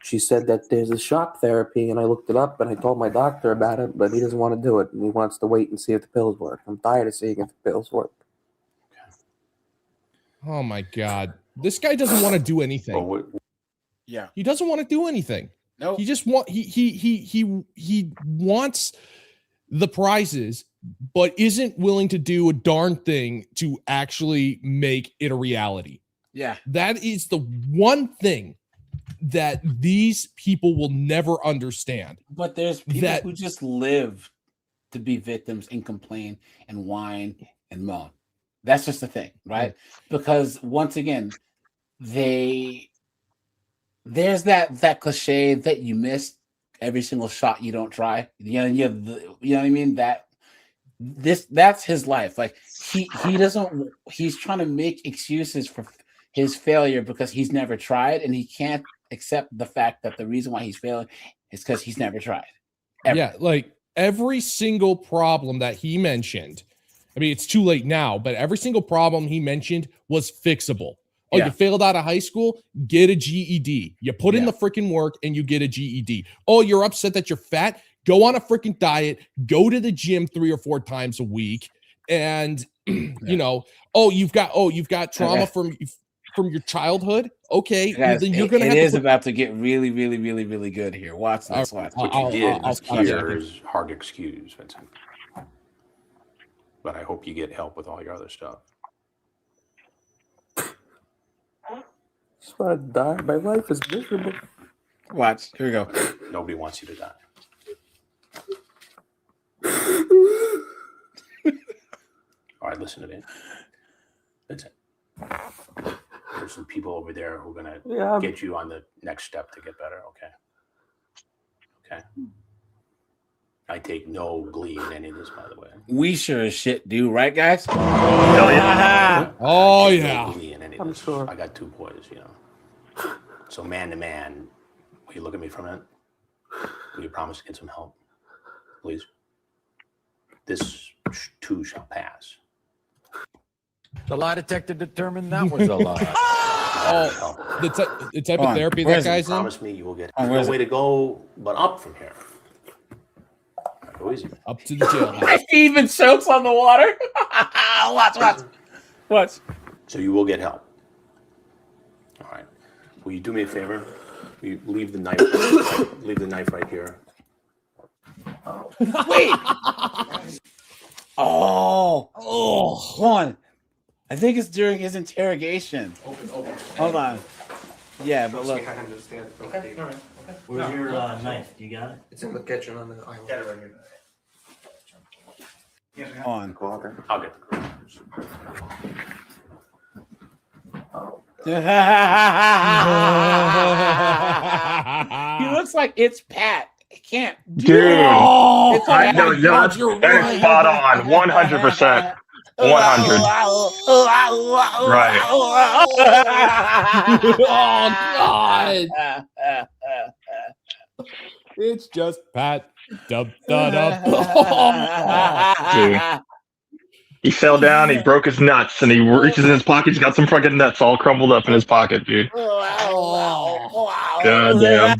she said that there's a shock therapy. And I looked it up and I told my doctor about it, but he doesn't want to do it. And he wants to wait and see if the pills work. I'm tired of seeing if the pills work. Oh my God. This guy doesn't want to do anything. Yeah. He doesn't want to do anything. No. He just he wants the prizes, but isn't willing to do a darn thing to actually make it a reality. Yeah. That is the one thing that these people will never understand. But there's people who just live to be victims and complain and whine and moan. That's just the thing, right? Because once again, there's that cliche that you miss every single shot you don't try. You know what I mean? That's his life. Like he's trying to make excuses for his failure because he's never tried, and he can't accept the fact that the reason why he's failing is because he's never tried. Ever. Yeah, like every single problem that he mentioned, I mean, it's too late now, but every single problem he mentioned was fixable. Oh, you failed out of high school? Get a GED. You put in the freaking work and you get a GED. Oh, you're upset that you're fat? Go on a freaking diet. Go to the gym 3 or 4 times a week. And you know, you've got trauma from your childhood. Okay, guys, then you're gonna. It is about to get really, really, really, really good here. Watch this. Watch. What you did here is hard to excuse, Vincent. But I hope you get help with all your other stuff. I just want to die. My life is miserable. Watch. Here we go. Nobody wants you to die. All right, listen to me. Vincent. There's some people over there who are going to get you on the next step to get better, okay? Okay? I take no glee in any of this, by the way. We sure as shit do, right, guys? Hell yeah. Oh, yeah. I'm sure. I got 2 boys, you know. So man to man, will you look at me for a minute? Will you promise to get some help? Please. This too shall pass. The lie detector determined that was a lie. The type of therapy that guy's in? Promise me you will get no way to go but up from here. Go easy. Up to the jail. He even chokes on the water. Watch. So you will get help. All right. Will you do me a favor? Will you leave the knife? Leave the knife right here. Wait. Hold on. I think it's during his interrogation. Open. Hold on. Yeah, but look. I understand. Okay, all right. Where's your knife? You got it? It's in the kitchen on the island. Got it right here. On. I'll get He looks like it's Pat. I can't. Dude, I know that is spot on. 100%. 100. Right. Oh God. It's just Pat. Dub, Dude. He fell down, he broke his nuts, and he reaches in his pocket, he's got some fucking nuts all crumbled up in his pocket, dude. Goddamn.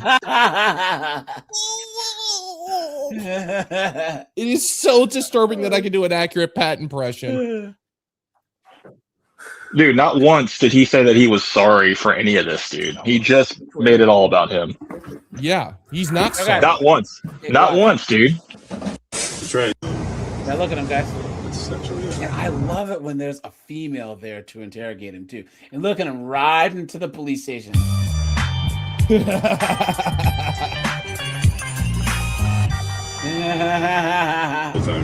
It is so disturbing that I can do an accurate Pat impression. Dude, not once did he say that he was sorry for any of this, dude. He just made it all about him. Yeah, he's not sorry. Not once. Not once, dude. That's right. Now look at him, guys. And I love it when there's a female there to interrogate him too. And look at him ride into the police station. Full-time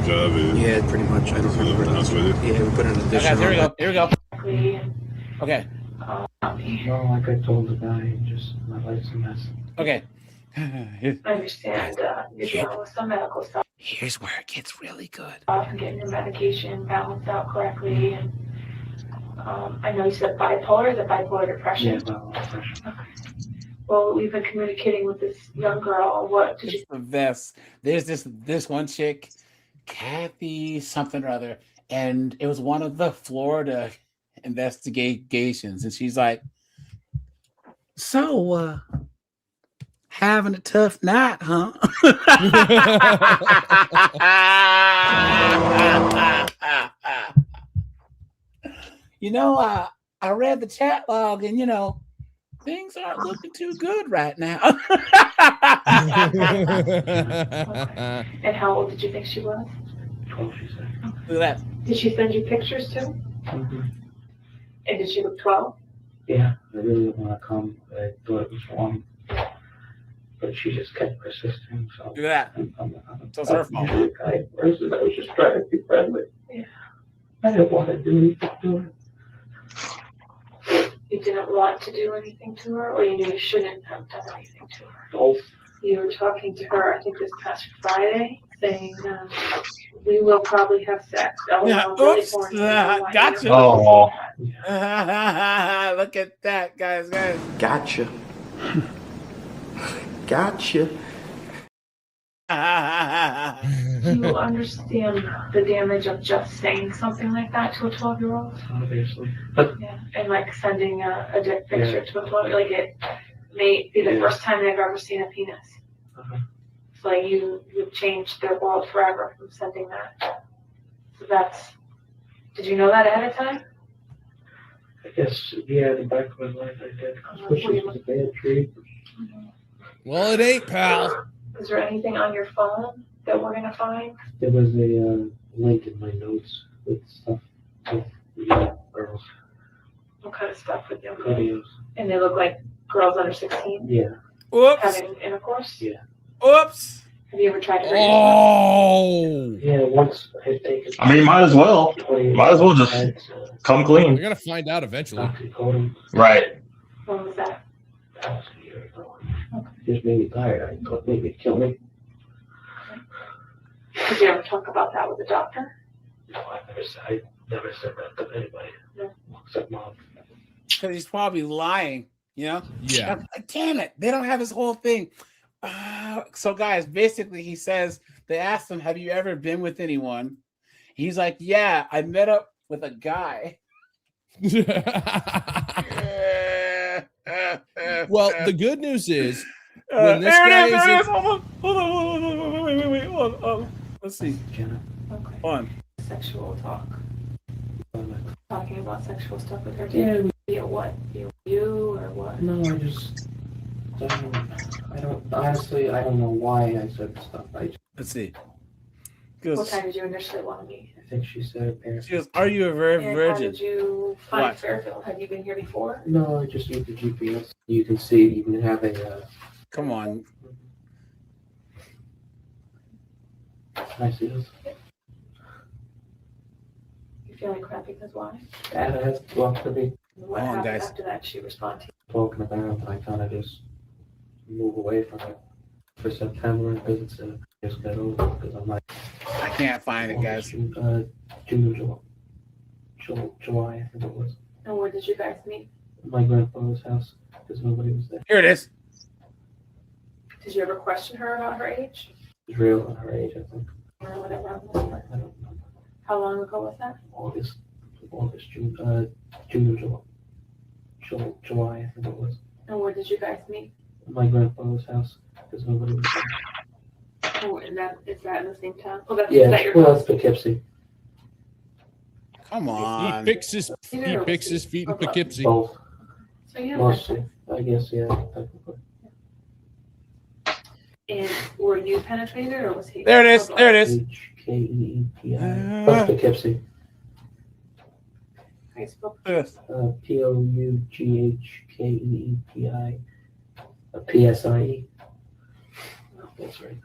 job. Yeah, pretty much. I don't remember. Yeah, we put an additional. Okay, here we go. Here we go. Okay. No, like I told the guy, just my life's a mess. Okay. I understand you're dealing with some medical stuff. Here's where it gets really good. And getting your medication balanced out correctly. And I know you said bipolar. Is it bipolar depression? Yeah, bipolar depression. Okay. Well, we've been communicating with this young girl. What did you? The best. There's this one chick, Kathy something or other, and it was one of the Florida investigations, and she's like, "So, having a tough night, huh?" You know, I read the chat log, and you know, things aren't looking too good right now. And how old did you think she was? 12, she said. Look at that. Did she send you pictures too? Mm-hmm. And did she look 12? Yeah, I really didn't want to come, but I thought it was wrong. But she just kept persisting. So look at that. So it's her fault. I was just trying to be friendly. Yeah. I didn't want to do anything to her. You didn't want to do anything to her, or you knew you shouldn't have done anything to her? Both. You were talking to her, I think this past Friday, saying, we will probably have sex. Yeah, oops. Gotcha. Oh. Look at that, guys. Gotcha. Gotcha. Do you understand the damage of just saying something like that to a 12-year-old? Obviously. Yeah, and like sending a dick picture to a 12-year-old, like it may be the first time they've ever seen a penis. It's like you've changed their world forever from sending that. So did you know that ahead of time? I guess, yeah, the back of my life I did. Especially it was a bad tree. Well, it ain't, pal. Is there anything on your phone that we're gonna find? There was a link in my notes with stuff with young girls. What kind of stuff with young girls? Videos. And they look like girls under 16? Yeah. Oops. Having intercourse? Yeah. Oops. Have you ever tried to raise Oh. Yeah, once I had taken. I mean, might as well. Might as well just come clean. We're gonna find out eventually. Right. When was that? That was a year ago. It just made me tired. I thought maybe it'd kill me. Did you ever talk about that with the doctor? No, I never said that to anybody. No. Except mom. Because he's probably lying, you know? Yeah. Damn it. They don't have his whole thing. So, guys, basically, he says, they asked him, have you ever been with anyone? He's like, yeah, I met up with a guy. Well, the good news is, when this guy is Hold on. Wait. Hold on. Let's see. Okay. On. Sexual talk. Talking about sexual stuff with her. Yeah. Via what? Via you or what? No, I don't, honestly, I don't know why I said stuff. Let's see. What time did you initially want to meet? I think she said Fairfield. She goes, are you a virgin? How did you find Fairfield? Have you been here before? No, I just used the GPS. You can see, you can have a... Come on. I see this. You feeling crappy because why? Dad has talked to me. What happened after that? She responded. Talking about it, I kind of just move away from it for September because it's just got over because I'm like... I can't find it, guys. June, July, I think it was. And where did you guys meet? My grandfather's house because nobody was there. Here it is. Did you ever question her about her age? It's real on her age, I think. Or whatever. I don't know. How long ago was that? August, June, June or July, I think it was. And where did you guys meet? At my grandfather's house, because nobody was there. Oh, and is that in the same town? Oh, that's Yeah, is that your well, house? that's Poughkeepsie. Come on. He picks his feet in Poughkeepsie. Both. So yeah. Mostly, I guess, yeah, technically. And were you penetrated or was he? There it is. There it is. H-K-E-E-P-I. That's Poughkeepsie. How you spell P-O-U-G-H-K-E-E-P-I. P-S-I-E. Oh, that's right.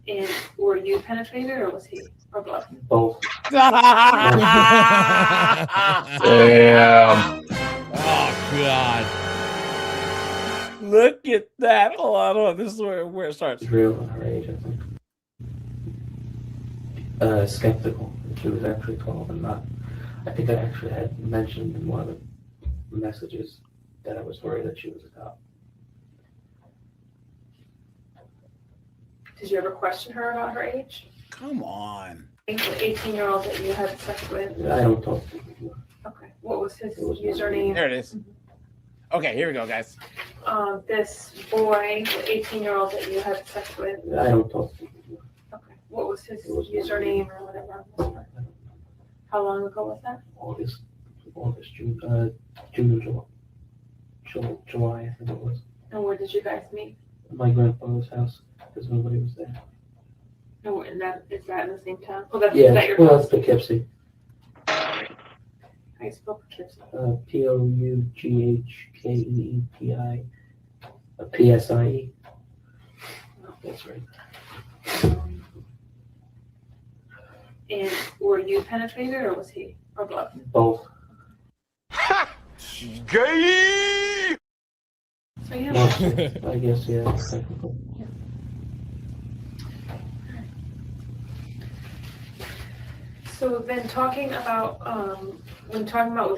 And were you penetrated or was he? Or both? Both. Damn. Oh, God. Look at that. Hold on. This is where it starts. It's real on her age, I think. Skeptical. She was actually 12 and not. I think I actually had mentioned in one of the messages that I was worried that she was a cop. Did you ever question her about her age? Come on. The 18-year-old that you had sex with. I don't talk to people. Okay. What was his username? There it is. Okay, here we go, guys. This boy, the 18-year-old that you had sex with. I don't talk to people. Okay. What was his username or whatever? How long ago was that? August, June, or July, I think it was. And where did you guys meet? At my grandfather's house, because nobody was there. Oh, and is that in the same town? Oh, that's Yeah, is that your well, house? that's Poughkeepsie. How you spell Poughkeepsie? P-O-U-G-H-K-E-E-P-I. P-S-I-E. Oh, that's right. And were you penetrated or was he? Or both? Both. Gay! So yeah. Mostly, I guess, yeah, technically. So then talking about with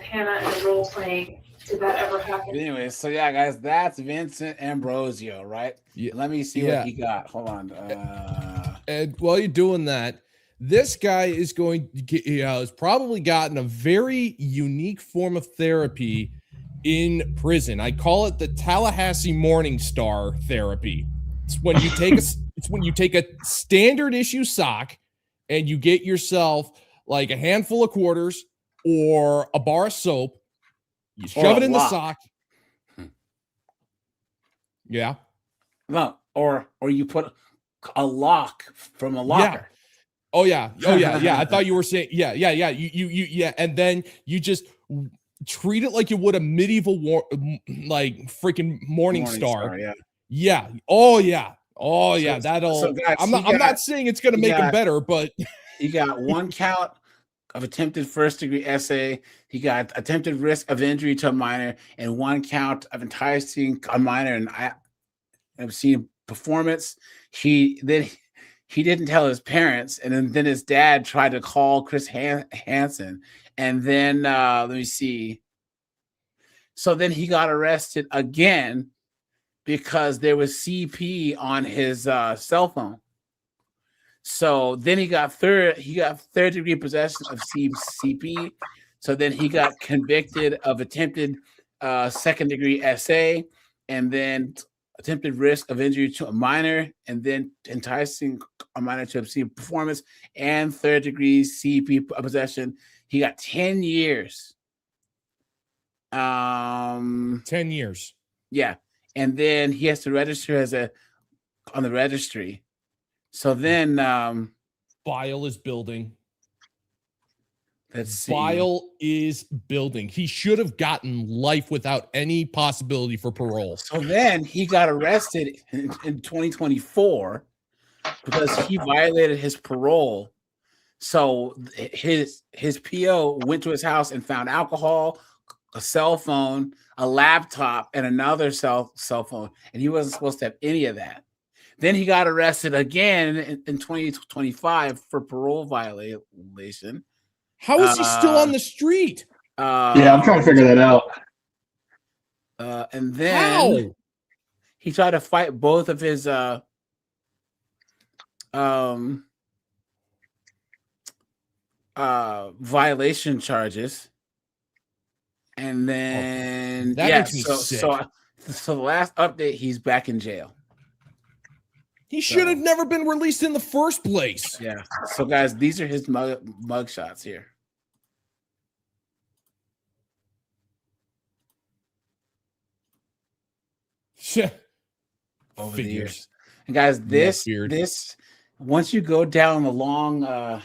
Hannah and the role playing, did that ever happen? Anyways, so yeah, guys, that's Vincent Ambrosio, right? Yeah. Let me see what he got. Hold on. And while you're doing that, this guy is going to get, has probably gotten a very unique form of therapy in prison. I call it the Tallahassee Morning Star therapy. It's when you take a standard issue sock and you get yourself like a handful of quarters or a bar of soap, you shove it in the sock. Yeah. No, or you put a lock from a locker. Yeah. Oh yeah. I thought you were saying you and then you just treat it like you would a medieval like freaking morning star. Yeah. Oh yeah. That'll. So guys, I'm not saying it's gonna make him better, but he got 1 count of attempted first-degree SA. He got attempted risk of injury to a minor and 1 count of enticing a minor and obscene performance. He didn't tell his parents, and then his dad tried to call Chris Hansen, and then let me see. So then he got arrested again because there was CP on his cell phone. So then he got third degree possession of CP. So then he got convicted of attempted second degree SA, and then attempted risk of injury to a minor, and then enticing a minor to obscene performance and third degree CP possession. He got 10 years. 10 years. Yeah. And then he has to register on the registry. So then file is building. Let's see. File is building. He should have gotten life without any possibility for parole. So then he got arrested in 2024 because he violated his parole. So his PO went to his house and found alcohol, a cell phone, a laptop, and another cell phone, and he wasn't supposed to have any of that. Then he got arrested again in 2025 for parole violation. How is he still on the street? Yeah, I'm trying to figure that out. And then he tried to fight both of his violation charges. And then that makes me sick. So the last update, he's back in jail. He should have never been released in the first place. Yeah. So guys, these are his mug shots here. Over the years. And guys, this once you go down the long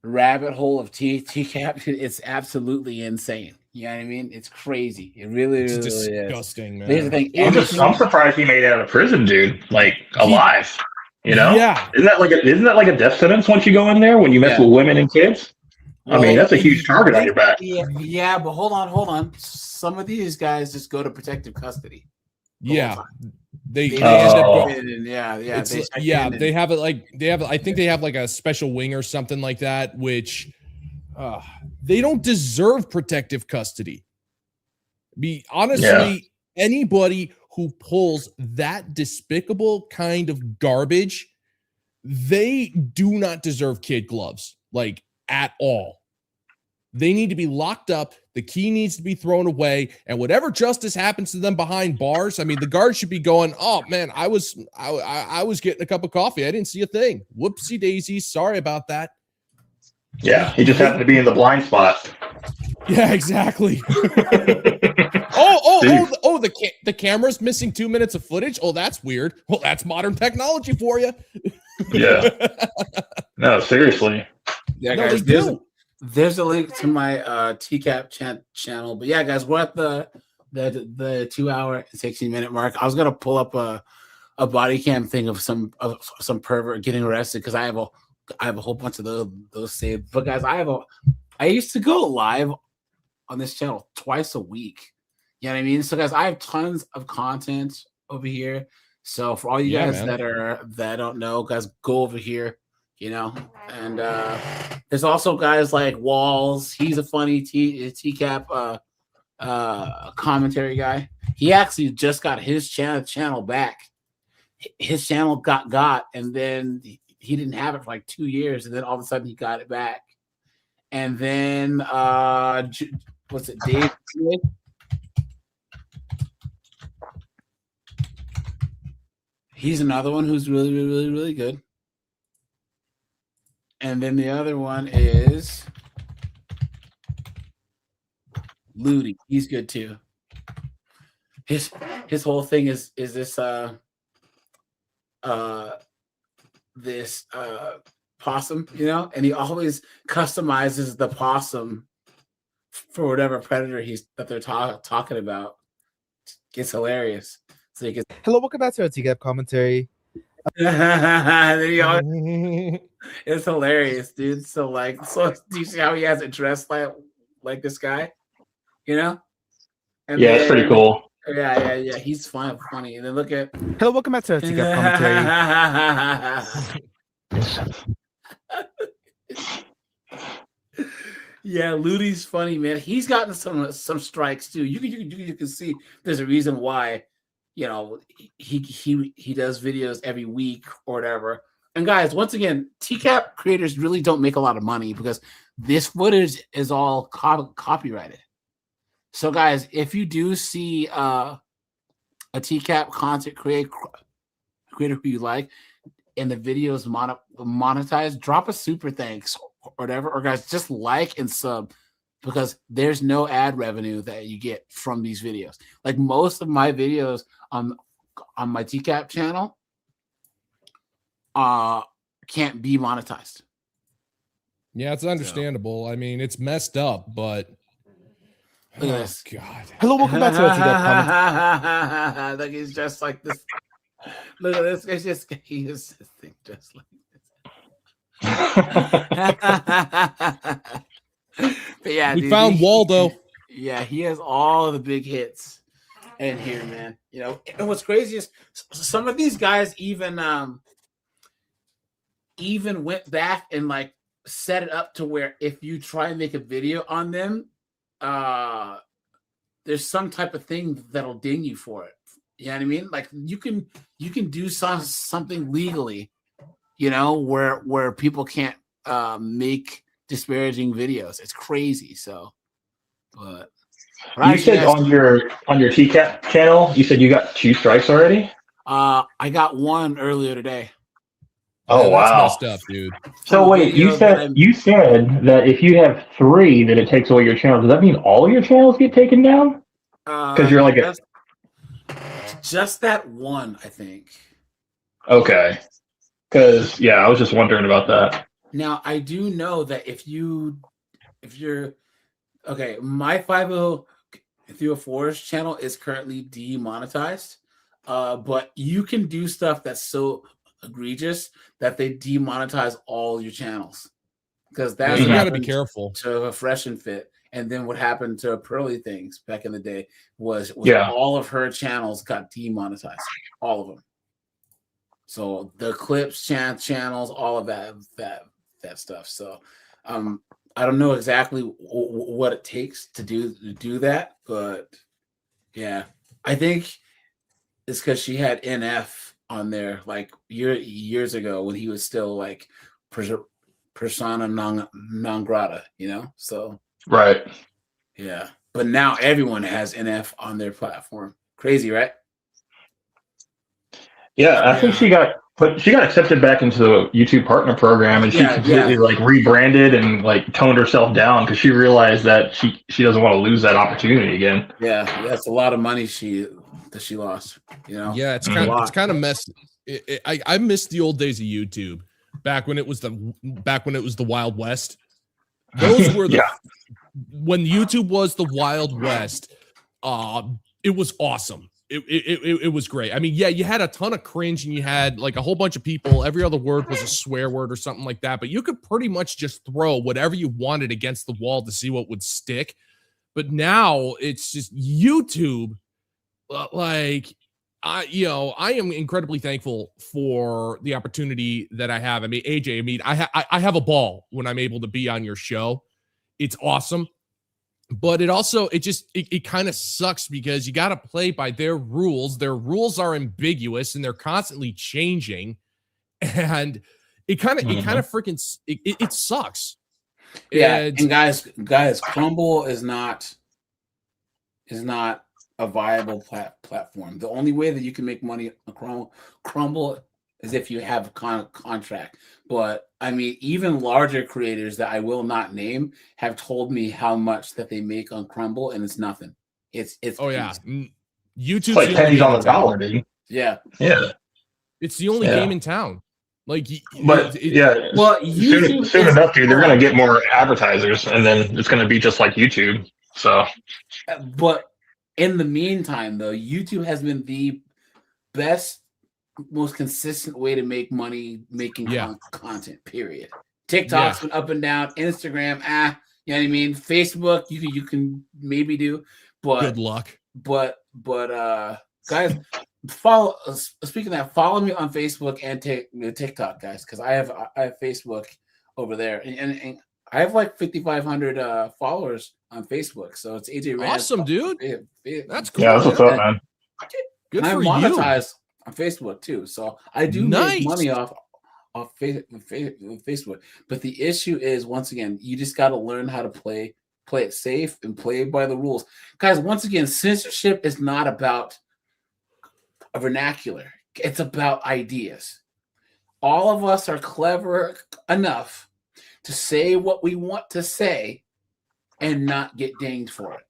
rabbit hole of TCAP, it's absolutely insane. You know what I mean? It's crazy. It really, it's really disgusting, is. Man. Here's the thing. I'm surprised he made it out of prison, dude. Like alive. You know? Yeah. Isn't that like a death sentence once you go in there when you mess with women and kids? Well, I mean, that's a huge target on your back. Yeah, but hold on. Some of these guys just go to protective custody. Yeah. They end up going. Yeah. They have it like I think they have like a special wing or something like that, which they don't deserve protective custody. Honestly, anybody who pulls that despicable kind of garbage, they do not deserve kid gloves, like at all. They need to be locked up. The key needs to be thrown away, and whatever justice happens to them behind bars, I mean, the guards should be going, "Oh man, I was getting a cup of coffee. I didn't see a thing. Whoopsie daisies. Sorry about that." Yeah, he just happened to be in the blind spot. Yeah, exactly. The camera's missing 2 minutes of footage. Oh, that's weird. Well, that's modern technology for you. Yeah. No, seriously. Yeah, guys, there's a link to my TCAP channel. But yeah, guys, we're at the 2 hour and 16-minute mark. I was gonna pull up a body cam thing of some pervert getting arrested because I have a whole bunch of those saved. But guys, I used to go live on this channel twice a week. You know what I mean? So guys, I have tons of content over here. So for all you guys that don't know, guys, go over here, you know. And there's also guys like Walls. He's a funny TCAP commentary guy. He actually just got his channel back. His channel got, and then he didn't have it for like 2 years, and then all of a sudden he got it back. And then what's it, Dave? He's another one who's really, really, really, really good. And then the other one is Ludi. He's good too. His whole thing is this possum, you know, and he always customizes the possum for whatever predator that they're talking about. It's hilarious. So you can hello, welcome back to our TCAP commentary. It's hilarious, dude. So do you see how he has it dressed like this guy? You know? And yeah, it's pretty cool. Yeah. He's funny. And then look at hello, welcome back to our TCAP commentary. Yeah, Ludi's funny, man. He's gotten some strikes too. You can see there's a reason why, you know, he does videos every week or whatever. And guys, once again, TCAP creators really don't make a lot of money because this footage is all copyrighted. So guys, if you do see a TCAP content creator who you like and the video is monetized, drop a super thanks or whatever, or guys, just like and sub, because there's no ad revenue that you get from these videos. Like most of my videos on my TCAP channel can't be monetized. Yeah, it's understandable. I mean, it's messed up, but look at this. God. Hello, welcome back to our TCAP commentary. Look, he's just like this. Look at this. It's just he is just like but yeah, we found Waldo. Yeah, he has all of the big hits in here, man. You know, and what's crazy is some of these guys even went back and like set it up to where if you try and make a video on them, there's some type of thing that'll ding you for it. You know what I mean? Like you can do something legally, you know, where people can't make disparaging videos. It's crazy. So, but you said on your TCAP channel, you said you got 2 strikes already. I got 1 earlier today. Oh, that's wow. messed up, dude. So wait, you said that if you have 3, that it takes away your channel. Does that mean all of your channels get taken down? Because you're like just that 1, I think. Okay. Because I was just wondering about that. Now I do know that if you're okay, my 50304's channel is currently demonetized, but you can do stuff that's so egregious that they demonetize all your channels, because that's you got to be careful to a Fresh and Fit. And then what happened to Pearly Things back in the day was all of her channels got demonetized, all of them. So the clips, channels, all of that stuff. So I don't know exactly what it takes to do that, but yeah, I think it's because she had NF on there like years ago when he was still like persona non grata, you know. So right, yeah, but now everyone has NF on their platform. Crazy, right? Yeah, I think she got accepted back into the YouTube Partner Program, and she completely like rebranded and like toned herself down because she realized that she doesn't want to lose that opportunity again. Yeah, that's a lot of money she lost. You know. Yeah, it's kind of messy. I miss the old days of YouTube, back when it was the Wild West. Those were when YouTube was the Wild West. It was awesome. It was great. I mean, yeah, you had a ton of cringe and you had like a whole bunch of people. Every other word was a swear word or something like that. But you could pretty much just throw whatever you wanted against the wall to see what would stick. But now it's just YouTube. Like, I am incredibly thankful for the opportunity that I have. I mean, AJ, I have a ball when I'm able to be on your show. It's awesome. But it kind of sucks because you got to play by their rules. Their rules are ambiguous and they're constantly changing, and it kind of freaking it sucks. Yeah, and guys, Crumble is not a viable platform. The only way that you can make money on Crumble is if you have a contract. But I mean, even larger creators that I will not name have told me how much that they make on Crumble, and it's nothing. It's YouTube's like pennies on the dollar, dude. Yeah. It's the only game in town. Like, but soon enough, dude, they're gonna get more advertisers, and then it's gonna be just like YouTube. So, but in the meantime, though, YouTube has been the best, most consistent way to make money making content, period. TikTok's been up and down. Instagram, you know what I mean? Facebook, you can maybe do, but good luck. But guys, follow. Speaking of that, follow me on Facebook and TikTok, guys, because I have Facebook over there, and I have like 5,500 followers on Facebook. So it's AJ Rants. Awesome, dude. That's cool. Yeah, that's what's up, man. Good and for I you. monetize on Facebook too, so I do make money off Facebook. But the issue is, once again, you just got to learn how to play it safe and play by the rules, guys. Once again, censorship is not about a vernacular; it's about ideas. All of us are clever enough to say what we want to say and not get dinged for it.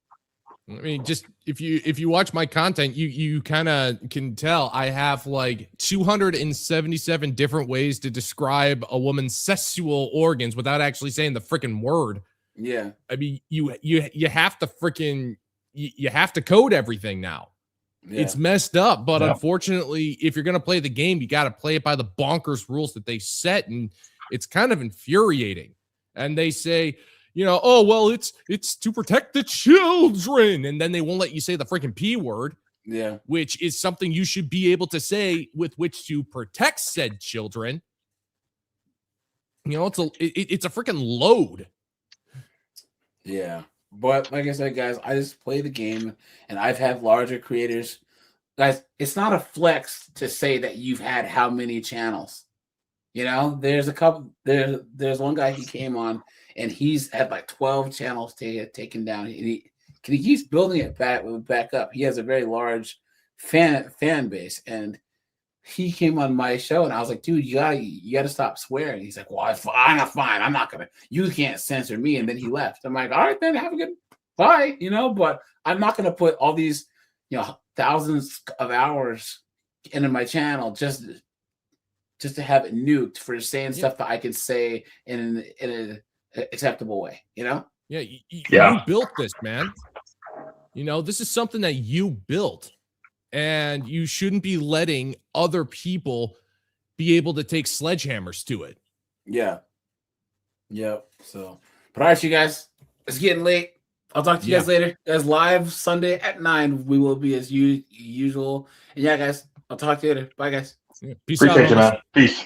I mean, just if you watch my content, you kind of can tell I have like 277 different ways to describe a woman's sexual organs without actually saying the freaking word. Yeah. I mean, you have to freaking you have to code everything now. Yeah. It's messed up, but unfortunately, if you're going to play the game, you got to play it by the bonkers rules that they set, and it's kind of infuriating. And they say, you know, oh, well, it's to protect the children. And then they won't let you say the freaking P word. Yeah. Which is something you should be able to say with which to protect said children. You know, it's a freaking load. Yeah. But like I said, guys, I just play the game, and I've had larger creators. Guys, it's not a flex to say that you've had how many channels. You know, there's a couple. There's one guy he came on, and he's had like 12 channels taken down. And he keeps building it back up. He has a very large fan base, and he came on my show, and I was like, dude, you gotta stop swearing. He's like, well, I'm fine. I'm not gonna. You can't censor me. And then he left. I'm like, all right, then, have a good bye. You know, but I'm not gonna put all these, thousands of hours into my channel just to have it nuked for saying stuff that I can say in an acceptable way. You know? Yeah, you built this, man. This is something that you built. And you shouldn't be letting other people be able to take sledgehammers to it. Yeah. Yep. So, but all right, you guys, it's getting late. I'll talk to you guys later. Guys, live Sunday at 9. We will be as usual. And yeah, guys, I'll talk to you later. Bye, guys. Yeah. Peace Appreciate out. You, man. Peace.